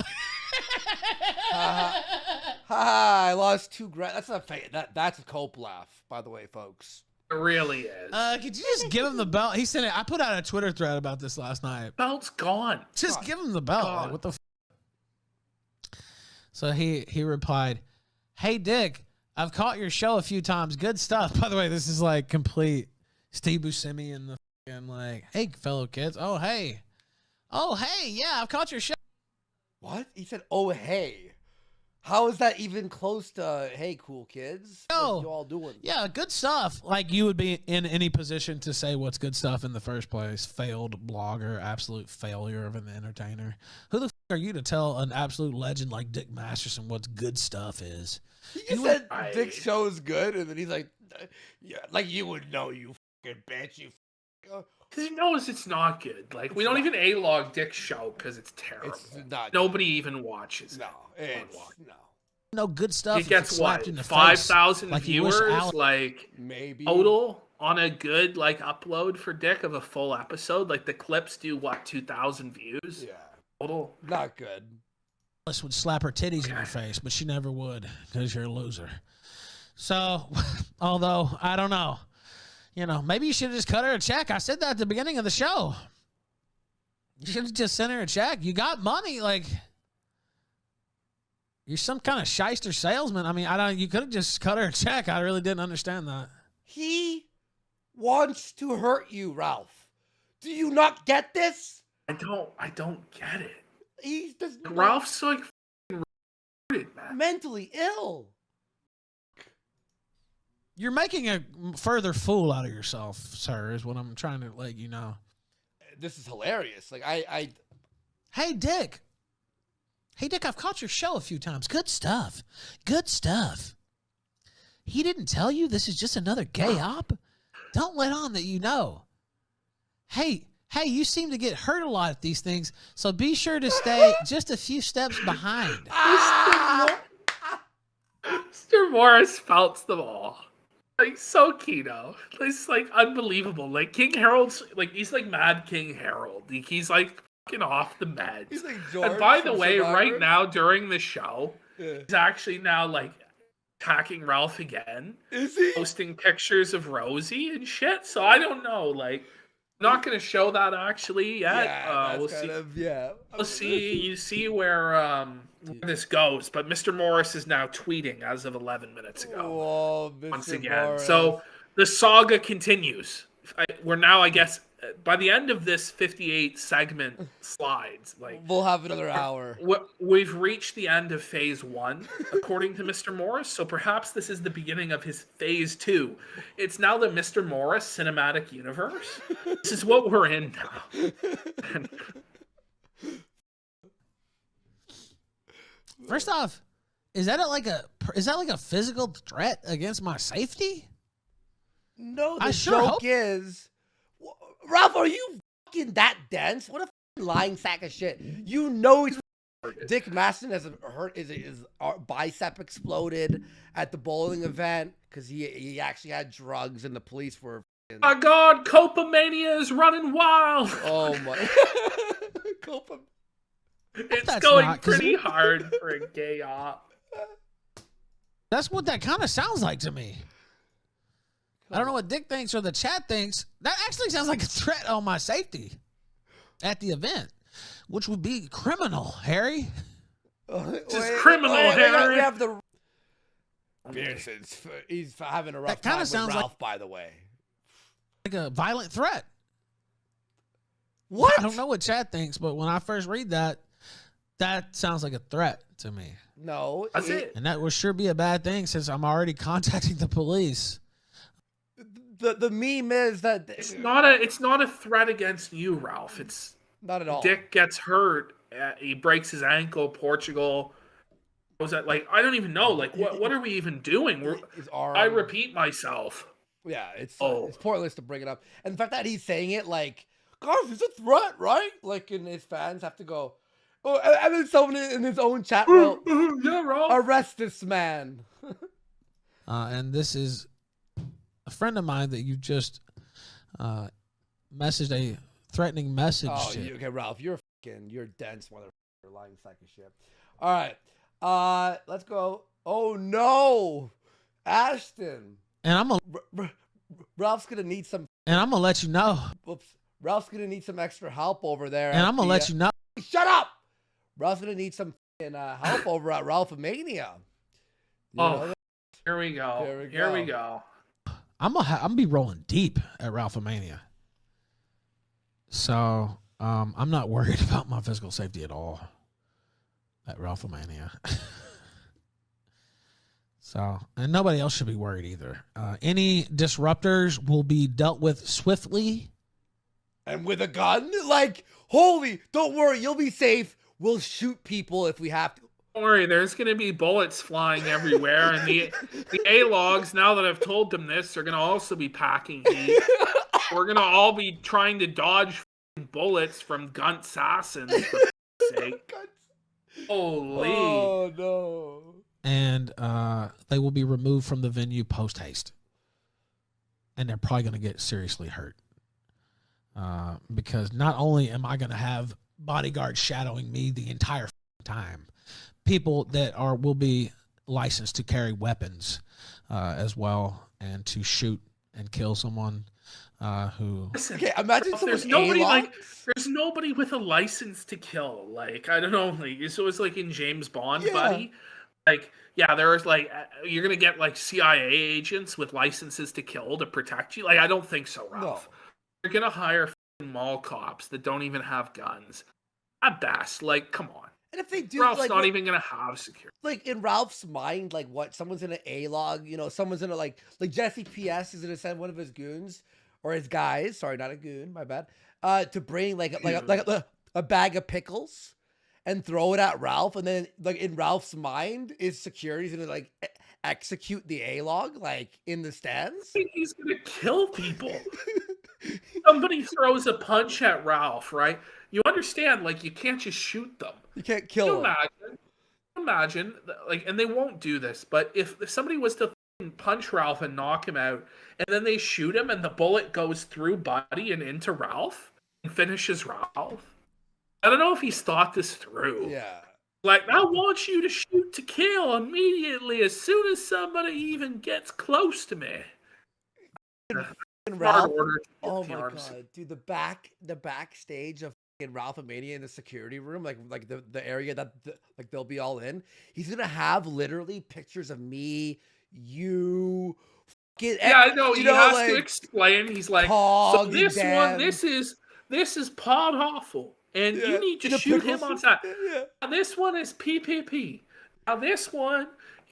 [SPEAKER 2] I lost $2,000. That's not fake. That's a cope laugh, by the way, folks.
[SPEAKER 1] It really is.
[SPEAKER 3] Could you just give him the belt? He sent it. I put out a Twitter thread about this last night.
[SPEAKER 1] Belt's gone.
[SPEAKER 3] Just give him the belt. Like, what the So he replied, "Hey Dick, I've caught your show a few times. Good stuff." By the way, this is like complete Steve Buscemi and the fucking like, "Hey fellow kids, oh hey, yeah, I've caught your show."
[SPEAKER 2] What? He said, "Oh hey." How is that even close to, "Hey cool kids, what are you all doing?"
[SPEAKER 3] Yeah, good stuff. Like you would be in any position to say what's good stuff in the first place. Failed blogger, absolute failure of an entertainer. Who the fuck are you to tell an absolute legend like Dick Masterson what's good stuff is?
[SPEAKER 2] He said Dick's show is good, and then he's like, "Yeah, like you would know, you fucking bitch, you."
[SPEAKER 1] Because he knows it's not good. Like, we don't even A-log Dick's show because it's terrible. Nobody even watches.
[SPEAKER 3] No good stuff.
[SPEAKER 1] It gets what? 5,000 viewers, like
[SPEAKER 2] maybe
[SPEAKER 1] total on a good like upload for Dick of a full episode. Like the clips do what? 2,000 views.
[SPEAKER 2] Yeah,
[SPEAKER 1] total.
[SPEAKER 2] Not good.
[SPEAKER 3] Alice would slap her titties in your face, but she never would because you're a loser. So, although I don't know. You know, maybe you should have just cut her a check. I said that at the beginning of the show. You should have just sent her a check. You got money. Like, you're some kind of shyster salesman. I mean, you could have just cut her a check. I really didn't understand that.
[SPEAKER 2] He wants to hurt you, Ralph. Do you not get this?
[SPEAKER 1] I don't get it.
[SPEAKER 2] He's just
[SPEAKER 1] Ralph's like retarded, man.
[SPEAKER 2] Mentally ill.
[SPEAKER 3] You're making a further fool out of yourself, sir, is what I'm trying to let you know.
[SPEAKER 2] This is hilarious. Like,
[SPEAKER 3] Hey, Dick. Hey, Dick, I've caught your show a few times. Good stuff. Good stuff. He didn't tell you this is just another gay op? Don't let on that you know. Hey, you seem to get hurt a lot at these things, so be sure to stay just a few steps behind.
[SPEAKER 1] Mr. Morris felts them all. Like, so Kino. It's, like, unbelievable. Like, King Harold's, like, he's, like, Mad King Harold. He's, like, fucking off the meds.
[SPEAKER 2] He's like George.
[SPEAKER 1] And by the way, right now, during the show, he's actually now, like, attacking Ralph again.
[SPEAKER 2] Is he?
[SPEAKER 1] Posting pictures of Rosie and shit. So, I don't know, like, not going to show that actually yet.
[SPEAKER 2] Yeah,
[SPEAKER 1] we'll see.
[SPEAKER 2] We'll
[SPEAKER 1] see. You see where this goes. But Mr. Morris is now tweeting as of 11 minutes ago.
[SPEAKER 2] Oh, Mr.
[SPEAKER 1] Once again.
[SPEAKER 2] Morris.
[SPEAKER 1] So the saga continues. We're now, I guess, by the end of this 58 segment slides, like
[SPEAKER 2] we'll have another hour.
[SPEAKER 1] We've reached the end of phase 1, according to Mr. Morris. So perhaps this is the beginning of his phase 2. It's now the Mr. Morris cinematic universe. This is what we're in now.
[SPEAKER 3] First off, is that like a physical threat against my safety?
[SPEAKER 2] No, the joke is, Ralph, are you fucking that dense? What a fucking lying sack of shit. You know he's Dick Maston has his bicep exploded at the bowling event because he actually had drugs and the police were.
[SPEAKER 1] My God, Copamania is running wild.
[SPEAKER 2] Oh my, Copa.
[SPEAKER 1] It's going pretty hard for a gay op.
[SPEAKER 3] That's what that kind of sounds like to me. I don't know what Dick thinks or the chat thinks. That actually sounds like a threat on my safety at the event, which would be criminal, Harry.
[SPEAKER 1] It's criminal, Harry.
[SPEAKER 2] We have the. He's having a rough time with Ralph, by the way.
[SPEAKER 3] Like a violent threat.
[SPEAKER 2] What?
[SPEAKER 3] I don't know what Chad thinks, but when I first read that, that sounds like a threat to me.
[SPEAKER 2] No,
[SPEAKER 1] that's it.
[SPEAKER 3] And that would sure be a bad thing since I'm already contacting the police.
[SPEAKER 2] The meme is that
[SPEAKER 1] it's not a threat against you, Ralph. It's
[SPEAKER 2] not at all.
[SPEAKER 1] Dick gets hurt. He breaks his ankle. Portugal. Was that like? I don't even know. Like, what are we even doing? I repeat myself.
[SPEAKER 2] Yeah, it's pointless to bring it up. And the fact that he's saying it like, guys, it's a threat, right? Like, and his fans have to go, oh, and then someone in his own chat will
[SPEAKER 1] yeah, Ralph.
[SPEAKER 2] Arrest this man.
[SPEAKER 3] And this is a friend of mine that you just messaged a threatening message.
[SPEAKER 2] Oh,
[SPEAKER 3] to.
[SPEAKER 2] Okay, Ralph, you're dense motherfucker, lying sack of shit. All right, let's go. Oh no, Ashton.
[SPEAKER 3] And I'm gonna
[SPEAKER 2] Ralph's gonna need some.
[SPEAKER 3] And I'm gonna let you know.
[SPEAKER 2] Whoops. Ralph's gonna need some extra help over there.
[SPEAKER 3] And I'm gonna let you know.
[SPEAKER 2] Shut up. Ralph's gonna need some help over at Ralph-A-Mania.
[SPEAKER 1] Here we go.
[SPEAKER 3] I'm gonna be rolling deep at Ralph-A-Mania. So I'm not worried about my physical safety at all at Ralph-A-Mania. So, and nobody else should be worried either. Any disruptors will be dealt with swiftly.
[SPEAKER 2] And with a gun? Like, holy, don't worry, you'll be safe. We'll shoot people if we have to.
[SPEAKER 1] Don't worry, there's going to be bullets flying everywhere. And the A-Logs, now that I've told them this, are going to also be packing heat. We're going to all be trying to dodge bullets from Gunt assassins, for sake. Holy.
[SPEAKER 2] Oh, no.
[SPEAKER 3] And they will be removed from the venue post-haste. And they're probably going to get seriously hurt. Because not only am I going to have bodyguards shadowing me the entire time, people that will be licensed to carry weapons as well and to shoot and kill someone who.
[SPEAKER 2] Okay, imagine
[SPEAKER 1] there's nobody with a license to kill. Like, I don't know, like so it's like in James Bond, buddy. Like, yeah, there's like you're gonna get like CIA agents with licenses to kill to protect you. Like, I don't think so, Ralph. No. You're gonna hire mall cops that don't even have guns. At best, like, come on.
[SPEAKER 2] And if they do,
[SPEAKER 1] Ralph's not even gonna have security.
[SPEAKER 2] Like in Ralph's mind, like what? Someone's in an A-log, someone's in a like Jesse PS is gonna send one of his goons or his guys. Sorry, not a goon, my bad. To bring like a bag of pickles and throw it at Ralph, and then like in Ralph's mind, is security's gonna like execute the A-log like in the stands.
[SPEAKER 1] I think he's gonna kill people. Somebody throws a punch at Ralph, right? You understand, like, you can't just shoot them.
[SPEAKER 2] You can't kill them.
[SPEAKER 1] Imagine, like, and they won't do this, but if somebody was to punch Ralph and knock him out, and then they shoot him, and the bullet goes through Buddy and into Ralph, and finishes Ralph, I don't know if he's thought this through.
[SPEAKER 2] Yeah.
[SPEAKER 1] Like, I want you to shoot to kill immediately as soon as somebody even gets close to me.
[SPEAKER 2] Ralph, oh my god, dude! The backstage of Ralph-A-Mania in the security room, like the area that like they'll be all in. He's gonna have literally pictures of me, you,
[SPEAKER 1] Yeah, I know. He has to explain. He's like, so this one, this is Pod Hoffel, and you need to shoot him on side. Yeah. Now this one is PPP. Now this one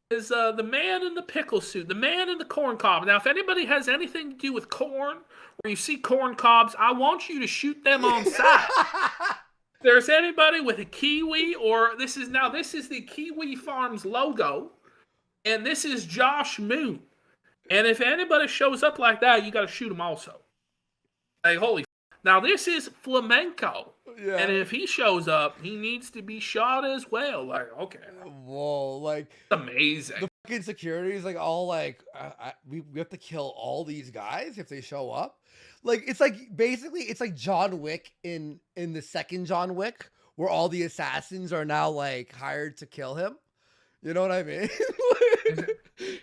[SPEAKER 1] is the man in the pickle suit, the man in the corn cob. Now, if anybody has anything to do with corn, or you see corn cobs, I want you to shoot them on sight. If there's anybody with a kiwi, or this is the Kiwi Farms logo, and this is Josh Moon. And if anybody shows up like that, you got to shoot him also. Like, holy. Now, this is Flamenco. Yeah. And if he shows up, he needs to be shot as well. Like, okay.
[SPEAKER 2] Whoa, like.
[SPEAKER 1] Amazing.
[SPEAKER 2] The fucking security is like all like, we have to kill all these guys if they show up. Like, it's like, basically, it's like John Wick in the second John Wick, where all the assassins are now like hired to kill him. You know what I mean?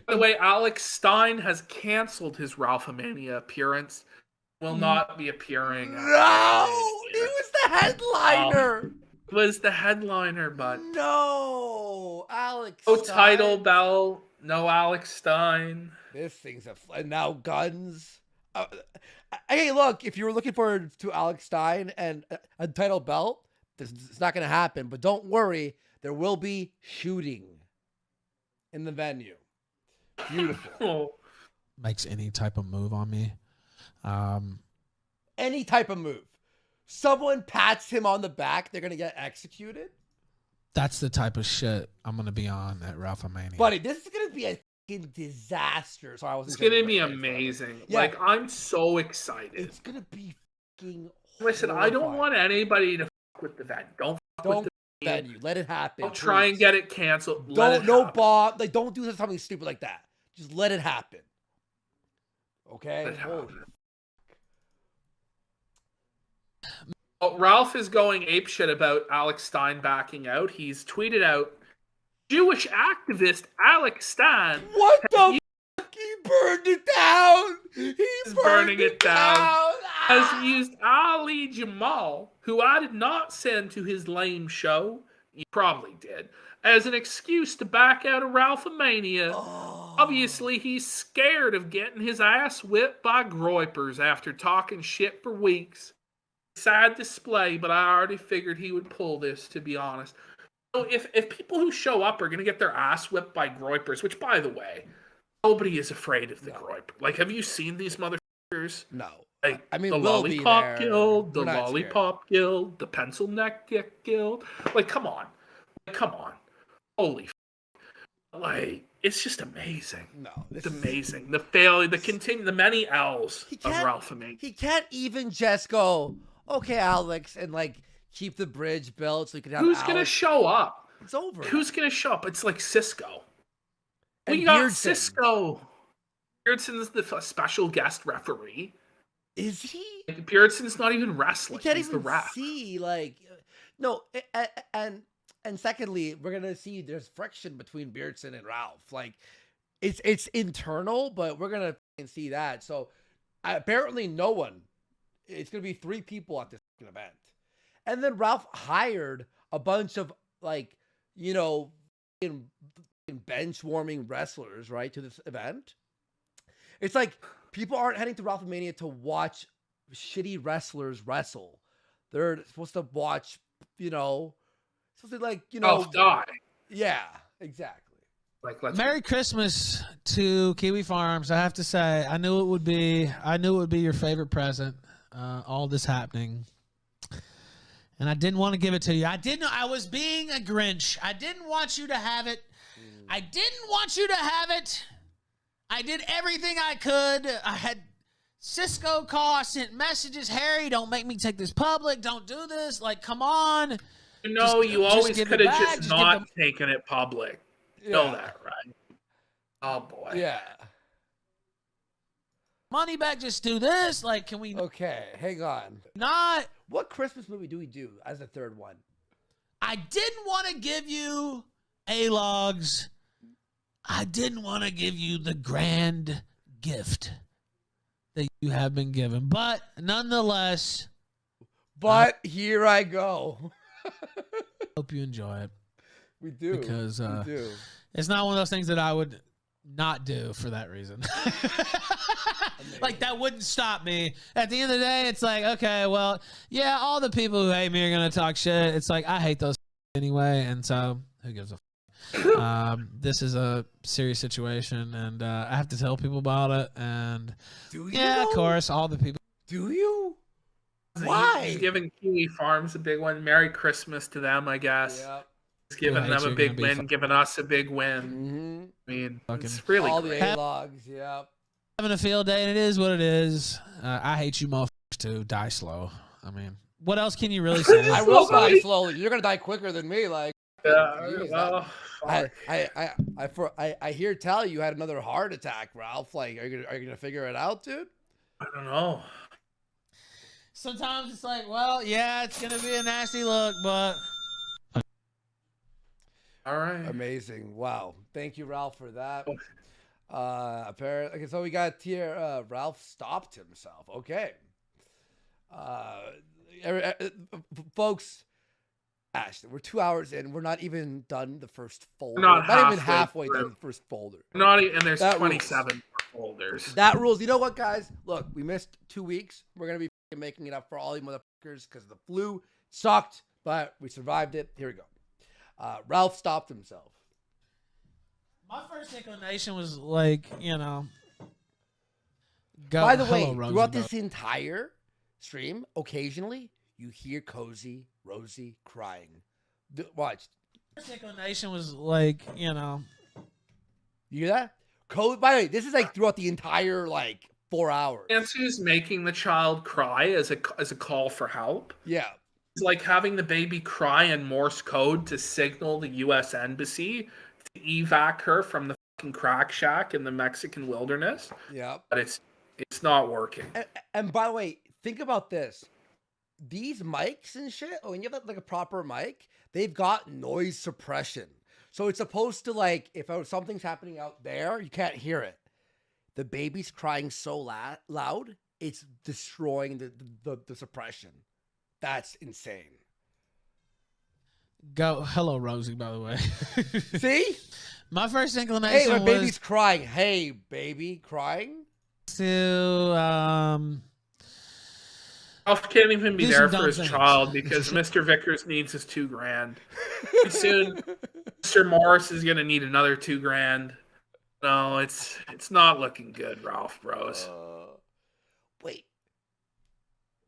[SPEAKER 1] By the way, Alex Stein has canceled his Ralphomania appearance. Will not be appearing.
[SPEAKER 2] No! He was the headliner!
[SPEAKER 1] Was the headliner, but...
[SPEAKER 2] No! Alex
[SPEAKER 1] No
[SPEAKER 2] Stein.
[SPEAKER 1] title bell. No Alex Stein.
[SPEAKER 2] This thing's and now guns. Hey, look, if you were looking forward to Alex Stein and a title belt, it's not going to happen. But don't worry, there will be shooting in the venue. Beautiful.
[SPEAKER 3] Makes any type of move on me.
[SPEAKER 2] Any type of move. Someone pats him on the back, they're going to get executed.
[SPEAKER 3] That's the type of shit I'm going to be on at Ralphomania.
[SPEAKER 2] Buddy, this is going to be a fucking disaster. So
[SPEAKER 1] it's going to be amazing. Yeah. Like, I'm so excited.
[SPEAKER 2] It's going to be fucking
[SPEAKER 1] Listen, horrifying. I don't want anybody to fuck with the venue. Don't with the
[SPEAKER 2] venue. Let it happen.
[SPEAKER 1] Don't try and get it canceled.
[SPEAKER 2] Bob. Like, don't do something stupid like that. Just let it happen. Okay?
[SPEAKER 1] Oh, Ralph is going apeshit about Alex Stein backing out. He's tweeted out, Jewish activist Alex Stein.
[SPEAKER 2] What the fuck? He burned it down. He's burning it down.
[SPEAKER 1] Has used Ali Jamal, who I did not send to his lame show. You probably did. As an excuse to back out of Ralphomania. Oh. Obviously, he's scared of getting his ass whipped by groypers after talking shit for weeks. Sad display, but I already figured he would pull this, to be honest. So if people who show up are going to get their ass whipped by groypers, which, by the way, nobody is afraid of the groyper. Like, have you seen these motherfuckers?
[SPEAKER 2] No.
[SPEAKER 1] Like,
[SPEAKER 2] I mean,
[SPEAKER 1] the Lollipop Guild, the Lollipop Guild, the Pencil Neck Guild. Like, come on. Holy like, it's just amazing.
[SPEAKER 2] No,
[SPEAKER 1] it's amazing. The failure, the many L's of Ralphomania.
[SPEAKER 2] He can't even just go, okay, Alex, and like keep the bridge built so you can have
[SPEAKER 1] Who's going to show up?
[SPEAKER 2] It's over.
[SPEAKER 1] Who's going to show up? It's like Cisco.
[SPEAKER 2] And
[SPEAKER 1] we got Cisco. Beardson's the special guest referee.
[SPEAKER 2] Is he?
[SPEAKER 1] Like, Beardson's not even wrestling. He's the ref.
[SPEAKER 2] See, like, no, and secondly, we're gonna see there's friction between Beardson and Ralph. Like, it's internal, but we're gonna see that. So apparently, no one. It's gonna be 3 people at this event, and then Ralph hired a bunch of like, in bench warming wrestlers, right, to this event. It's like people aren't heading to Ralphomania to watch shitty wrestlers wrestle. They're supposed to watch, something like,
[SPEAKER 1] die.
[SPEAKER 2] Yeah, exactly.
[SPEAKER 1] Like,
[SPEAKER 3] Merry Christmas to Kiwi Farms. I have to say, I knew it would be your favorite present. All this happening, and I didn't want to give it to you. I was being a Grinch. I didn't want you to have it. I didn't want you to have it. I did everything I could. I had Cisco call. I sent messages. Harry, don't make me take this public. Don't do this. Like, come on.
[SPEAKER 1] No, you always could have just not taken it public. You know that, right? Oh, boy.
[SPEAKER 2] Yeah.
[SPEAKER 3] Money back, just do this. Like, can we...
[SPEAKER 2] Okay, hang on.
[SPEAKER 3] Not...
[SPEAKER 2] What Christmas movie do we do as the third one?
[SPEAKER 3] I didn't want to give you Alogs. I didn't want to give you the grand gift that you have been given. But nonetheless...
[SPEAKER 2] But here I go.
[SPEAKER 3] Hope you enjoy it.
[SPEAKER 2] We do.
[SPEAKER 3] Because
[SPEAKER 2] we do.
[SPEAKER 3] It's not one of those things that I would not do for that reason. Like, that wouldn't stop me. At the end of the day, it's like, okay, well, yeah, all the people who hate me are going to talk shit. It's like, I hate those anyway, and so who gives a this is a serious situation, and I have to tell people about it, and of course, all the people.
[SPEAKER 2] Do you?
[SPEAKER 1] Why? He's giving Kiwi Farms a big one. Merry Christmas to them, I guess.
[SPEAKER 2] Yep.
[SPEAKER 1] He's giving them a big win, giving us a big win. I mean, it's really
[SPEAKER 2] all
[SPEAKER 1] great.
[SPEAKER 2] the A-logs, yep.
[SPEAKER 3] Having a field day, and it is what it is. I hate you motherfuckers too. Die slow. I mean, what else can you really say?
[SPEAKER 2] I will die slowly. You're gonna die quicker than me. Like,
[SPEAKER 1] well,
[SPEAKER 2] I hear tell you had another heart attack, Ralph. Like, are you gonna figure it out, dude?
[SPEAKER 1] I don't know.
[SPEAKER 3] Sometimes it's like, well, yeah, it's gonna be a nasty look, but
[SPEAKER 1] all right.
[SPEAKER 2] Amazing. Wow. Thank you, Ralph, for that. Apparently, okay, so we got here. Ralph stopped himself. Okay. Folks, Ash, we're 2 hours in. We're not even done the first folder. Not even halfway done the first folder.
[SPEAKER 1] And there's 27 folders.
[SPEAKER 2] That rules. You know what, guys? Look, we missed 2 weeks. We're gonna be making it up for all you motherfuckers because the flu sucked, but we survived it. Here we go. Ralph stopped himself.
[SPEAKER 3] My first inclination was like, go.
[SPEAKER 2] By the way, throughout this entire stream, occasionally you hear Rosie crying. Watch.
[SPEAKER 3] First inclination was like,
[SPEAKER 2] You hear that? By the way, this is like throughout the entire 4 hours.
[SPEAKER 1] Nancy's making the child cry as a call for help.
[SPEAKER 2] Yeah.
[SPEAKER 1] It's like having the baby cry in Morse code to signal the U.S. Embassy to evac her from the fucking crack shack in the Mexican wilderness.
[SPEAKER 2] Yeah.
[SPEAKER 1] But it's not working.
[SPEAKER 2] And by the way, think about this. These mics and shit, when you have a proper mic, they've got noise suppression. So it's supposed to if something's happening out there, you can't hear it. The baby's crying so loud, it's destroying the suppression. That's insane.
[SPEAKER 3] Hello, Rosie, by the way.
[SPEAKER 2] See?
[SPEAKER 3] My first inclination was...
[SPEAKER 2] Hey, my baby's crying. Hey, baby, crying?
[SPEAKER 3] To,
[SPEAKER 1] Ralph can't even be there for his child because Mr. Vickers needs his $2,000. Pretty soon, Mr. Morris is going to need another $2,000. No, it's not looking good, Ralph Bros.
[SPEAKER 2] Wait.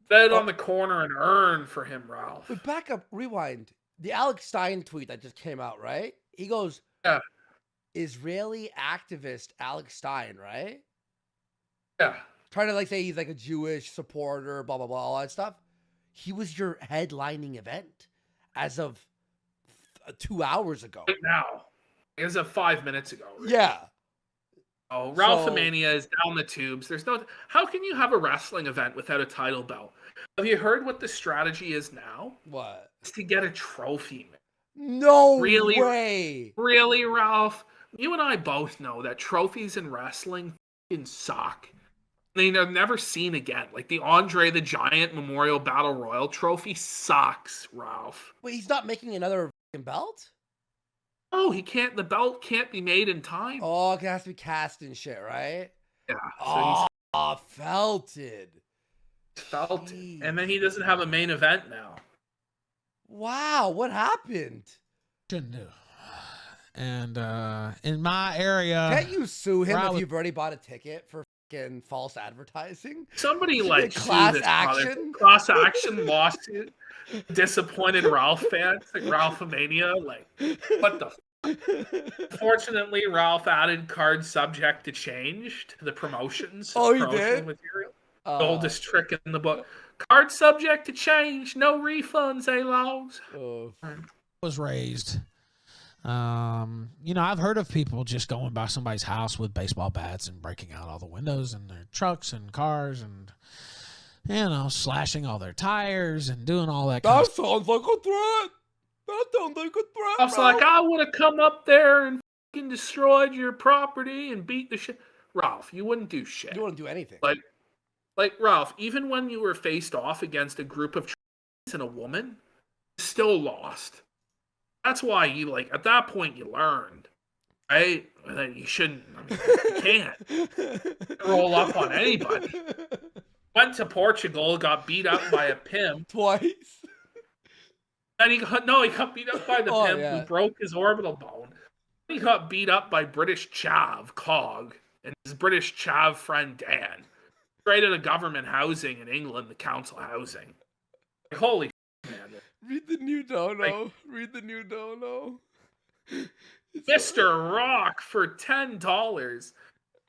[SPEAKER 1] Bed on the corner and earn for him, Ralph.
[SPEAKER 2] But back up, rewind. The Alex Stein tweet that just came out, right? He goes,
[SPEAKER 1] yeah.
[SPEAKER 2] Israeli activist Alex Stein, right?
[SPEAKER 1] Yeah.
[SPEAKER 2] Trying to say he's a Jewish supporter, blah, blah, blah, all that stuff. He was your headlining event as of 2 hours ago.
[SPEAKER 1] Right now. As of 5 minutes ago. Right?
[SPEAKER 2] Yeah.
[SPEAKER 1] Oh, Ralphomania is down the tubes. How can you have a wrestling event without a title belt? Have you heard what the strategy is now?
[SPEAKER 2] What?
[SPEAKER 1] It's to get a trophy, man.
[SPEAKER 2] No way.
[SPEAKER 1] Really, Ralph? You and I both know that trophies in wrestling fucking suck. They're never seen again. Like the Andre the Giant Memorial Battle Royal trophy sucks, Ralph.
[SPEAKER 2] Wait, he's not making another belt?
[SPEAKER 1] Oh, he can't. The belt can't be made in time.
[SPEAKER 2] Oh, it has to be cast and shit, right?
[SPEAKER 1] Yeah.
[SPEAKER 2] So felted.
[SPEAKER 1] Felted. And then he doesn't have a main event now.
[SPEAKER 2] Wow, what happened?
[SPEAKER 3] Shouldn't do. And in my area,
[SPEAKER 2] can't you sue him if you've already bought a ticket for fucking false advertising?
[SPEAKER 1] Somebody
[SPEAKER 2] class action,
[SPEAKER 1] class action lawsuit. Disappointed Ralph fans, Ralphomania, what the Fortunately, Ralph added card subject to change to the promotions.
[SPEAKER 2] Oh, he did?
[SPEAKER 1] Material. The oldest trick in the book. Card subject to change, no refunds, laws.
[SPEAKER 3] Was raised. I've heard of people just going by somebody's house with baseball bats and breaking out all the windows in their trucks and cars and slashing all their tires and doing all that kind of stuff.
[SPEAKER 2] Sounds like a threat. That sounds like a threat.
[SPEAKER 1] I was like, I would have come up there and fucking destroyed your property and beat the shit. Ralph, you wouldn't do shit.
[SPEAKER 2] You wouldn't do anything.
[SPEAKER 1] Like Ralph, even when you were faced off against a group of trans and a woman, you still lost. That's why you at that point you learned. right? Then you shouldn't. I mean, you can't roll up on anybody. Went to Portugal, got beat up by a pimp.
[SPEAKER 2] Twice.
[SPEAKER 1] And he got beat up by the pimp who broke his orbital bone. He got beat up by British Chav, Cog, and his British Chav friend Dan. Straight out of government housing in England, the council housing. Like, holy man.
[SPEAKER 2] Read the new dono. Read the new dono.
[SPEAKER 1] Mr. Rock for $10.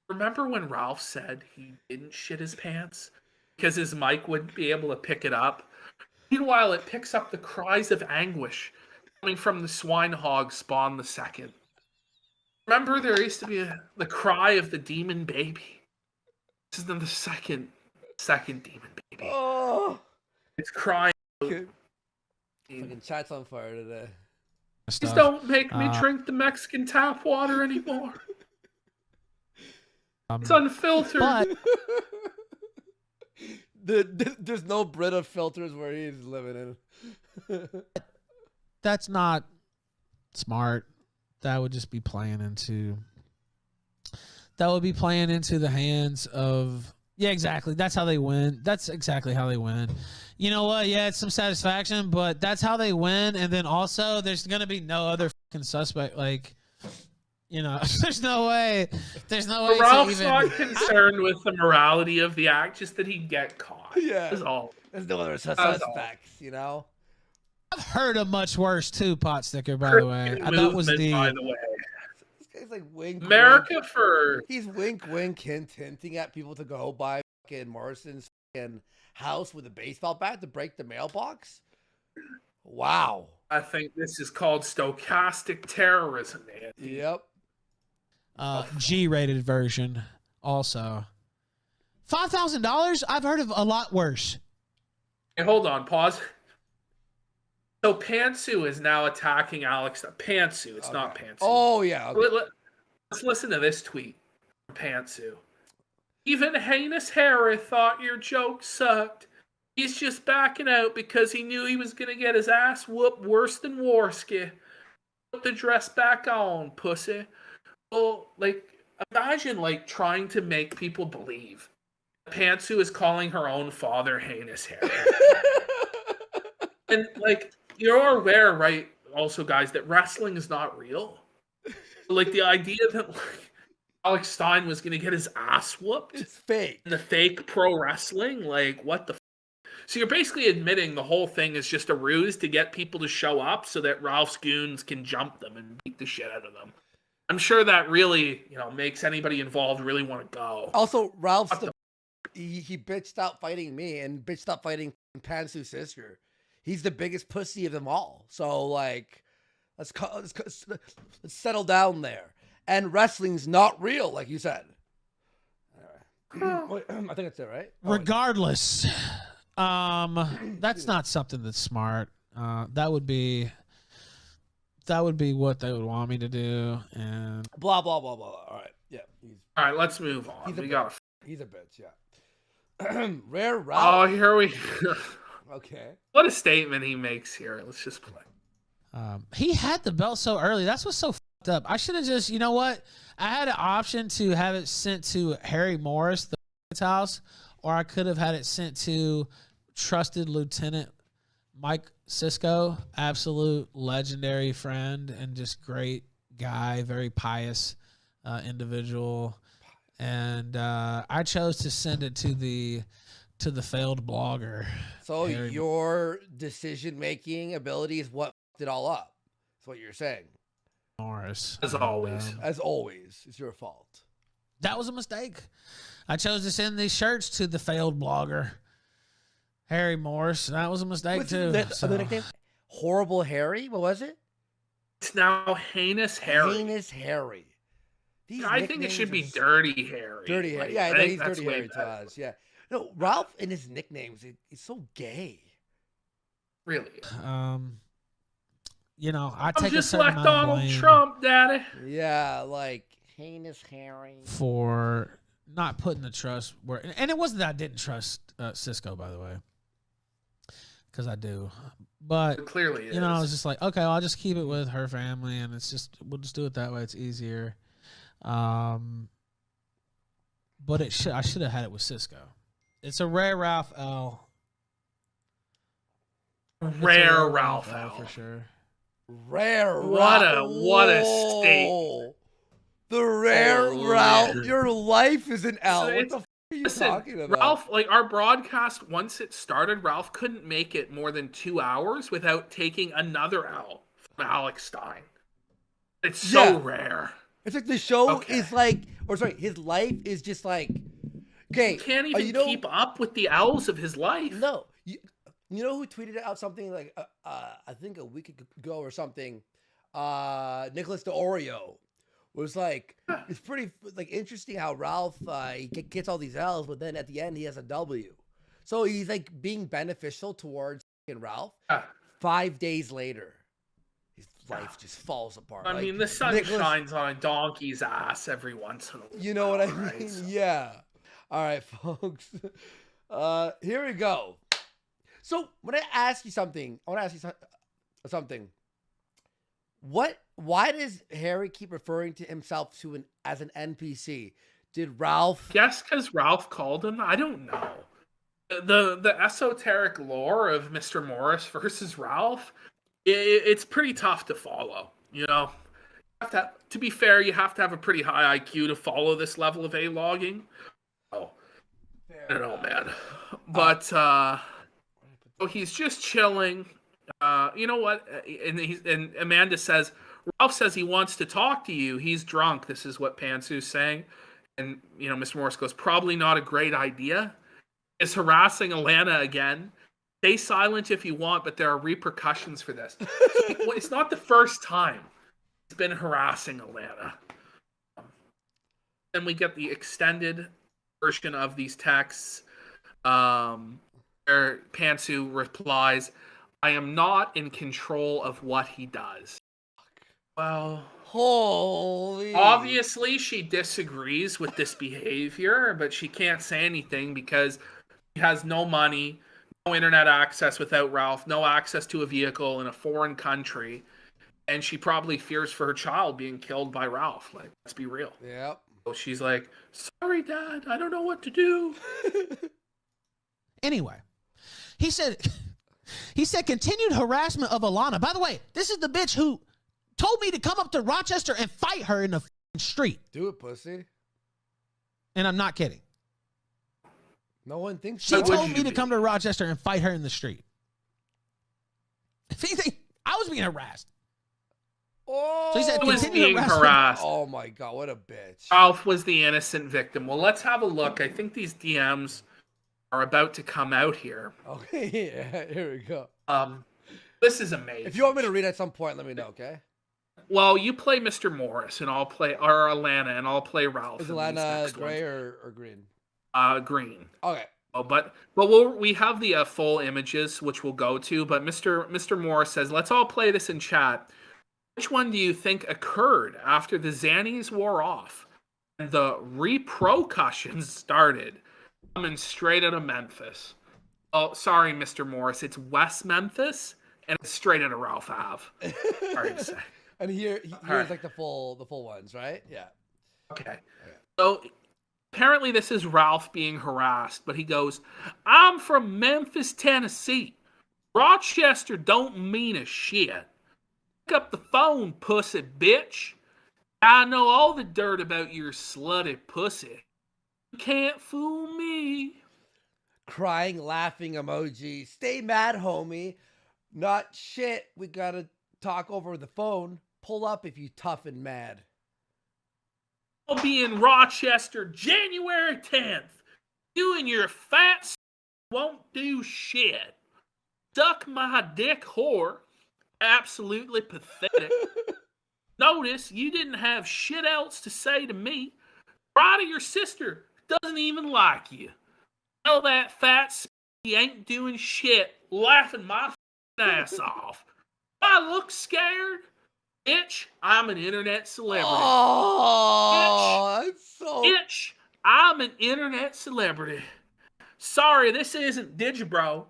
[SPEAKER 1] Remember when Ralph said he didn't shit his pants because his mic wouldn't be able to pick it up? Meanwhile, it picks up the cries of anguish coming from the swine hog Spawn II. Remember, there used to be the cry of the demon baby. This is the second demon baby.
[SPEAKER 2] Oh,
[SPEAKER 1] it's crying.
[SPEAKER 2] Fucking chat's on fire today.
[SPEAKER 1] Please don't make me drink the Mexican tap water anymore. It's unfiltered.
[SPEAKER 2] There's no Brita filters where he's living in.
[SPEAKER 3] That's not smart. That would just be playing into. That would be playing into the hands of. Yeah, exactly. That's how they win. That's exactly how they win. You know what? Yeah, it's some satisfaction, but that's how they win. And then also, there's gonna be no other fucking suspect. Like, you know, there's no way. There's no way.
[SPEAKER 1] Ralph's not concerned with the morality of the act, just that he'd get caught.
[SPEAKER 2] Yeah,
[SPEAKER 1] that's all.
[SPEAKER 2] There's no other suspects. You know.
[SPEAKER 3] I've heard of much worse too, pot sticker. By the way, that was the. By the way.
[SPEAKER 2] He's like wink,
[SPEAKER 1] America
[SPEAKER 2] wink.
[SPEAKER 1] For
[SPEAKER 2] he's wink, hinting at people to go buy fucking Morrison's fucking house with a baseball bat to break the mailbox. Wow.
[SPEAKER 1] I think this is called stochastic terrorism, man.
[SPEAKER 2] Yep.
[SPEAKER 3] G-rated version also. $5,000? I've heard of a lot worse.
[SPEAKER 1] Hey, hold on, pause. So Pantsu is now attacking Alex. Pantsu, it's not Pantsu.
[SPEAKER 2] Oh, yeah. Okay.
[SPEAKER 1] Let's listen to this tweet from Pantsu. Even Heinous Harry thought your joke sucked. He's just backing out because he knew he was going to get his ass whooped worse than Warski. Put the dress back on, pussy. Well, like, imagine, like, trying to make people believe Pantsu is calling her own father Heinous Harry. And, like, you're aware, right, also, guys, that wrestling is not real. Like, the idea that, like, Alex Stein was going to get his ass whooped.
[SPEAKER 2] It's fake.
[SPEAKER 1] In the fake pro wrestling? Like, what the So you're basically admitting the whole thing is just a ruse to get people to show up so that Ralph's goons can jump them and beat the shit out of them. I'm sure that really, you know, makes anybody involved really want to go.
[SPEAKER 2] Also, Ralph's he bitched out fighting me and bitched out fighting Pantsu's sister. He's the biggest pussy of them all. So, like, let's settle down there. And wrestling's not real, like you said. I think that's it, right?
[SPEAKER 3] Regardless, that's not something that's smart. That would be what they would want me to do, and
[SPEAKER 2] blah blah blah blah. All right, yeah.
[SPEAKER 1] All right, let's move on.
[SPEAKER 2] He's a bitch, yeah. Rare Ralph.
[SPEAKER 1] Oh, here we go.
[SPEAKER 2] Okay.
[SPEAKER 1] What a statement he makes here. Let's just play.
[SPEAKER 3] He had the belt so early. That's what's so fucked up. I should have just, you know what? I had an option to have it sent to Harry Morris, the house, or I could have had it sent to trusted Lieutenant Mike Sisko, absolute legendary friend and just great guy, very pious individual. And I chose to send it to the failed blogger.
[SPEAKER 2] So your decision-making ability is what fucked it all up. That's what you're saying.
[SPEAKER 3] Morris.
[SPEAKER 1] As always.
[SPEAKER 2] As always. It's your fault.
[SPEAKER 3] That was a mistake. I chose to send these shirts to the failed blogger, Harry Morris. That was a mistake, too.
[SPEAKER 2] The nickname? Horrible Harry? What was it?
[SPEAKER 1] It's now Heinous Harry.
[SPEAKER 2] Heinous Harry.
[SPEAKER 1] I think it should be Dirty Harry.
[SPEAKER 2] Dirty Harry. Yeah, I think he's Dirty Harry to us. Yeah. No, Ralph and his nicknames, it's so gay.
[SPEAKER 1] Really?
[SPEAKER 3] You know, I
[SPEAKER 1] I'm
[SPEAKER 3] take
[SPEAKER 1] just
[SPEAKER 3] a certain
[SPEAKER 1] like
[SPEAKER 3] amount of
[SPEAKER 1] Donald
[SPEAKER 3] blame
[SPEAKER 1] Trump, Daddy.
[SPEAKER 2] Yeah, like Heinous Harry.
[SPEAKER 3] For not putting the trust where, and it wasn't that I didn't trust Cisco, by the way, because I do. But
[SPEAKER 1] It clearly is.
[SPEAKER 3] You know, I was just like, okay, well, I'll just keep it with her family, and we'll just do it that way. It's easier. But I should have had it with Cisco. It's a rare Ralph L.
[SPEAKER 1] Rare Ralph L
[SPEAKER 3] for sure.
[SPEAKER 2] Rare
[SPEAKER 1] What
[SPEAKER 2] Ralph.
[SPEAKER 1] a statement.
[SPEAKER 2] The rare Ralph.
[SPEAKER 1] Man.
[SPEAKER 2] Your life is an L.
[SPEAKER 1] So
[SPEAKER 2] What the f are you talking about?
[SPEAKER 1] Ralph, like our broadcast, once it started, Ralph couldn't make it more than 2 hours without taking another L from Alex Stein. It's so rare.
[SPEAKER 2] It's like the show is like, his life is just like, okay.
[SPEAKER 1] He can't even keep up with the L's of his life.
[SPEAKER 2] No. You know who tweeted out something like, I think a week ago or something, Nicholas de Oreo was like, it's pretty like interesting how Ralph he gets all these L's, but then at the end he has a W. So he's like being beneficial towards Ralph. 5 days later, his life just falls apart.
[SPEAKER 1] I mean, the sun shines on a donkey's ass every once in a while.
[SPEAKER 2] You know what I mean?
[SPEAKER 1] Right? So.
[SPEAKER 2] Yeah. All right, folks. Here we go. So when I ask you something, I want to ask you something. Why does Harry keep referring to himself as an NPC? Did Ralph?
[SPEAKER 1] Yes, because Ralph called him. I don't know. The esoteric lore of Mr. Morris versus Ralph, it's pretty tough to follow. You know, to be fair, you have to have a pretty high IQ to follow this level of logging. Oh, I don't know, man. But so he's just chilling. You know what? And Amanda says, Ralph says he wants to talk to you. He's drunk. This is what Pantsu's saying. And, you know, Mr. Morris goes, probably not a great idea. Is harassing Alana again. Stay silent if you want, but there are repercussions for this. It's not the first time he's been harassing Alana. Then we get the extended version of these texts. Where Pantsu replies, I am not in control of what he does. Well,
[SPEAKER 2] holy.
[SPEAKER 1] Obviously, she disagrees with this behavior, but she can't say anything because she has no money, no internet access without Ralph, no access to a vehicle in a foreign country, and she probably fears for her child being killed by Ralph. Like, let's be real.
[SPEAKER 2] Yep.
[SPEAKER 1] So she's like, sorry, Dad, I don't know what to do.
[SPEAKER 3] Anyway, he said continued harassment of Alana. By the way, this is the bitch who told me to come up to Rochester and fight her in the street.
[SPEAKER 2] Do it, pussy.
[SPEAKER 3] And I'm not kidding.
[SPEAKER 2] No one thinks
[SPEAKER 3] she told me to come to Rochester and fight her in the street. If anything, I was being harassed.
[SPEAKER 2] Oh,
[SPEAKER 3] so he said,
[SPEAKER 1] he was being harassed.
[SPEAKER 2] Oh my God, what a bitch.
[SPEAKER 1] Ralph was the innocent victim. Well, let's have a look. I think these DMs are about to come out here.
[SPEAKER 2] Okay, yeah, here we go.
[SPEAKER 1] This is amazing.
[SPEAKER 2] If you want me to read at some point, let me know, okay?
[SPEAKER 1] Well, you play Mr. Morris, and I'll play Alana, and I'll play Ralph.
[SPEAKER 2] Is Alana gray or green?
[SPEAKER 1] Green.
[SPEAKER 2] Okay.
[SPEAKER 1] Oh, but we have the full images, which we'll go to. But Mr. Morris says, let's all play this in chat. Which one do you think occurred after the Xannies wore off and the repercussions started? Coming straight out of Memphis. Oh, sorry, Mr. Morris. It's West Memphis, and it's straight out of Ralph Ave. Sorry to say.
[SPEAKER 2] And here's right. Like the full ones, right? Yeah.
[SPEAKER 1] Okay. So apparently this is Ralph being harassed, but he goes, I'm from Memphis, Tennessee. Rochester don't mean a shit. Pick up the phone, pussy bitch. I know all the dirt about your slutty pussy. You can't fool me.
[SPEAKER 2] Crying, laughing emoji. Stay mad, homie. Not shit. We gotta talk over the phone. Pull up if you tough and mad.
[SPEAKER 1] I'll be in Rochester January 10th. You and your fat won't do shit. Suck my dick, whore. Absolutely pathetic. Notice you didn't have shit else to say to me. Bride of your sister doesn't even like you. Tell that fat you ain't doing shit, laughing my ass off. I look scared. Bitch, I'm an internet celebrity.
[SPEAKER 2] Oh, that's so...
[SPEAKER 1] Bitch, I'm an internet celebrity. Sorry, this isn't Digibro.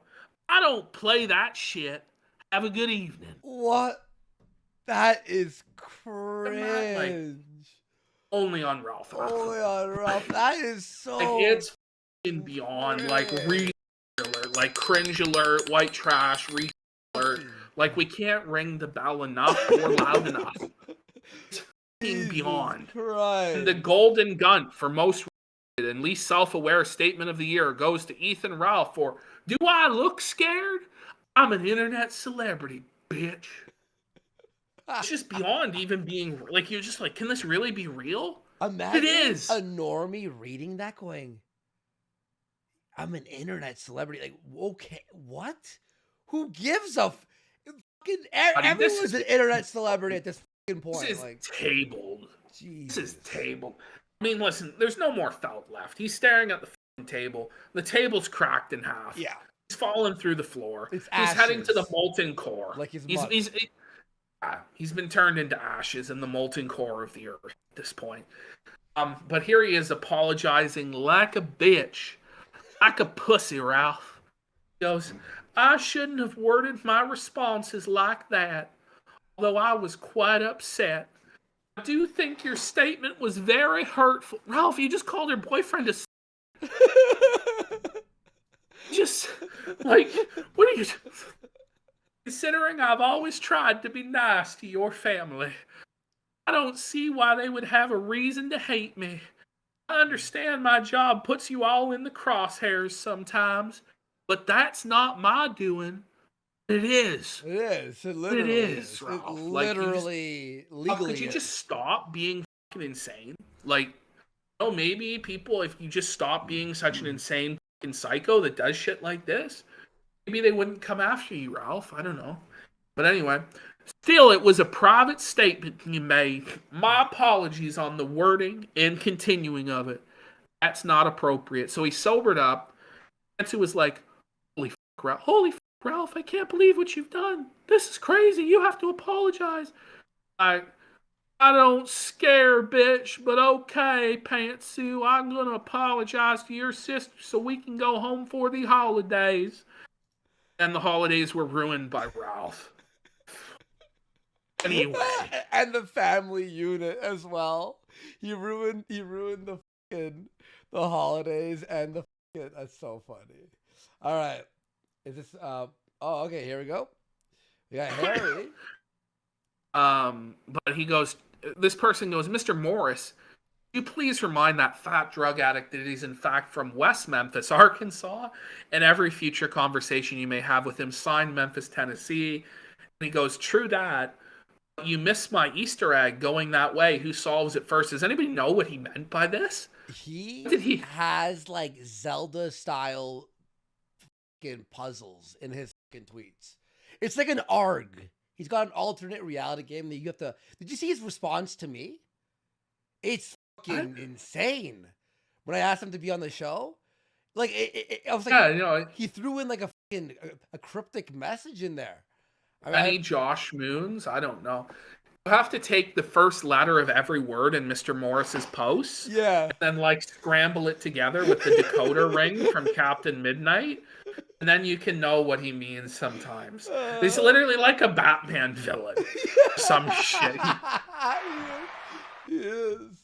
[SPEAKER 1] I don't play that shit. Have a good evening.
[SPEAKER 2] What? That is cringe.
[SPEAKER 1] Only on Ralph.
[SPEAKER 2] Only on Ralph. That is so.
[SPEAKER 1] Like, it's beyond like read alert, like cringe alert, white trash, read alert. Like, we can't ring the bell enough or loud enough. It's beyond.
[SPEAKER 2] Christ.
[SPEAKER 1] And the golden gun for most and least self-aware statement of the year goes to Ethan Ralph for, "Do I look scared? I'm an internet celebrity, bitch." It's just beyond even being like, you're just like, can this really be real?
[SPEAKER 2] Imagine
[SPEAKER 1] it is
[SPEAKER 2] a normie reading that going, "I'm an internet celebrity." Like, okay, what? Who gives a fucking everyone's an internet celebrity at this fucking point.
[SPEAKER 1] This is
[SPEAKER 2] like,
[SPEAKER 1] tabled.
[SPEAKER 2] Jesus.
[SPEAKER 1] This is tabled. I mean, listen, there's no more felt left. He's staring at the fucking table. The table's cracked in half.
[SPEAKER 2] Yeah.
[SPEAKER 1] He's fallen through the floor.
[SPEAKER 2] It's
[SPEAKER 1] he's heading to the molten core.
[SPEAKER 2] Like he's
[SPEAKER 1] been turned into ashes in the molten core of the earth at this point. But here he is apologizing like a bitch, like a pussy, Ralph. He goes, "I shouldn't have worded my responses like that, although I was quite upset. I do think your statement was very hurtful." Ralph, you just called her boyfriend a just, like, what are you... Considering I've always tried to be nice to your family, I don't see why they would have a reason to hate me. I understand my job puts you all in the crosshairs sometimes, but that's not my doing. It is.
[SPEAKER 2] It is. It literally is.
[SPEAKER 1] Ralph.
[SPEAKER 2] It literally, legally.
[SPEAKER 1] Could you just stop being fucking insane? Like, maybe people, if you just stop being such an insane fucking psycho that does shit like this, maybe they wouldn't come after you, Ralph. I don't know. But anyway, still, it was a private statement you made. My apologies on the wording and continuing of it. That's not appropriate. So he sobered up. And so was like, "Holy fuck, Ralph. Holy fuck, Ralph, I can't believe what you've done. This is crazy. You have to apologize." I don't scare, bitch, but okay, Pantsu. I'm going to apologize to your sister so we can go home for the holidays. And the holidays were ruined by Ralph. Anyway.
[SPEAKER 2] And the family unit as well. He ruined the holidays and the fucking... That's so funny. All right. Is this okay, here we go. We got Harry.
[SPEAKER 1] But he goes, this person goes, "Mr. Morris, you please remind that fat drug addict that he's in fact from West Memphis, Arkansas, and every future conversation you may have with him, signed Memphis, Tennessee." And he goes, "True that. You missed my Easter egg going that way. Who solves it first?" Does anybody know what he meant by this?
[SPEAKER 2] He has like Zelda style fucking puzzles in his fucking tweets. It's like an ARG. He's got an alternate reality game that you have to... Did you see his response to me? It's fucking insane. When I asked him to be on the show, like, I was like,
[SPEAKER 1] yeah,
[SPEAKER 2] he threw in like a fucking a cryptic message in there.
[SPEAKER 1] Any Josh Moons? I don't know. You have to take the first letter of every word in Mr. Morris's posts.
[SPEAKER 2] Yeah.
[SPEAKER 1] And then, like, scramble it together with the decoder ring from Captain Midnight. And then you can know what he means sometimes. He's literally like a Batman villain. Some shit.
[SPEAKER 2] He is.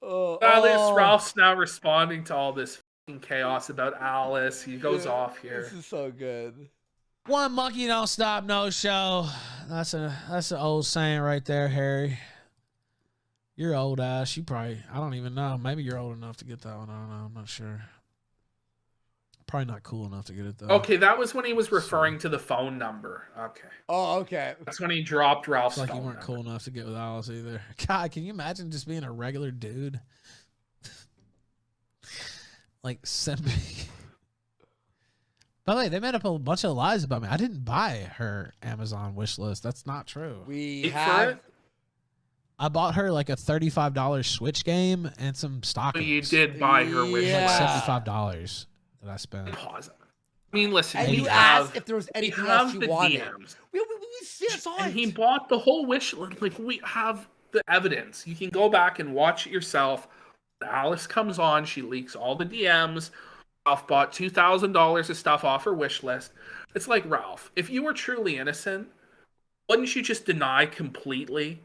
[SPEAKER 1] Ralph's now responding to all this fucking chaos about Alice. He goes off here.
[SPEAKER 2] This is so good.
[SPEAKER 3] One monkey don't stop no show. That's an old saying right there, Harry. You're old ass. You probably, I don't even know. Maybe you're old enough to get that one. I don't know. I'm not sure. Probably not cool enough to get it though.
[SPEAKER 1] Okay, that was when he was referring to the phone number. Okay.
[SPEAKER 2] Oh, okay.
[SPEAKER 1] That's when he dropped Ralph's phone
[SPEAKER 3] Like you weren't
[SPEAKER 1] number.
[SPEAKER 3] cool enough to get with Alice either. God, can you imagine just being a regular dude? Like send me. By the way, they made up a bunch of lies about me. I didn't buy her Amazon wish list. That's not true. I bought her like a $35 Switch game and some stockings.
[SPEAKER 1] So you did buy her wish list.
[SPEAKER 3] Like $75 that I spent.
[SPEAKER 1] Pause. I mean, listen.
[SPEAKER 2] And you asked if there was anything else you wanted.
[SPEAKER 1] DMs.
[SPEAKER 2] We saw
[SPEAKER 1] And
[SPEAKER 2] it.
[SPEAKER 1] he bought the whole wish list. Like, we have the evidence. You can go back and watch it yourself. Alice comes on. She leaks all the DMs. Ralph bought $2,000 of stuff off her wish list. It's like, Ralph, if you were truly innocent, wouldn't you just deny completely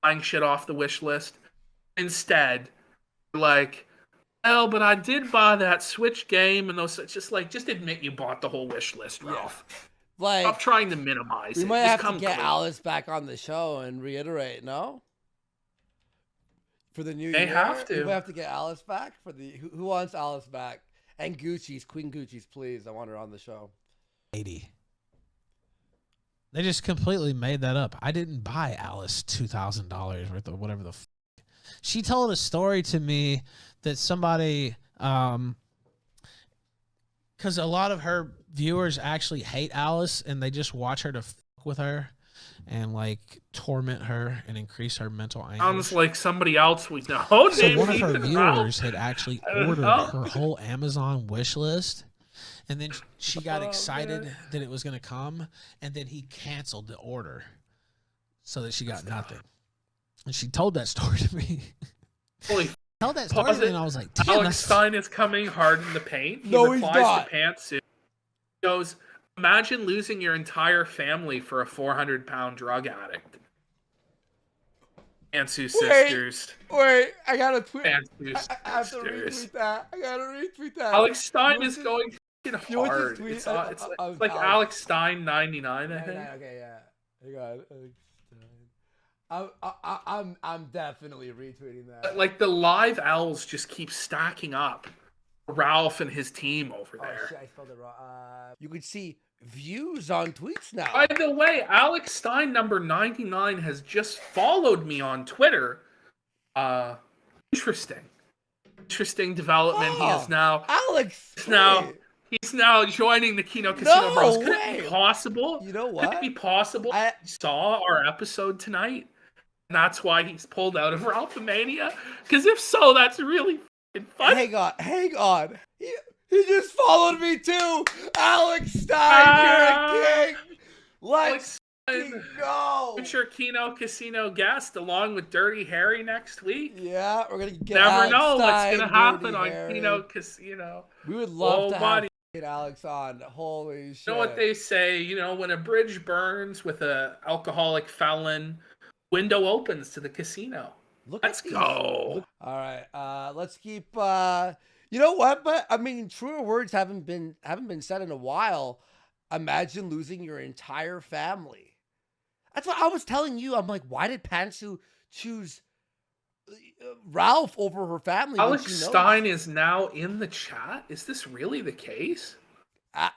[SPEAKER 1] buying shit off the wish list? Instead, like, well, but I did buy that Switch game and those. Just admit you bought the whole wish list, Ralph.
[SPEAKER 2] Yeah. Like,
[SPEAKER 1] stop trying to minimize it.
[SPEAKER 2] We might
[SPEAKER 1] just
[SPEAKER 2] have to get
[SPEAKER 1] clean.
[SPEAKER 2] Alice back on the show and reiterate, no? For the new year.
[SPEAKER 1] They have to.
[SPEAKER 2] We might have to get Alice back for the. Who wants Alice back? And Gucci's, Queen Gucci's, please. I want her on the show.
[SPEAKER 3] 80. They just completely made that up. I didn't buy Alice $2,000 worth of whatever the. She told a story to me that somebody, because a lot of her viewers actually hate Alice and they just watch her to fuck with her and like torment her and increase her mental anguish.
[SPEAKER 1] Sounds like somebody else we know.
[SPEAKER 3] So one of her viewers had actually ordered her whole Amazon wish list, and then she got excited that it was going to come, and then he canceled the order so that she got nothing. And she told that story to me.
[SPEAKER 1] Holy
[SPEAKER 3] told that story to me, and I was like, damn,
[SPEAKER 1] Alex Stein is coming hard in the paint. He
[SPEAKER 2] no,
[SPEAKER 1] replies
[SPEAKER 2] he's not.
[SPEAKER 1] to Pantsuit. He goes, imagine losing your entire family for a 400-pound drug addict. Pantsuit sisters.
[SPEAKER 2] Wait, I gotta tweet.
[SPEAKER 1] Pantsuit
[SPEAKER 2] I have to retweet that. I gotta retweet that.
[SPEAKER 1] Alex Stein is going fucking
[SPEAKER 2] what's
[SPEAKER 1] hard.
[SPEAKER 2] tweet?
[SPEAKER 1] It's like Alex Stein 99, I think.
[SPEAKER 2] Okay, yeah. Hang on. I'm definitely retweeting that.
[SPEAKER 1] Like the live L's just keep stacking up. Ralph and his team over there.
[SPEAKER 2] Oh shit, I spelled it wrong. You could see views on tweets now.
[SPEAKER 1] By the way, Alex Stein number 99 has just followed me on Twitter. Interesting development.
[SPEAKER 2] Oh,
[SPEAKER 1] He is now
[SPEAKER 2] Alex.
[SPEAKER 1] He's now joining the Kino Casino
[SPEAKER 2] No
[SPEAKER 1] Bros.
[SPEAKER 2] way.
[SPEAKER 1] Could it be possible?
[SPEAKER 2] You know what?
[SPEAKER 1] Could it be possible he saw our episode tonight? And that's why he's pulled out of Ralphomania? Because if so, that's really fucking fun.
[SPEAKER 2] Hang on. He just followed me too. Alex Stein, you're a king. Let's go.
[SPEAKER 1] Future Kino Casino guest along with Dirty Harry next week.
[SPEAKER 2] Yeah, we're gonna get
[SPEAKER 1] Never
[SPEAKER 2] Alex
[SPEAKER 1] know
[SPEAKER 2] Stein,
[SPEAKER 1] what's gonna happen on
[SPEAKER 2] Harry.
[SPEAKER 1] Kino Casino.
[SPEAKER 2] We would love to have Alex on. Holy shit.
[SPEAKER 1] You know what they say, when a bridge burns with a alcoholic felon, window opens to the casino. Let's go.
[SPEAKER 2] All right. Let's keep you know what? But I mean, truer words haven't been said in a while. Imagine losing your entire family. That's what I was telling you. I'm like, why did Pantsu choose Ralph over her family?
[SPEAKER 1] Alex Stein is now in the chat. Is this really the case?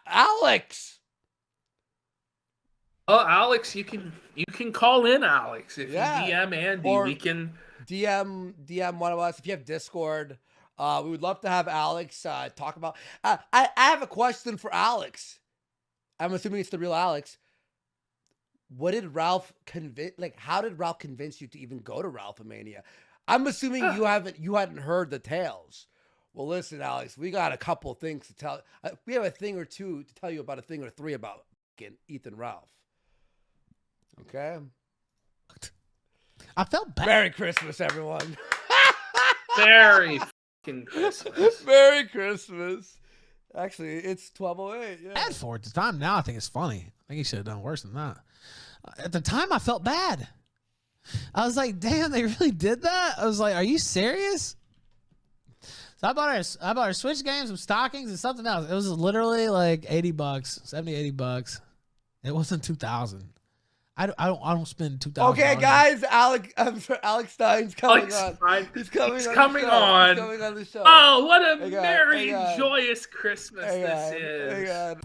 [SPEAKER 2] Alex.
[SPEAKER 1] Oh, Alex, you can call in, Alex, if you DM Andy.
[SPEAKER 2] Or
[SPEAKER 1] we can
[SPEAKER 2] DM one of us if you have Discord. We would love to have Alex talk about. I have a question for Alex. I'm assuming it's the real Alex. What did Ralph convince? Like, how did Ralph convince you to even go to Ralphomania? I'm assuming you hadn't heard the tales. Well, listen, Alex, we got a couple things to tell. We have a thing or two to tell you about, a thing or three about Ethan Ralph. Okay.
[SPEAKER 3] I felt bad.
[SPEAKER 2] Merry Christmas, everyone.
[SPEAKER 1] Merry fucking Christmas.
[SPEAKER 2] Merry Christmas. Actually, it's 12:08. Yeah.
[SPEAKER 3] Bad for it. At the time now, I think it's funny. I think he should have done worse than that. At the time, I felt bad. I was like, damn, they really did that? I was like, are you serious? So I bought her Switch games, some stockings, and something else. It was literally like $80, $70, $80. It wasn't $2,000. I don't spend $2,000.
[SPEAKER 2] Okay, guys, Alex Stein's coming on. He's coming on the show.
[SPEAKER 1] Oh, what a merry, joyous Christmas this is.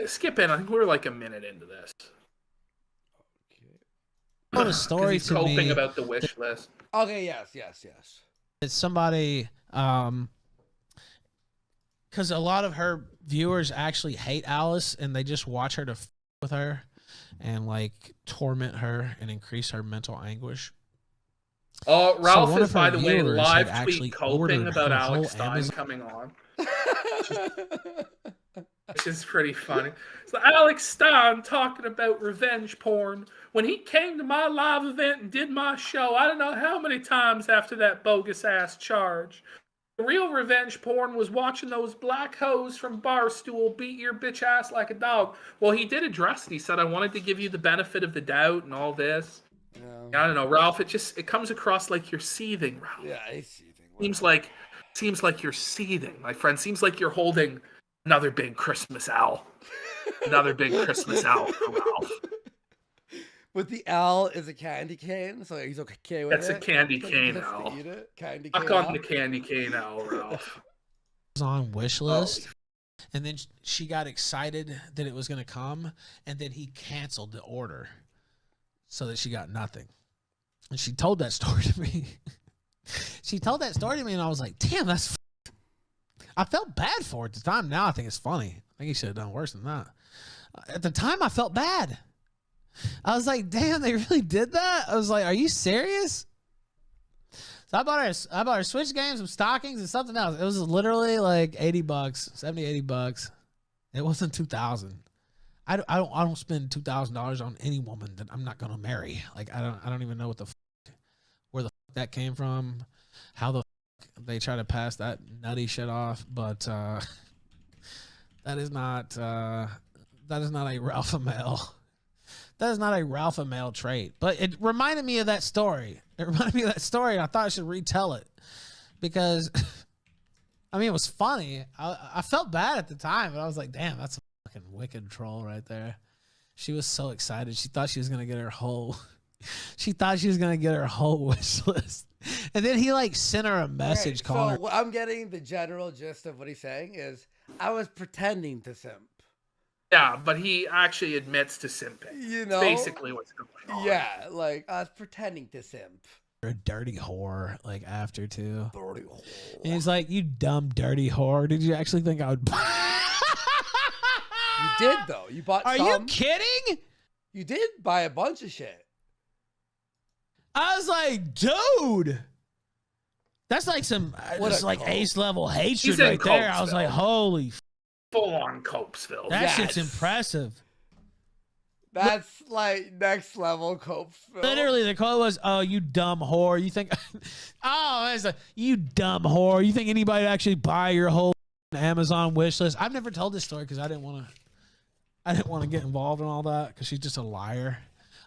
[SPEAKER 1] Skip in. I think we're like a minute into this.
[SPEAKER 3] Told a story
[SPEAKER 1] he's
[SPEAKER 3] to me.
[SPEAKER 1] Coping about the wish list.
[SPEAKER 2] Okay, yes.
[SPEAKER 3] It's somebody, because a lot of her viewers actually hate Alice and they just watch her to f with her and like torment her and increase her mental anguish.
[SPEAKER 1] Oh, Ralph
[SPEAKER 3] so
[SPEAKER 1] is, by the way, live tweet
[SPEAKER 3] actually
[SPEAKER 1] coping about Alex Stein
[SPEAKER 3] Amazon
[SPEAKER 1] coming on. which is pretty funny. So Alex Stein talking about revenge porn. When he came to my live event and did my show, I don't know how many times after that bogus-ass charge. The real revenge porn was watching those black hoes from Barstool beat your bitch ass like a dog. Well, he did address it. He said, I wanted to give you the benefit of the doubt and all this. Yeah. I don't know, Ralph, it comes across like you're seething, Ralph.
[SPEAKER 2] Yeah, he's seething.
[SPEAKER 1] Seems like you're seething, my friend. Seems like you're holding another big Christmas owl. Another big Christmas owl for Ralph.
[SPEAKER 2] But the owl is a candy cane, so he's okay with it.
[SPEAKER 1] That's a candy cane owl.
[SPEAKER 2] Eat it. Candy
[SPEAKER 1] cane
[SPEAKER 2] owl.
[SPEAKER 1] On the candy cane owl, Ralph.
[SPEAKER 3] It was on wish list, and then she got excited that it was going to come, and then he canceled the order so that she got nothing. And she told that story to me. She told that story to me, and I was like, damn, that's I felt bad for it at the time. Now I think it's funny. I think he should have done worse than that. At the time, I felt bad. I was like, damn, they really did that? I was like, are you serious? So I bought her Switch games, some stockings, and something else. It was literally like $80, $70, $80. It wasn't $2,000. I don't spend $2,000 on any woman that I'm not gonna marry. Like I don't even know where the fuck that came from, how the fuck they try to pass that nutty shit off. But that is not a Ralph Amell. That is not a Ralph Amell trait. But it reminded me of that story. And I thought I should retell it because, I mean, it was funny. I felt bad at the time, but I was like, damn, that's a fucking wicked troll right there. She was so excited. She thought she was going to get her whole wish list. And then he like sent her a message calling her.
[SPEAKER 2] So I'm getting the general gist of what he's saying is I was pretending to simp.
[SPEAKER 1] Yeah, but he actually admits to simping.
[SPEAKER 2] You know?
[SPEAKER 1] Basically what's going on.
[SPEAKER 2] Yeah, like, I was pretending to simp.
[SPEAKER 3] A dirty whore, like, after, too.
[SPEAKER 2] Dirty whore.
[SPEAKER 3] And he's like, you dumb, dirty whore. Did you actually think I would buy?
[SPEAKER 2] You did, though. You bought some.
[SPEAKER 3] Are you kidding?
[SPEAKER 2] You did buy a bunch of shit.
[SPEAKER 3] I was like, dude. That's like some, that's like ace-level hatred right there. I was like, holy
[SPEAKER 1] full-on Copesville.
[SPEAKER 3] That shit's impressive.
[SPEAKER 2] That's like next level Copesville.
[SPEAKER 3] Literally, the quote was, "Oh, you dumb whore! You think? Oh, it's like you dumb whore! You think anybody would actually buy your whole Amazon wish list?" I've never told this story because I didn't want to get involved in all that because she's just a liar.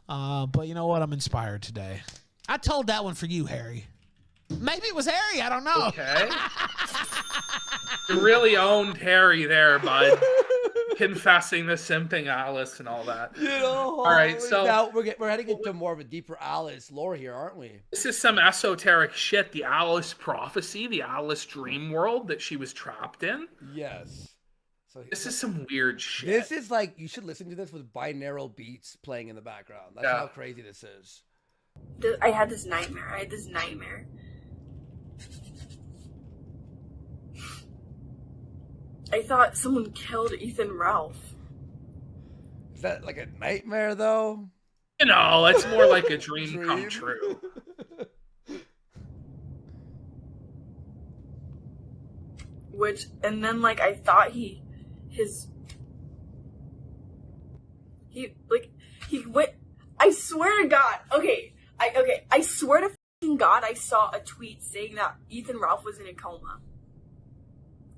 [SPEAKER 3] But you know what? I'm inspired today. I told that one for you, Harry. Maybe it was Harry. I don't know.
[SPEAKER 1] Okay. You really owned Harry there, bud. Confessing the simping Alice and all that.
[SPEAKER 2] You know,
[SPEAKER 1] all right, so
[SPEAKER 2] now we're heading into more of a deeper Alice lore here, aren't we?
[SPEAKER 1] This is some esoteric shit. The Alice prophecy, the Alice dream world that she was trapped in.
[SPEAKER 2] Yes. So
[SPEAKER 1] this is some weird shit.
[SPEAKER 2] This is like, you should listen to this with binaural beats playing in the background. That's how crazy this is.
[SPEAKER 5] I had this nightmare. I thought someone killed Ethan Ralph.
[SPEAKER 2] Is that like a nightmare, though?
[SPEAKER 1] You know, it's more like a dream come true.
[SPEAKER 5] And then, like, I thought he went, I swear to God, I swear to fucking God, I saw a tweet saying that Ethan Ralph was in a coma.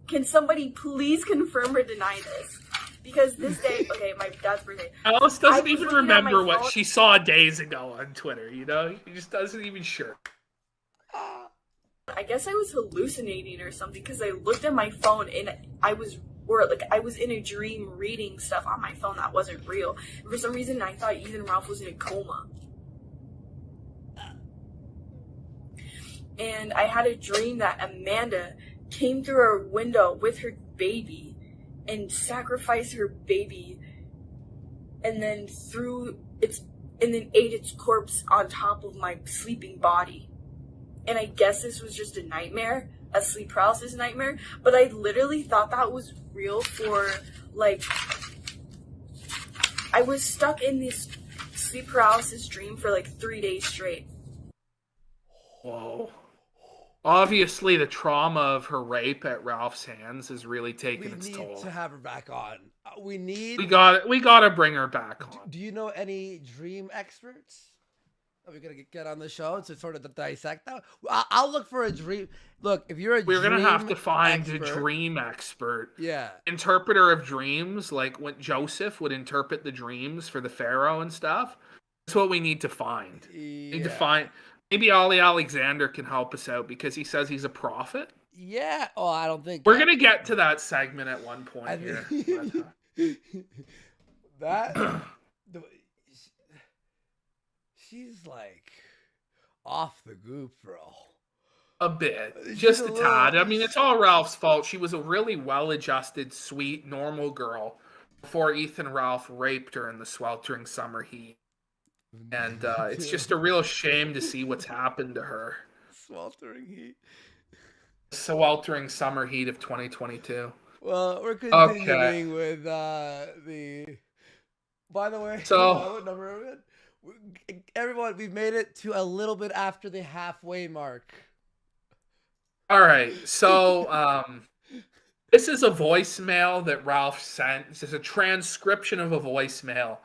[SPEAKER 5] Can somebody please confirm or deny this? Because this day, my dad's birthday.
[SPEAKER 1] Alice doesn't even remember what she saw days ago on Twitter, you know? He just doesn't even sure.
[SPEAKER 5] I guess I was hallucinating or something because I looked at my phone and I was in a dream reading stuff on my phone that wasn't real. And for some reason, I thought Ethan Ralph was in a coma. And I had a dream that Amanda came through our window with her baby and sacrificed her baby and then ate its corpse on top of my sleeping body. And I guess this was just a nightmare, a sleep paralysis nightmare, but I literally thought that was real for, like, I was stuck in this sleep paralysis dream for like 3 days straight.
[SPEAKER 1] Whoa. Obviously, the trauma of her rape at Ralph's hands is really taking its toll.
[SPEAKER 2] We need to have her back on. We
[SPEAKER 1] gotta bring her back on.
[SPEAKER 2] Do you know any dream experts? Are we gonna get on the show to sort of dissect that? I'll look for a dream. Look, if you're
[SPEAKER 1] we're gonna have to find a dream expert.
[SPEAKER 2] Yeah,
[SPEAKER 1] interpreter of dreams, like when Joseph would interpret the dreams for the Pharaoh and stuff. That's what we need to find.
[SPEAKER 2] Yeah.
[SPEAKER 1] Need to find. Maybe Ollie Alexander can help us out because he says he's a prophet.
[SPEAKER 2] Yeah. Oh, I don't think
[SPEAKER 1] we're gonna get to that segment at one point here.
[SPEAKER 2] She's like off the goop, bro.
[SPEAKER 1] A bit, just a tad. I mean, it's all Ralph's fault. She was a really well-adjusted, sweet, normal girl before Ethan Ralph raped her in the sweltering summer heat. And it's just a real shame to see what's happened to her.
[SPEAKER 2] Sweltering heat.
[SPEAKER 1] Sweltering summer heat of 2022.
[SPEAKER 2] Well, we're continuing with the... By the way,
[SPEAKER 1] so
[SPEAKER 2] what number are we at? Everyone, we've made it to a little bit after the halfway mark.
[SPEAKER 1] All right, so this is a voicemail that Ralph sent. This is a transcription of a voicemail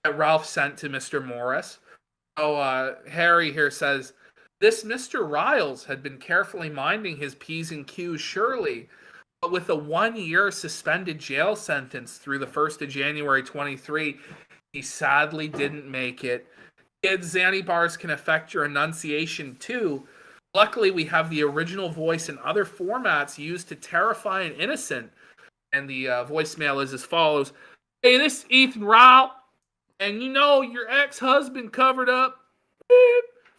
[SPEAKER 1] that Ralph sent to Mr. Morris. So Harry here says, this Mr. Riles had been carefully minding his P's and Q's surely, but with a 1-year suspended jail sentence through the 1st of January 23, he sadly didn't make it. Kids, Zanny bars can affect your enunciation too. Luckily, we have the original voice and other formats used to terrify an innocent. And the voicemail is as follows. Hey, this is Ethan Ryle. And you know your ex-husband covered up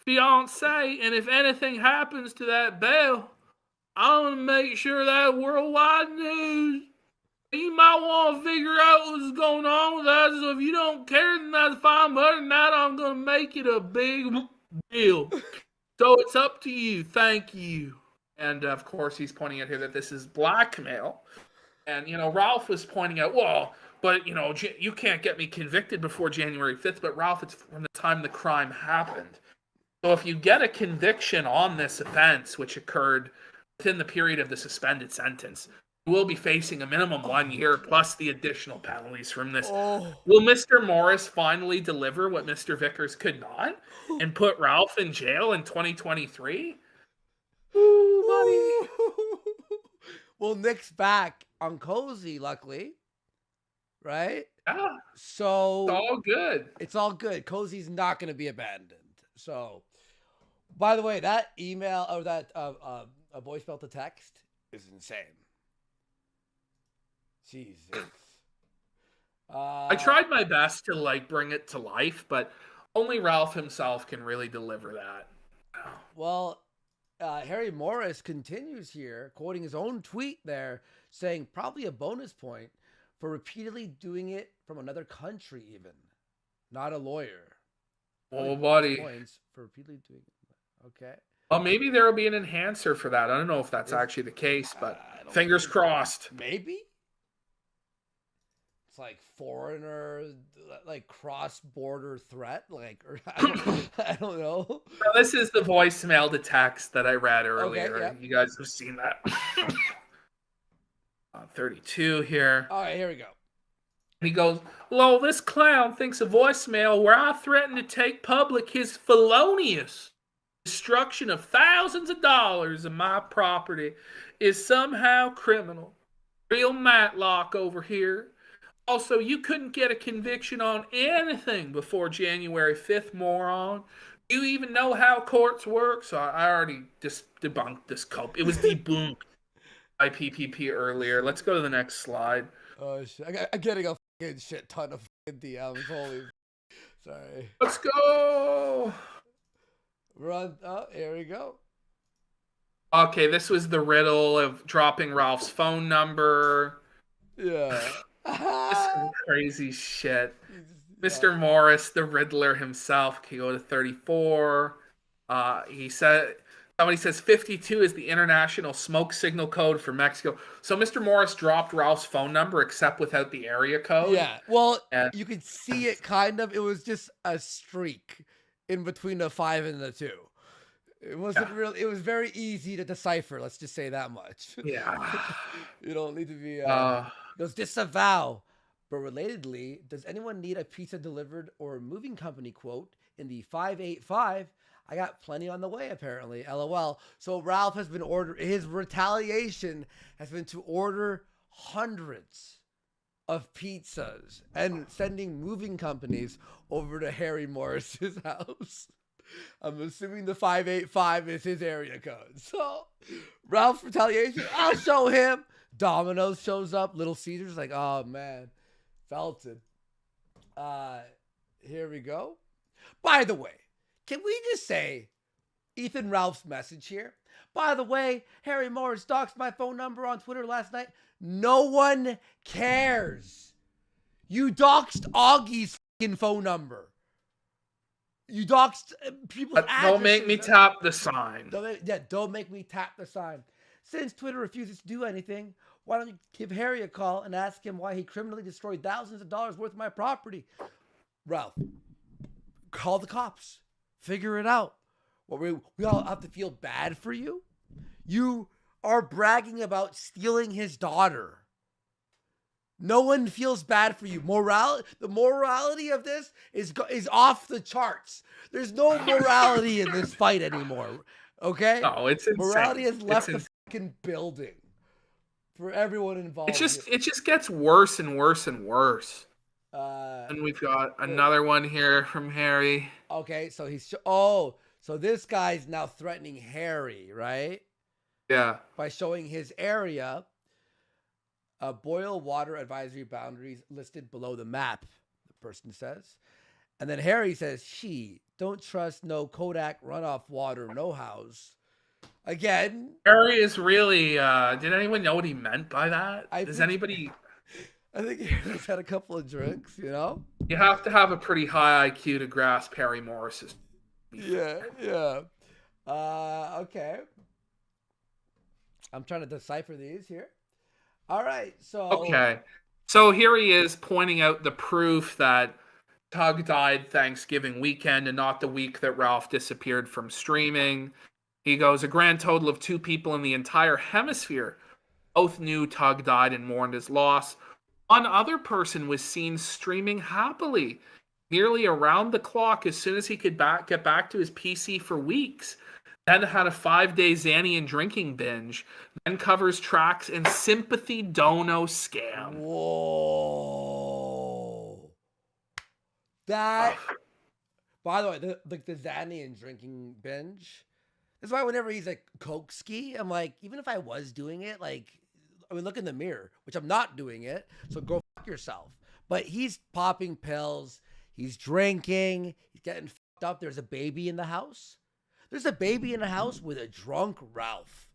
[SPEAKER 1] fiance. And if anything happens to that Belle, I want to make sure that worldwide news. You might want to figure out what's going on with that. So if you don't care, then that's fine. But other than that, I'm going to make it a big deal. So it's up to you. Thank you. And of course, he's pointing out here that this is blackmail. And, you know, Ralph was pointing out, well, but, you know, you can't get me convicted before January 5th. But Ralph, it's from the time the crime happened. So if you get a conviction on this offense, which occurred within the period of the suspended sentence, you will be facing a minimum 1 year plus the additional penalties from this. Will Mr. Morris finally deliver what Mr. Vickers could not and put Ralph in jail in 2023? Ooh, buddy.
[SPEAKER 2] Well, Nick's back on Cozy, luckily. Right?
[SPEAKER 1] Yeah.
[SPEAKER 2] So
[SPEAKER 1] it's all good.
[SPEAKER 2] It's all good. Cozy's not going to be abandoned. So, by the way, that email or that a voicemail to text is insane. Jesus.
[SPEAKER 1] I tried my best to like bring it to life, but only Ralph himself can really deliver that.
[SPEAKER 2] Well, Harry Morris continues here, quoting his own tweet there, saying probably a bonus point for repeatedly doing it from another country, even not a lawyer.
[SPEAKER 1] Oh, buddy.
[SPEAKER 2] Points for repeatedly doing it. Okay.
[SPEAKER 1] Well, maybe there will be an enhancer for that. I don't know if that's actually the case, but fingers crossed.
[SPEAKER 2] Maybe. It's like foreigner, like cross-border threat, like or I don't know.
[SPEAKER 1] So this is the voicemail to text that I read earlier.
[SPEAKER 2] Okay, yeah.
[SPEAKER 1] You guys have seen that. 32 here.
[SPEAKER 2] All right, here we go.
[SPEAKER 1] He goes, "Lol, this clown thinks a voicemail where I threaten to take public his felonious destruction of thousands of dollars of my property is somehow criminal. Real Matlock over here. Also, you couldn't get a conviction on anything before January 5th, moron. Do you even know how courts work?" So I already debunked this cult. It was debunked by PPP earlier. Let's go to the next slide.
[SPEAKER 2] Oh, shit. I'm getting a fucking shit ton of fucking DMs. Holy. Sorry.
[SPEAKER 1] Let's go.
[SPEAKER 2] Run. Oh, here we go.
[SPEAKER 1] Okay, this was the riddle of dropping Ralph's phone number.
[SPEAKER 2] Yeah.
[SPEAKER 1] This is crazy shit. Mr. Morris, the Riddler himself, can go to 34. He said, somebody says 52 is the international smoke signal code for Mexico. So Mr. Morris dropped Ralph's phone number except without the area code.
[SPEAKER 2] Yeah. Well, you could see it kind of. It was just a streak in between the 5 and the 2. It wasn't really. It was very easy to decipher. Let's just say that much.
[SPEAKER 1] Yeah.
[SPEAKER 2] You don't need to be. Goes disavow. But relatedly, does anyone need a pizza delivered or moving company quote in the 585? I got plenty on the way, apparently. LOL. So Ralph has been his retaliation has been to order hundreds of pizzas and sending moving companies over to Harry Morris's house. I'm assuming the 585 is his area code. So Ralph's retaliation, I'll show him. Domino's shows up. Little Caesars like, oh man. Felton. Here we go. By the way, can we just say Ethan Ralph's message here? By the way, Harry Morris doxed my phone number on Twitter last night. No one cares. You doxed Augie's fucking phone number. You doxed people's addresses.
[SPEAKER 1] Don't make me tap the sign.
[SPEAKER 2] Don't make me tap the sign. Since Twitter refuses to do anything, why don't you give Harry a call and ask him why he criminally destroyed thousands of dollars worth of my property? Ralph, call the cops. Figure it out. We all have to feel bad for you? You are bragging about stealing his daughter. No one feels bad for you. The morality of this is off the charts. There's no morality in this fight anymore. Okay?
[SPEAKER 1] No, it's insane.
[SPEAKER 2] Morality has left the fucking building for everyone involved.
[SPEAKER 1] It just gets worse and worse and worse. And we've got another one here from Harry.
[SPEAKER 2] Okay, so so this guy's now threatening Harry, right?
[SPEAKER 1] Yeah.
[SPEAKER 2] By showing his area. Boil water advisory boundaries listed below the map, the person says. And then Harry says, don't trust no Kodak runoff water, no house. Again.
[SPEAKER 1] Harry is really, did anyone know what he meant by that? Does anybody?
[SPEAKER 2] I think Harry's had a couple of drinks, you know?
[SPEAKER 1] You have to have a pretty high IQ to grasp Harry Morris's.
[SPEAKER 2] Yeah. Okay. I'm trying to decipher these here. All right, so...
[SPEAKER 1] Okay. So here he is pointing out the proof that Tug died Thanksgiving weekend and not the week that Ralph disappeared from streaming. He goes, a grand total of 2 people in the entire hemisphere both knew Tug died and mourned his loss. One other person was seen streaming happily, nearly around the clock as soon as he could get back to his PC for weeks. Then had a 5-day Xanny and drinking binge. Then covers tracks in Sympathy Dono scam.
[SPEAKER 2] Whoa. That, by the way, the Xanny and drinking binge. That's why whenever he's like coke ski, I'm like, even if I was doing it, like, I mean, look in the mirror, which I'm not doing it. So go fuck yourself. But he's popping pills. He's drinking. He's getting fucked up. There's a baby in the house. There's a baby in the house with a drunk Ralph.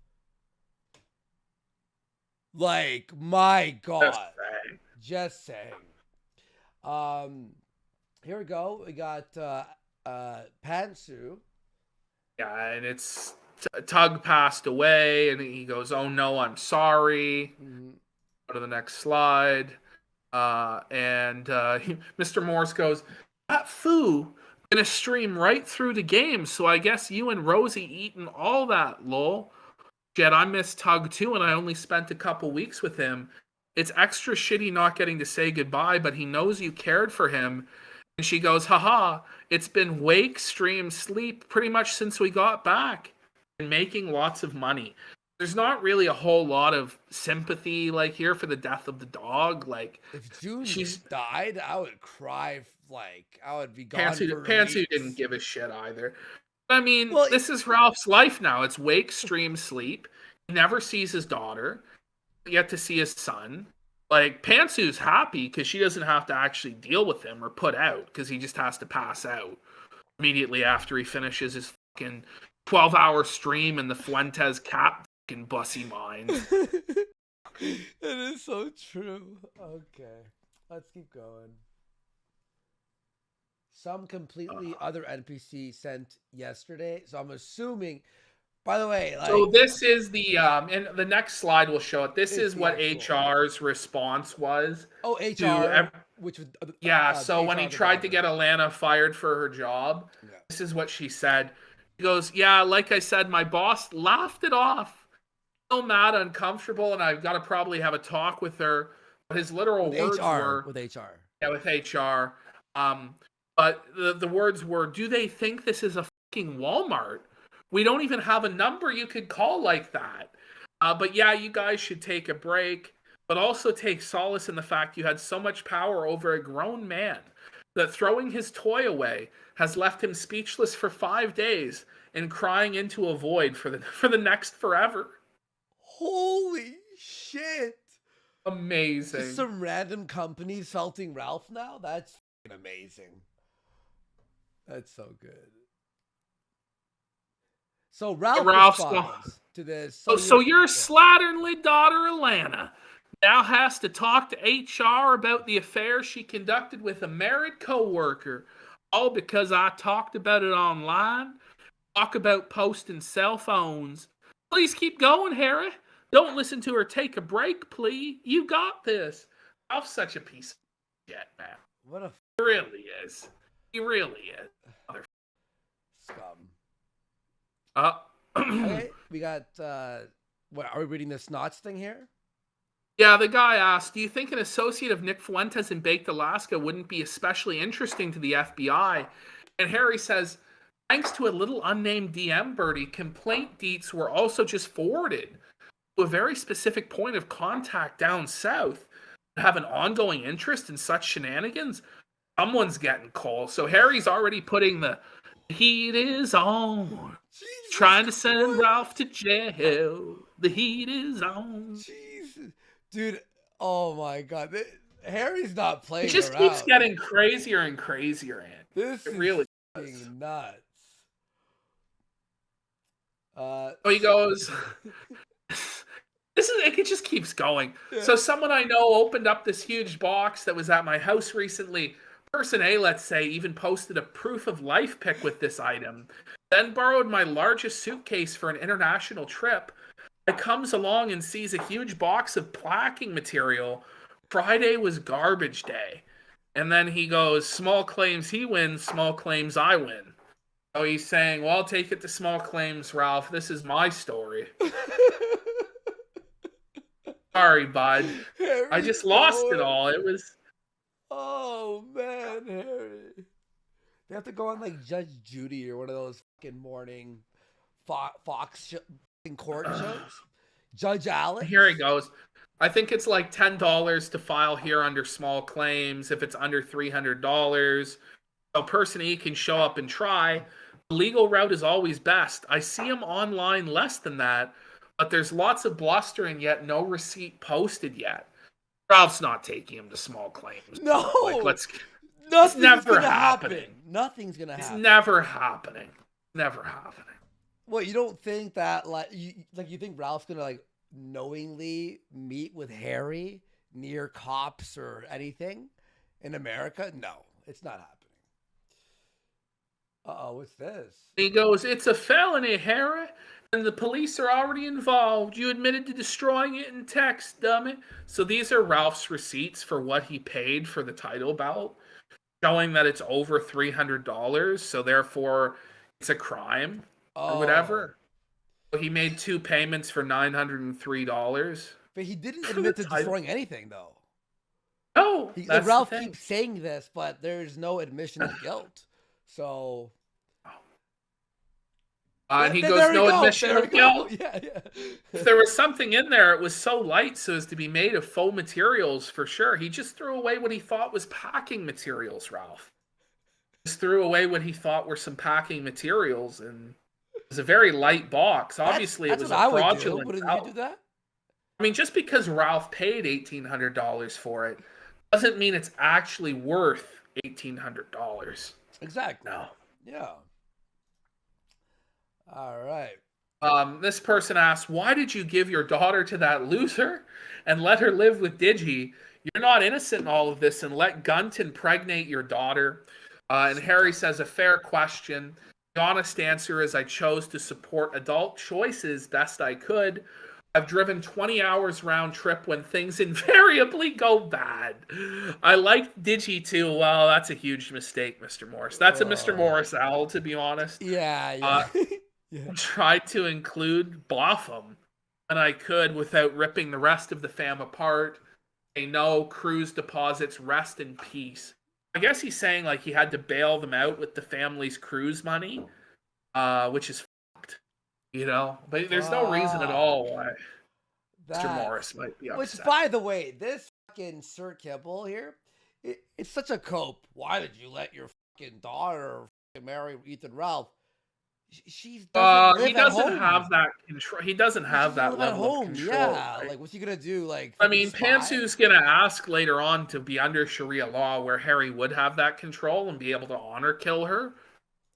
[SPEAKER 2] Like, my God. Just saying. Here we go. We got Pantsu.
[SPEAKER 1] Yeah, and it's Tug passed away, and he goes, oh no, I'm sorry. Mm-hmm. Go to the next slide. And Mr. Morse goes, that foo gonna stream right through the game, so I guess you and Rosie eating all that, lol. Jet, I miss Tug too, and I only spent a couple weeks with him. It's extra shitty not getting to say goodbye, but he knows you cared for him. And she goes, haha, it's been wake, stream, sleep pretty much since we got back. And making lots of money. There's not really a whole lot of sympathy like here for the death of the dog. Like,
[SPEAKER 2] if June died, I would cry. Like, I would be gone.
[SPEAKER 1] Pantsu didn't give a shit either. I mean, this is Ralph's life now. It's wake, stream, sleep. He never sees his daughter. Yet to see his son. Like, Pantsu's happy because she doesn't have to actually deal with him or put out because he just has to pass out immediately after he finishes his fucking 12-hour stream in the Fuentes Cap fucking bussy mind.
[SPEAKER 2] It is so true. Okay, let's keep going. Some completely other NPC sent yesterday, so I'm assuming. By the way, like,
[SPEAKER 1] so this is the and the next slide will show it. This is what HR's response was.
[SPEAKER 2] Oh, HR, which was
[SPEAKER 1] so when he tried to get Alana fired for her job, this is what she said. He goes, yeah, like I said, my boss laughed it off. So mad, uncomfortable, and I've got to probably have a talk with her. But his literal words were...
[SPEAKER 2] With HR.
[SPEAKER 1] Yeah, with HR. But the words were, do they think this is a fucking Walmart? We don't even have a number you could call like that. But yeah, you guys should take a break, but also take solace in the fact you had so much power over a grown man that throwing his toy away has left him speechless for 5 days and crying into a void for the next forever.
[SPEAKER 2] Holy shit.
[SPEAKER 1] Amazing.
[SPEAKER 2] Just some random company insulting Ralph now? That's fucking amazing. That's so good. So Ralph responds to this.
[SPEAKER 1] So your slatternly daughter, Alana, now has to talk to HR about the affair she conducted with a married co-worker. All because I talked about it online. Talk about posting cell phones. Please keep going, Harry. Don't listen to her. Take a break, please. You got this. Ralph's such a piece of shit, man.
[SPEAKER 2] What a...
[SPEAKER 1] He really is. He really is. Mother
[SPEAKER 2] scum.
[SPEAKER 1] Okay,
[SPEAKER 2] we got, what, are we reading the Snots thing here?
[SPEAKER 1] Yeah, the guy asked, do you think an associate of Nick Fuentes in Baked Alaska wouldn't be especially interesting to the FBI? And Harry says, thanks to a little unnamed DM birdie, complaint deets were also just forwarded to a very specific point of contact down south. Have an ongoing interest in such shenanigans? Someone's getting cold. So Harry's already putting the heat is on. Jesus trying to send Ralph to jail. The heat is on.
[SPEAKER 2] Jesus. Dude, oh my God. Harry's not playing around.
[SPEAKER 1] It just keeps getting crazier and crazier, Ant.
[SPEAKER 2] This is
[SPEAKER 1] really
[SPEAKER 2] nuts.
[SPEAKER 1] So he goes... It just keeps going. Yeah. So someone I know opened up this huge box that was at my house recently. Person A, let's say, even posted a proof of life pic with this item. Then borrowed my largest suitcase for an international trip. I comes along and sees a huge box of placking material. Friday was garbage day. And then he goes, small claims he wins, small claims I win. So he's saying, well, I'll take it to small claims, Ralph. This is my story. Sorry, bud. Harry, I just lost it all. It was...
[SPEAKER 2] Oh, man, Harry. They have to go on, like, Judge Judy or one of those fucking morning Fox court shows. Judge Alex.
[SPEAKER 1] Here he goes. I think it's like $10 to file here under small claims if it's under $300. So person E can show up and try. The legal route is always best. I see him online less than that, but there's lots of blustering yet no receipt posted yet. Ralph's not taking him to small claims.
[SPEAKER 2] No,
[SPEAKER 1] it's never happening.
[SPEAKER 2] Nothing's gonna happen.
[SPEAKER 1] It's never happening. Never happening.
[SPEAKER 2] Well, you don't think that you think Ralph's gonna like knowingly meet with Harry near cops or anything in America? No, it's not happening. Uh-oh, what's this?
[SPEAKER 1] He goes, it's a felony, Harry, and the police are already involved. You admitted to destroying it in text, dummy. So these are Ralph's receipts for what he paid for the title belt, showing that it's over $300, so therefore it's a crime or whatever. So he made 2 payments for $903.
[SPEAKER 2] But he didn't admit to destroying anything, though.
[SPEAKER 1] No,
[SPEAKER 2] Ralph keeps saying this, but there's no admission of guilt. So,
[SPEAKER 1] and he goes, no admission of guilt.
[SPEAKER 2] Yeah.
[SPEAKER 1] If there was something in there, it was so light so as to be made of faux materials for sure. He just threw away what he thought was packing materials, Ralph. Just threw away what he thought were some packing materials, and it was a very light box. Obviously, it was a fraudulent.
[SPEAKER 2] Wouldn't you do that?
[SPEAKER 1] I mean, just because Ralph paid $1,800 for it doesn't mean it's actually worth $1,800.
[SPEAKER 2] Exactly.
[SPEAKER 1] No.
[SPEAKER 2] Yeah. All right.
[SPEAKER 1] This person asks, why did you give your daughter to that loser and let her live with Digi? You're not innocent in all of this, and let Gunt impregnate your daughter. And Harry says, a fair question. The honest answer is I chose to support adult choices best I could. I've driven 20 hours round trip when things invariably go bad. I liked Digi too. Well, that's a huge mistake, Mr. Morris. That's a Mr. Morris L, to be honest.
[SPEAKER 2] Yeah.
[SPEAKER 1] Yeah. Tried to include Botham when I could without ripping the rest of the fam apart. They know cruise deposits, rest in peace. I guess he's saying like he had to bail them out with the family's cruise money, which is fucked, you know. But there's no reason at all why Mr. Morris might be upset.
[SPEAKER 2] Which, by the way, this fucking Sir Kibble here, it's such a cope. Why did you let your fucking daughter marry Ethan Ralph? She doesn't live
[SPEAKER 1] he doesn't
[SPEAKER 2] at home.
[SPEAKER 1] have that control. He doesn't have that level of control.
[SPEAKER 2] Yeah,
[SPEAKER 1] right?
[SPEAKER 2] Like what's he gonna do? Like,
[SPEAKER 1] I mean,
[SPEAKER 2] spy?
[SPEAKER 1] Pantsu's gonna ask later on to be under Sharia law, where Harry would have that control and be able to honor kill her.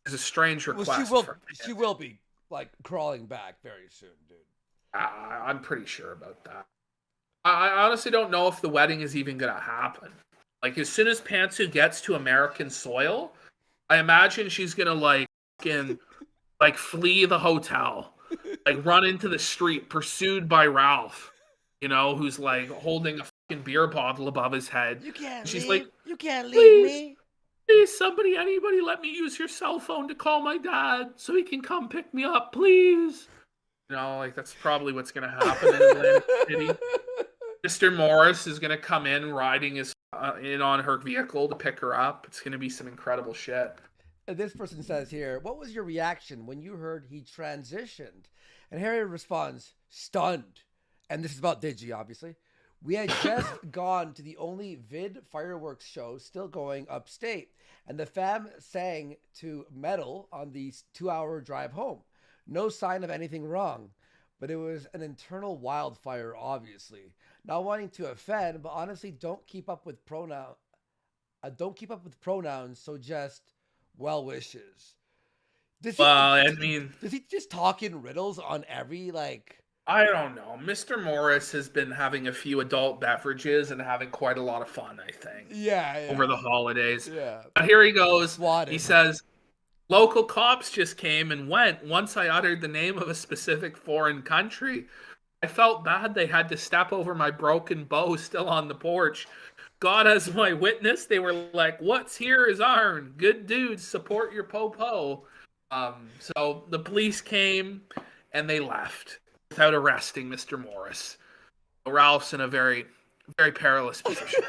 [SPEAKER 1] Is a strange request.
[SPEAKER 2] Well, she will be like crawling back very soon, dude.
[SPEAKER 1] I'm pretty sure about that. I honestly don't know if the wedding is even gonna happen. Like as soon as Pantsu gets to American soil, I imagine she's gonna like flee the hotel, like run into the street, pursued by Ralph, you know, who's like holding a fucking beer bottle above his head.
[SPEAKER 2] You can't.
[SPEAKER 1] She's
[SPEAKER 2] leave.
[SPEAKER 1] like,
[SPEAKER 2] you can't leave me.
[SPEAKER 1] Please, anybody, let me use your cell phone to call my dad so he can come pick me up, please. You know, like that's probably what's gonna happen in Atlantic City. Mr. Morris is gonna come in riding in on her vehicle to pick her up. It's gonna be some incredible shit.
[SPEAKER 2] And this person says here, what was your reaction when you heard he transitioned? And Harry responds, stunned. And this is about Digi, obviously. We had just gone to the only vid fireworks show still going upstate. And the fam sang to metal on the 2-hour drive home. No sign of anything wrong. But it was an internal wildfire, obviously. Not wanting to offend, but honestly don't keep up with pronouns, so just... well wishes. Does he just talk in riddles on every like?
[SPEAKER 1] I don't know. Mr. Morris has been having a few adult beverages and having quite a lot of fun, I think.
[SPEAKER 2] Yeah.
[SPEAKER 1] Over the holidays.
[SPEAKER 2] Yeah.
[SPEAKER 1] But here he goes.
[SPEAKER 2] Swatted.
[SPEAKER 1] He says, local cops just came and went once I uttered the name of a specific foreign country. I felt bad they had to step over my broken bow still on the porch. God as my witness, they were like, what's here is iron. Good dudes, support your po-po. So the police came and they left without arresting Mr. Morris. Ralph's in a very, very perilous position.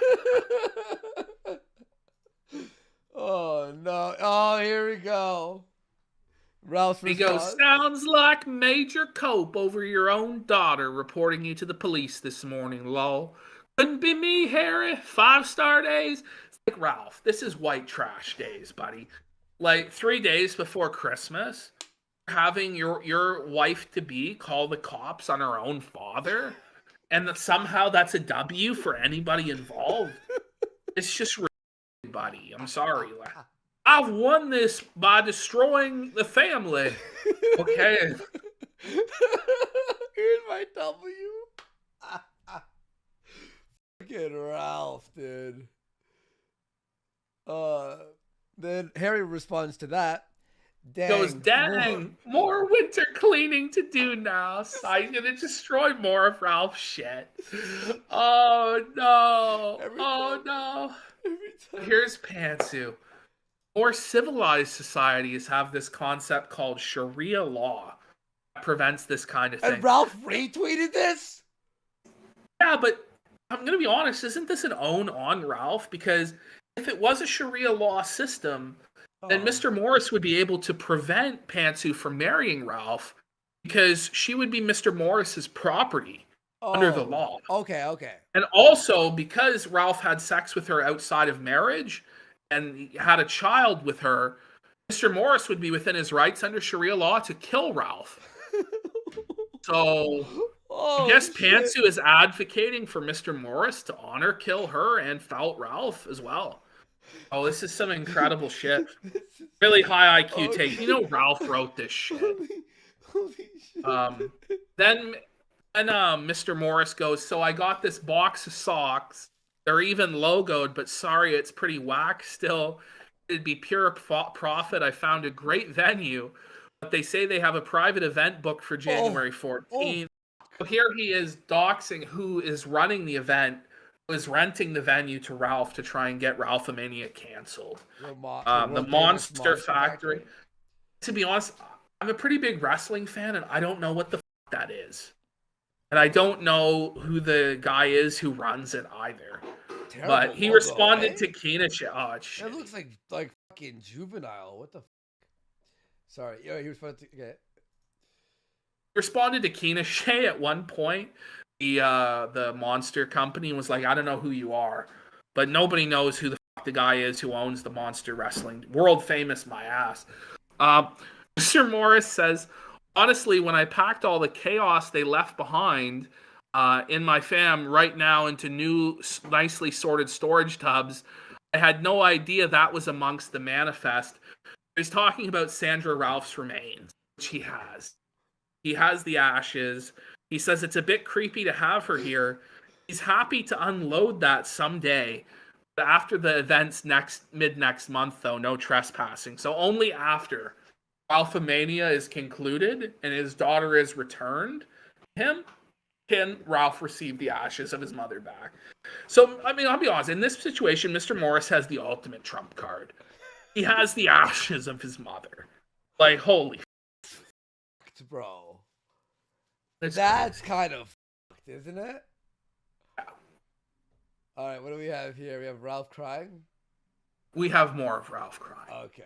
[SPEAKER 2] Oh, no. Oh, here we go. Ralph's response.
[SPEAKER 1] He goes, sounds like Major Cope over your own daughter reporting you to the police this morning, lol. Couldn't be me, Harry. 5-star days. It's like, Ralph, this is white trash days, buddy. Like 3 days before Christmas, having your wife-to-be call the cops on her own father, and somehow that's a W for anybody involved. It's just ridiculous, buddy. I'm sorry. I've won this by destroying the family. Okay.
[SPEAKER 2] Here's my W. Fucking Ralph, dude. Then Harry responds to that. Dang.
[SPEAKER 1] Goes, dang, more winter cleaning to do now. So I'm gonna destroy more of Ralph's shit. Oh no. No. Here's Pantsu. More civilized societies have this concept called Sharia law that prevents this kind of thing.
[SPEAKER 2] And Ralph retweeted this?
[SPEAKER 1] Yeah, but I'm going to be honest, isn't this an own on Ralph? Because if it was a Sharia law system, then Mr. Morris would be able to prevent Pantsu from marrying Ralph because she would be Mr. Morris's property under the law.
[SPEAKER 2] Okay.
[SPEAKER 1] And also, because Ralph had sex with her outside of marriage and had a child with her, Mr. Morris would be within his rights under Sharia law to kill Ralph. So I guess Pantsu is advocating for Mr. Morris to honor, kill her, and felt Ralph as well. Oh, this is some incredible shit. Really high IQ take. You know Ralph wrote this shit.
[SPEAKER 2] Holy shit.
[SPEAKER 1] Then Mr. Morris goes, so I got this box of socks. They're even logoed, but sorry, it's pretty whack still. It'd be pure profit. I found a great venue, but they say they have a private event booked for January 14th. here he is doxing who is running the event, who is renting the venue to Ralph to try and get Ralph-A-Mania canceled. The Monster Factory. To be honest, I'm a pretty big wrestling fan, and I don't know what the that is. And I don't know who the guy is who runs it either. Terrible but he logo, responded to Kino. Oh, shit.
[SPEAKER 2] It looks like fucking Juvenile. What the Sorry. Yeah, he responded to... Okay.
[SPEAKER 1] Responded to Kino at one point. The Monster Company was like, I don't know who you are, but nobody knows who the guy is who owns the Monster Wrestling. World famous, my ass. Mr. Morris says, honestly, when I packed all the chaos they left behind in my fam right now into new, nicely sorted storage tubs, I had no idea that was amongst the manifest. He's talking about Sandra Ralph's remains, which he has. He has the ashes. He says it's a bit creepy to have her here. He's happy to unload that someday. But after the events mid-next month, though, no trespassing. So only after Ralph-A-Mania is concluded and his daughter is returned, can Ralph receive the ashes of his mother back. So, I mean, I'll be honest. In this situation, Mr. Morris has the ultimate trump card. He has the ashes of his mother. Like, holy
[SPEAKER 2] bro.
[SPEAKER 1] That's
[SPEAKER 2] kind of isn't it? Yeah. All right, what do we have here? We have Ralph crying?
[SPEAKER 1] We have more of Ralph crying.
[SPEAKER 2] Okay.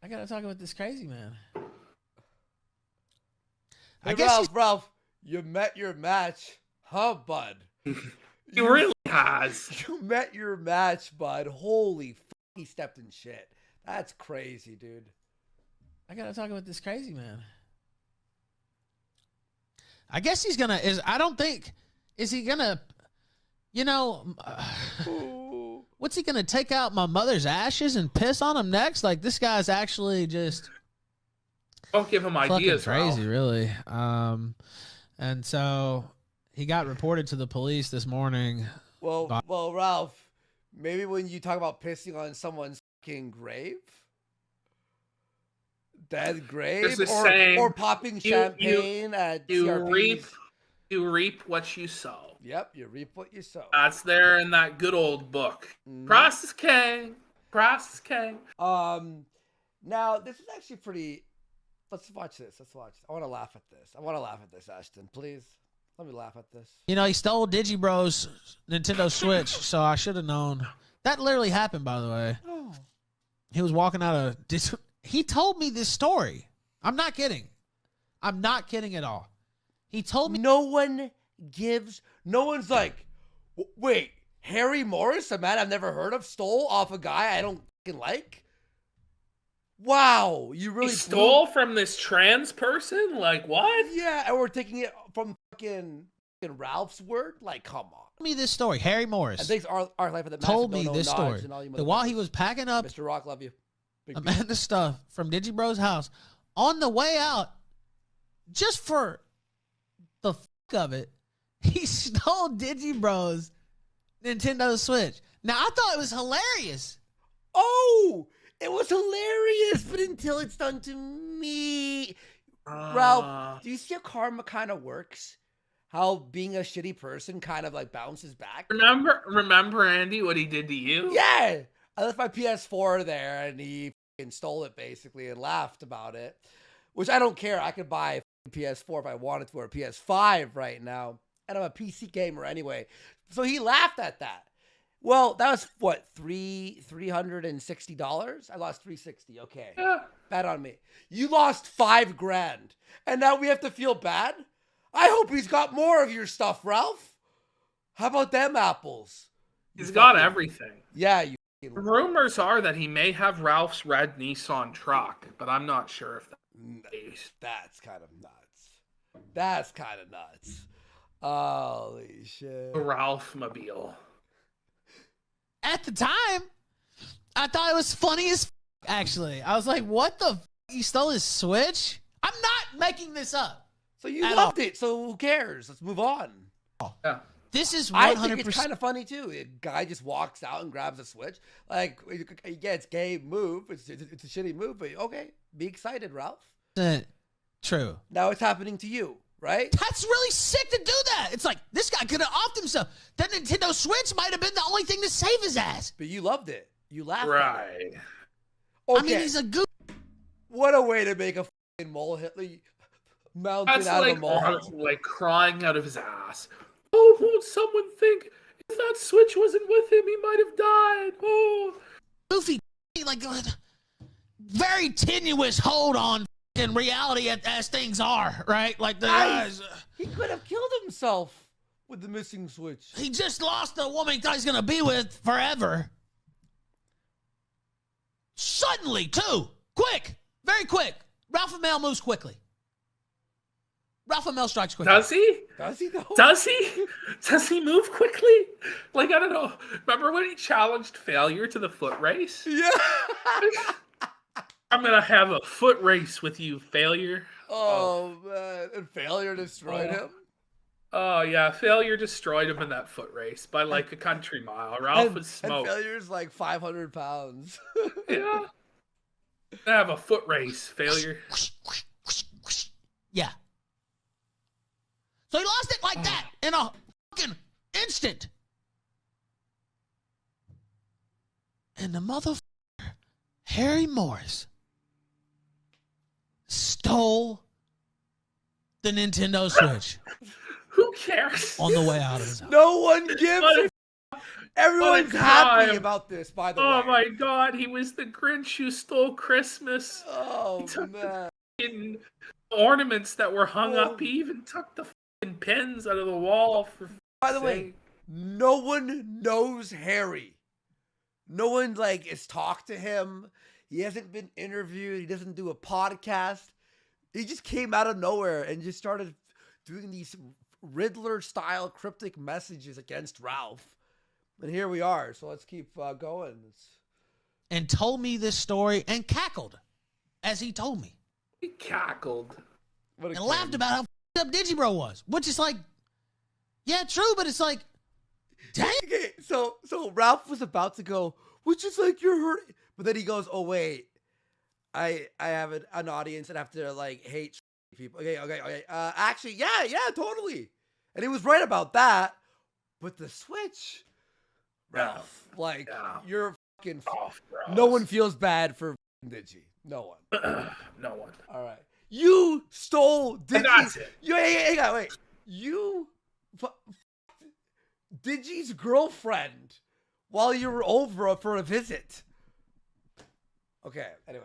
[SPEAKER 3] I gotta talk about this crazy man.
[SPEAKER 2] Hey, I guess Ralph, you met your match, huh, bud?
[SPEAKER 1] He really has.
[SPEAKER 2] You met your match, bud. Holy fuck, he stepped in shit. That's crazy, dude.
[SPEAKER 3] I gotta talk about this crazy man. I guess he's gonna. Is he gonna? You know, what's he gonna take out my mother's ashes and piss on him next? Like this guy's actually just.
[SPEAKER 1] Don't give him ideas,
[SPEAKER 3] crazy,
[SPEAKER 1] Ralph.
[SPEAKER 3] Really. And so he got reported to the police this morning.
[SPEAKER 2] Well, Ralph, maybe when you talk about pissing on someone's fucking grave, dead grave, or popping champagne at CRP's.
[SPEAKER 1] You reap what you sow.
[SPEAKER 2] Yep, you reap what you sow.
[SPEAKER 1] That's there in that good old book. Price is king. Price is king.
[SPEAKER 2] Now this is actually pretty. Let's watch this. I want to laugh at this. Ashton, please. Let me laugh at this.
[SPEAKER 3] You know, he stole Digibro's Nintendo Switch, so I should have known. That literally happened, by the way.
[SPEAKER 2] Oh. He
[SPEAKER 3] was walking out of... He told me this story. I'm not kidding. At all. He told me...
[SPEAKER 2] No one's like, wait, Harry Morris, a man I've never heard of, stole off a guy I don't fucking like? Wow, you really
[SPEAKER 1] stole from this trans person? Like, what?
[SPEAKER 2] Yeah, and we're taking it from fucking Ralph's word? Like, come on.
[SPEAKER 3] Tell me this story. Harry Morris.
[SPEAKER 2] And thanks our life at the
[SPEAKER 3] told me this story. That while he was packing up
[SPEAKER 2] Mr. Rock, love you.
[SPEAKER 3] Amanda's stuff from Digibro's house, on the way out, just for the fuck of it, he stole Digibro's Nintendo Switch. Now, I thought it was hilarious.
[SPEAKER 2] Oh! It was hilarious, but until it's done to me. Ralph, do you see how karma kind of works? How being a shitty person kind of like bounces back?
[SPEAKER 1] Remember, Andy, what he did to you?
[SPEAKER 2] Yeah! I left my PS4 there, and he fucking stole it, basically, and laughed about it. Which I don't care. I could buy a PS4 if I wanted to, or a PS5 right now. And I'm a PC gamer anyway. So he laughed at that. Well, that was what, $360? I lost $360. Okay.
[SPEAKER 1] Yeah.
[SPEAKER 2] Bad on me. You lost $5,000. And now we have to feel bad? I hope he's got more of your stuff, Ralph. How about them apples?
[SPEAKER 1] He's got everything.
[SPEAKER 2] Yeah,
[SPEAKER 1] rumors are that he may have Ralph's red Nissan truck, but I'm not sure if that's the case.
[SPEAKER 2] That's kind of nuts. Holy shit.
[SPEAKER 1] The Ralph Mobile.
[SPEAKER 3] At the time, I thought it was funny as actually. I was like, what the you stole his Switch? I'm not making this up.
[SPEAKER 2] So you loved it, so who cares? Let's move on.
[SPEAKER 1] Yeah.
[SPEAKER 3] This is 100%.
[SPEAKER 2] I think it's kind of funny, too. A guy just walks out and grabs a Switch. Like, yeah, it's a gay move. It's a shitty move, but okay. Be excited, Ralph.
[SPEAKER 3] True.
[SPEAKER 2] Now it's happening to you, right?
[SPEAKER 3] That's really sick to do that. It's like, this guy could have offed himself. That Nintendo Switch might have been the only thing to save his ass.
[SPEAKER 2] But you loved it. You laughed.
[SPEAKER 1] Right.
[SPEAKER 2] Okay.
[SPEAKER 3] I mean, he's a goof.
[SPEAKER 2] What a way to make a fucking molehill mountain
[SPEAKER 1] That's
[SPEAKER 2] out
[SPEAKER 1] like,
[SPEAKER 2] of a molehill.
[SPEAKER 1] honestly, like crying out of his ass. Oh, won't someone think if that Switch wasn't with him, he might have died? Oh.
[SPEAKER 3] Goofy, like, very tenuous hold on in reality as things are, right? Like, the guys.
[SPEAKER 2] He could have killed himself with the missing Switch.
[SPEAKER 3] He just lost the woman he thought he's going to be with forever. Suddenly, too. Quick. Very quick. Ralph Amell moves quickly. Ralph Amell strikes quickly.
[SPEAKER 1] Does he?
[SPEAKER 2] Does he though?
[SPEAKER 1] Does he? Does he move quickly? Like, I don't know. Remember when he challenged failure to the foot race?
[SPEAKER 2] Yeah.
[SPEAKER 1] I'm gonna have a foot race with you, failure.
[SPEAKER 2] Oh man. And failure destroyed him.
[SPEAKER 1] Oh yeah, failure destroyed him in that foot race by like a country mile. Ralph was smoked.
[SPEAKER 2] And failure's like 500 pounds.
[SPEAKER 1] Yeah. I have a foot race, failure.
[SPEAKER 3] Yeah. So he lost it like that in a fucking instant. And the motherfucker, Harry Morris, stole the Nintendo Switch.
[SPEAKER 1] Who cares?
[SPEAKER 3] On the way out of his house.
[SPEAKER 2] No one gives a Everyone's happy
[SPEAKER 1] crime.
[SPEAKER 2] about this, by the way.
[SPEAKER 1] Oh my god, he was the Grinch who stole Christmas.
[SPEAKER 2] Oh
[SPEAKER 1] He took
[SPEAKER 2] man.
[SPEAKER 1] the ornaments that were hung up. He even took the pins out of the wall. For
[SPEAKER 2] By the way,
[SPEAKER 1] sake.
[SPEAKER 2] no one knows Harry. No one like has talked to him. He hasn't been interviewed. He doesn't do a podcast. He just came out of nowhere and just started doing these Riddler-style cryptic messages against Ralph. And here we are. So let's keep going.
[SPEAKER 3] And told me this story and cackled as he told me.
[SPEAKER 1] He cackled.
[SPEAKER 3] And laughed about how up Digibro was. Which is like, yeah, true, but it's like, dang.
[SPEAKER 2] Okay, so Ralph was about to go, which is like you're hurting. But then he goes, oh wait, I have an audience and I have to like hate people. Okay. Actually, yeah, totally. And he was right about that. But the Switch, Ralph, like you're fucking. No one feels bad for Digi. No one.
[SPEAKER 1] No one.
[SPEAKER 2] All right. You stole Digi.
[SPEAKER 1] And that's it.
[SPEAKER 2] Wait. You Digi's girlfriend while you were over for a visit. Okay, anyway.